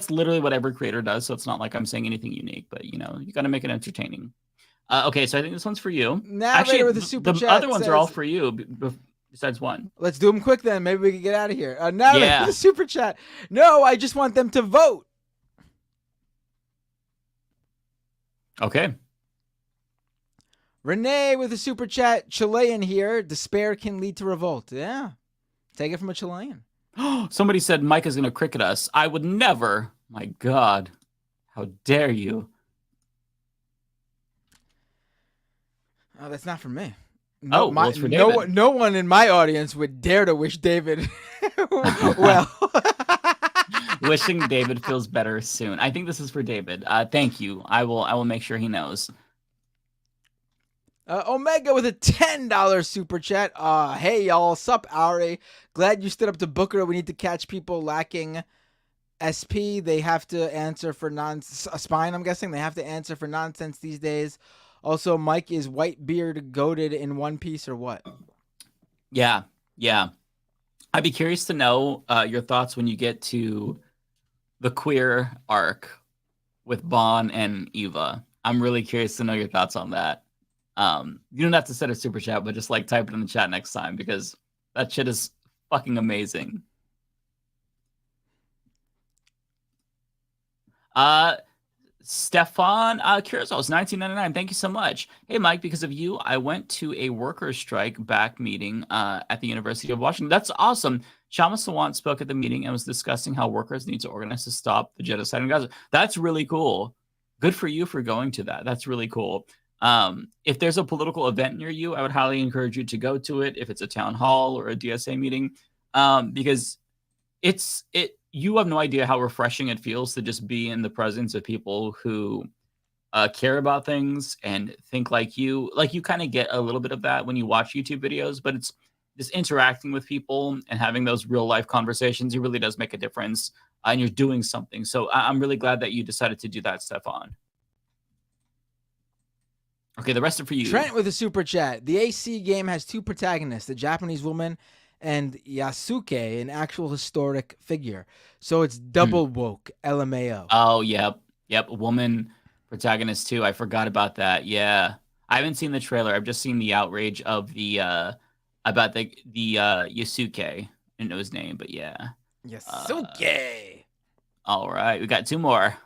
literally what every creator does. So it's not like I'm saying anything unique, but you know, you gotta make it entertaining. Okay, so I think this one's for you. Narrator with a super the chat other ones are all says- for you, besides one. Let's do them quick then. Maybe we can get out of here. Narrator Yeah. with a super chat. No, I just want them to vote. Okay. Renee with a super chat. Chilean here. Despair can lead to revolt. Yeah. Take it from a Chilean. Somebody said Mike is gonna cricket us. I would never. My God, how dare you? Oh, that's not for me. Well, it's for no, David. no one in my audience would dare to wish David well. Wishing David feels better soon. I think this is for David. Thank you. I will make sure he knows. Omega with a $10 super chat. Hey y'all, sup Ari? Glad you stood up to Booker. We need to catch people lacking SP. They have to answer for spine. I'm guessing they have to answer for nonsense these days. Also, Mike, is Whitebeard goated in One Piece or what? Yeah. I'd be curious to know your thoughts when you get to the queer arc with Bon and Eva. I'm really curious to know your thoughts on that. You don't have to set a super chat, but just like type it in the chat next time because that shit is fucking amazing. Stefan Curazos, 1999. Thank you so much. Hey, Mike, because of you, I went to a workers' strike back meeting at the University of Washington. That's awesome. Shama Sawant spoke at the meeting and was discussing how workers need to organize to stop the genocide in Gaza. That's really cool. Good for you for going to that. That's really cool. If there's a political event near you, I would highly encourage you to go to it. If it's a town hall or a DSA meeting, because you have no idea how refreshing it feels to just be in the presence of people who care about things and think like you. Like you kind of get a little bit of that when you watch YouTube videos, but it's just interacting with people and having those real life conversations. It really does make a difference, and you're doing something. So I'm really glad that you decided to do that, Stefan. Okay, the rest are for you. Trent with a super chat. The AC game has two protagonists, the Japanese woman and Yasuke, an actual historic figure. So it's double woke, LMAO. Oh, yep. Woman protagonist too. I forgot about that. Yeah. I haven't seen the trailer. I've just seen the outrage of the about the Yasuke. I didn't know his name, but yeah. Yasuke. All right, we got two more.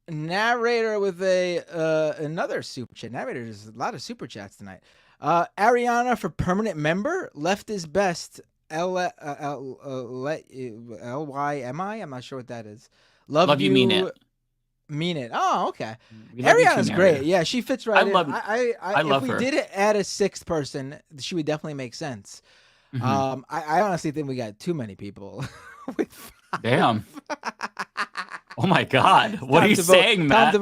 Narrator with another super chat. Narrator, there's a lot of super chats tonight. Ariana for permanent member. Left is best. Lymi. I'm not sure what that is. Love you. Mean it. Mean it. Oh, okay. We love you too, Ariana's great. Narrator. Yeah, she fits right in. I love if her. we did add a sixth person, she would definitely make sense. Mhm. I honestly think we got too many people. Damn. Oh my God. What are you saying, Matt?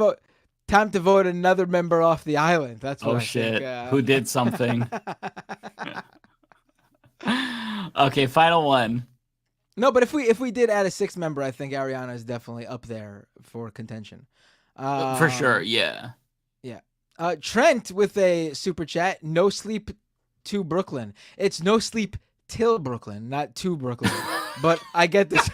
Time to vote another member off the island. That's what I shit. think. Who did something? Okay, final one. No, but if we did add a sixth member, I think Ariana is definitely up there for contention. For sure, yeah. Yeah. Trent with a super chat. No sleep to Brooklyn. It's no sleep till Brooklyn, not to Brooklyn. But I get this.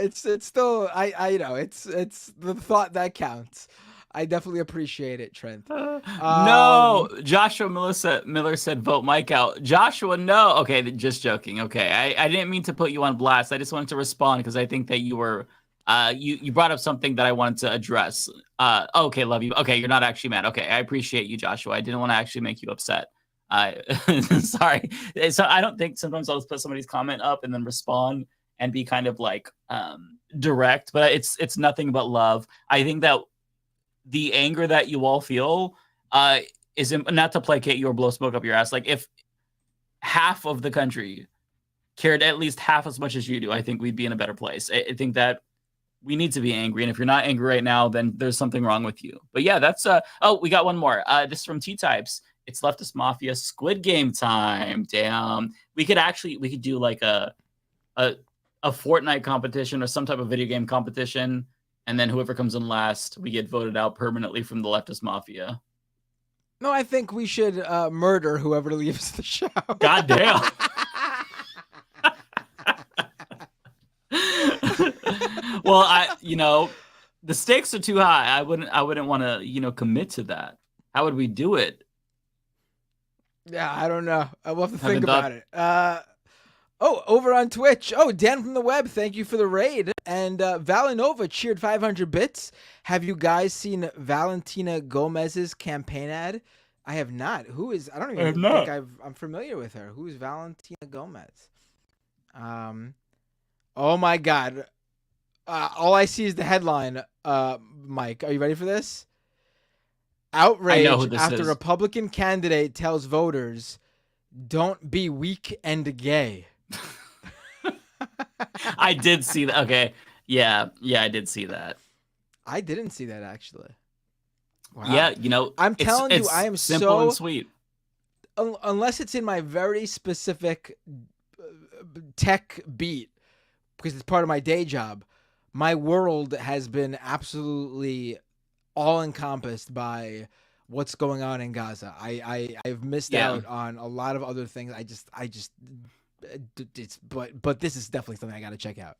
It's still I know it's the thought that counts. I definitely appreciate it, Trent. No, Joshua Miller said vote Mike out. Joshua, no. Okay, just joking. Okay, I didn't mean to put you on blast. I just wanted to respond because I think that you were You brought up something that I wanted to address. Okay, love you. Okay, you're not actually mad. Okay, I appreciate you, Joshua. I didn't want to actually make you upset. Sorry. So I don't think sometimes I'll just put somebody's comment up and then respond and be kind of like direct, but it's nothing but love. I think that the anger that you all feel is not to placate you or blow smoke up your ass. Like if half of the country cared at least half as much as you do, I think we'd be in a better place. I think that we need to be angry. And if you're not angry right now, then there's something wrong with you. But yeah, that's oh, we got one more. This is from T-Types. It's Leftist Mafia Squid Game time. Damn. We could do like a Fortnite competition or some type of video game competition. And then whoever comes in last, we get voted out permanently from the Leftist Mafia. No, I think we should murder whoever leaves the show. God damn. Well, the stakes are too high. I wouldn't want to, commit to that. How would we do it? Yeah, I don't know. I will have to think about it. Over on Twitch. Oh, Dan from the web, thank you for the raid. And Valinova cheered 500 bits. Have you guys seen Valentina Gomez's campaign ad? I have not. Who is? I don't even think I'm familiar with her. Who is Valentina Gomez? Oh my God. All I see is the headline. Mike, are you ready for this? Outrage after Republican candidate tells voters, "Don't be weak and gay." I did see that. Okay. Yeah, I did see that. I didn't see that actually. Wow. Yeah, I'm telling you, I am simple and sweet. Unless it's in my very specific tech beat, because it's part of my day job, my world has been absolutely all encompassed by what's going on in Gaza. I've missed out on a lot of other things. But this is definitely something I got to check out.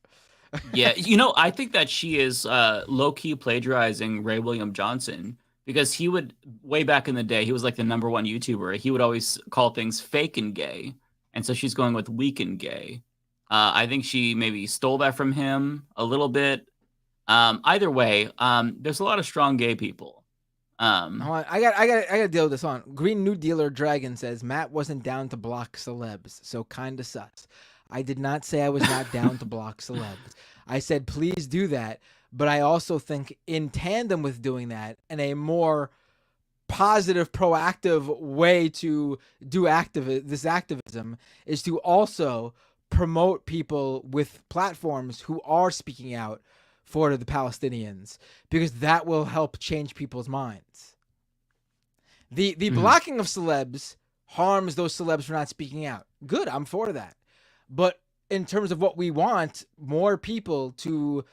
Yeah, I think that she is low-key plagiarizing Ray William Johnson, because he would, way back in the day, he was like the #1 YouTuber. He would always call things fake and gay. And so she's going with weak and gay. I think she maybe stole that from him a little bit. Either way, there's a lot of strong gay people. Hold on, I got to deal with this. On Green New Dealer Dragon says Matt wasn't down to block celebs, so kinda sus. I did not say I was not down to block celebs. I said please do that, but I also think in tandem with doing that, and a more positive, proactive way to do this activism is to also promote people with platforms who are speaking out for the Palestinians, because that will help change people's minds. The blocking of celebs harms those celebs for not speaking out. Good, I'm for that. But in terms of what we want, more people to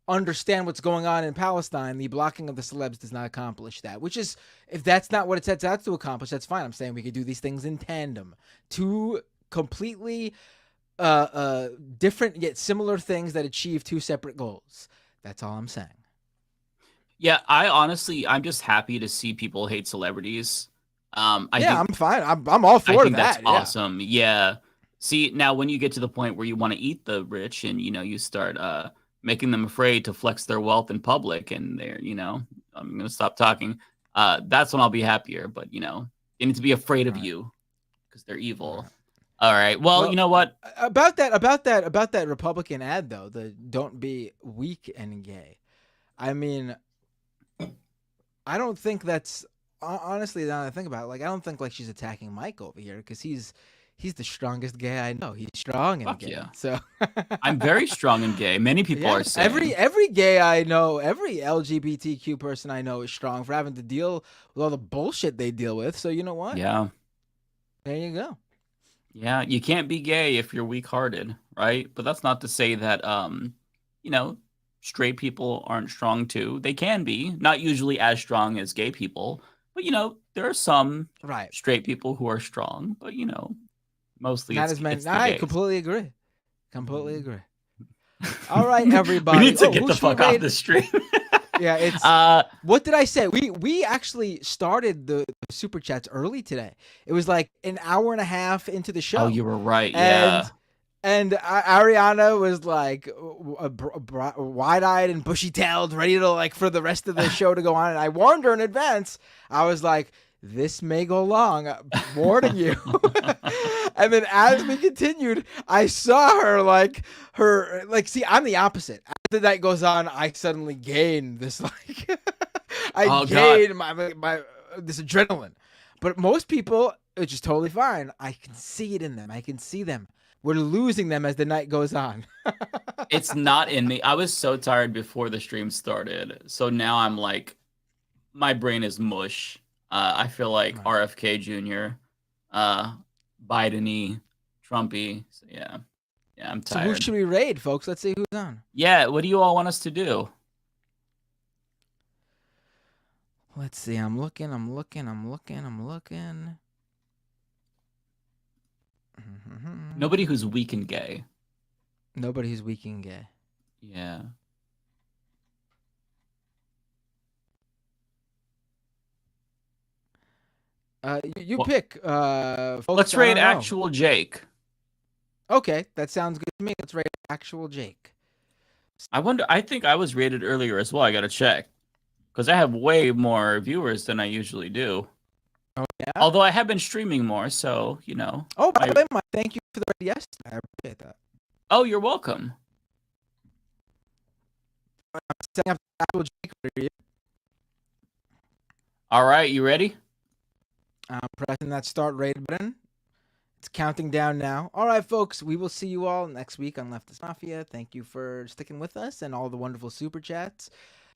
understand what's going on in Palestine, the blocking of the celebs does not accomplish that, which is, if that's not what it sets out to accomplish, that's fine. I'm saying we could do these things in tandem. Two completely different yet similar things that achieve two separate goals. That's all I'm saying. Yeah, I'm just happy to see people hate celebrities. I'm fine. I'm all for that. That's awesome. Yeah. See, now when you get to the point where you want to eat the rich and, you start making them afraid to flex their wealth in public, and they're, I'm going to stop talking. That's when I'll be happier. But, they need to be afraid of you because they're evil. All right. Well, you know what? About that Republican ad, though, the "don't be weak and gay." I mean, I don't think that's, honestly, now that I think about it, like, I don't think like she's attacking Mike over here, because he's the strongest gay I know. He's strong and gay. Yeah. So I'm very strong and gay. Many people are saying. Every gay I know, every LGBTQ person I know is strong for having to deal with all the bullshit they deal with. So you know what? Yeah. There you go. Yeah, you can't be gay if you're weak-hearted, right? But that's not to say that, straight people aren't strong too. They can be, not usually as strong as gay people, but there are some straight people who are strong. But mostly not it's, as many. it's the I gays. completely agree. Completely agree. All right, everybody. We need to get the fuck off the stream. Yeah, it's what did I say? We actually started the super chats early today. It was like an hour and a half into the show. Oh, you were right. Yeah. And Ariana was like wide-eyed and bushy-tailed, ready to like for the rest of the show to go on. And I warned her in advance. I was like, "This may go long. I'm warning you." And then as we continued, I saw her see, I'm the opposite. As the night goes on, I suddenly gain this gain my this adrenaline. But most people, it's just totally fine. I can see it in them. I can see them. We're losing them as the night goes on. It's not in me. I was so tired before the stream started. So now I'm like, my brain is mush. I feel like RFK Jr., Biden-y, Trumpy. So yeah, I'm tired. So who should we raid, folks? Let's see who's on. Yeah, what do you all want us to do? Let's see. I'm looking. Nobody who's weak and gay. Nobody who's weak and gay. Yeah. You pick. Folks, let's raid actual Jake. Okay, that sounds good to me. Let's raid actual Jake. I think I was rated earlier as well. I gotta check. Because I have way more viewers than I usually do. Oh, yeah? Although I have been streaming more, so, you know. Oh, by the way, thank you for the yes. I appreciate that. Oh, you're welcome. I'm setting up the actual Jake for you. All right, you ready? I'm pressing that start raid button. It's counting down now. All right, folks, we will see you all next week on Leftist Mafia. Thank you for sticking with us and all the wonderful super chats.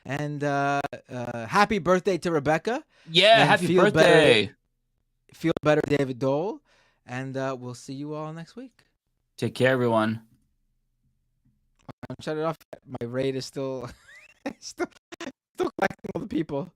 And happy birthday to Rebecca. Yeah, and happy birthday. Feel better, David Dole. And we'll see you all next week. Take care, everyone. Shut it off. My raid is still collecting all the people.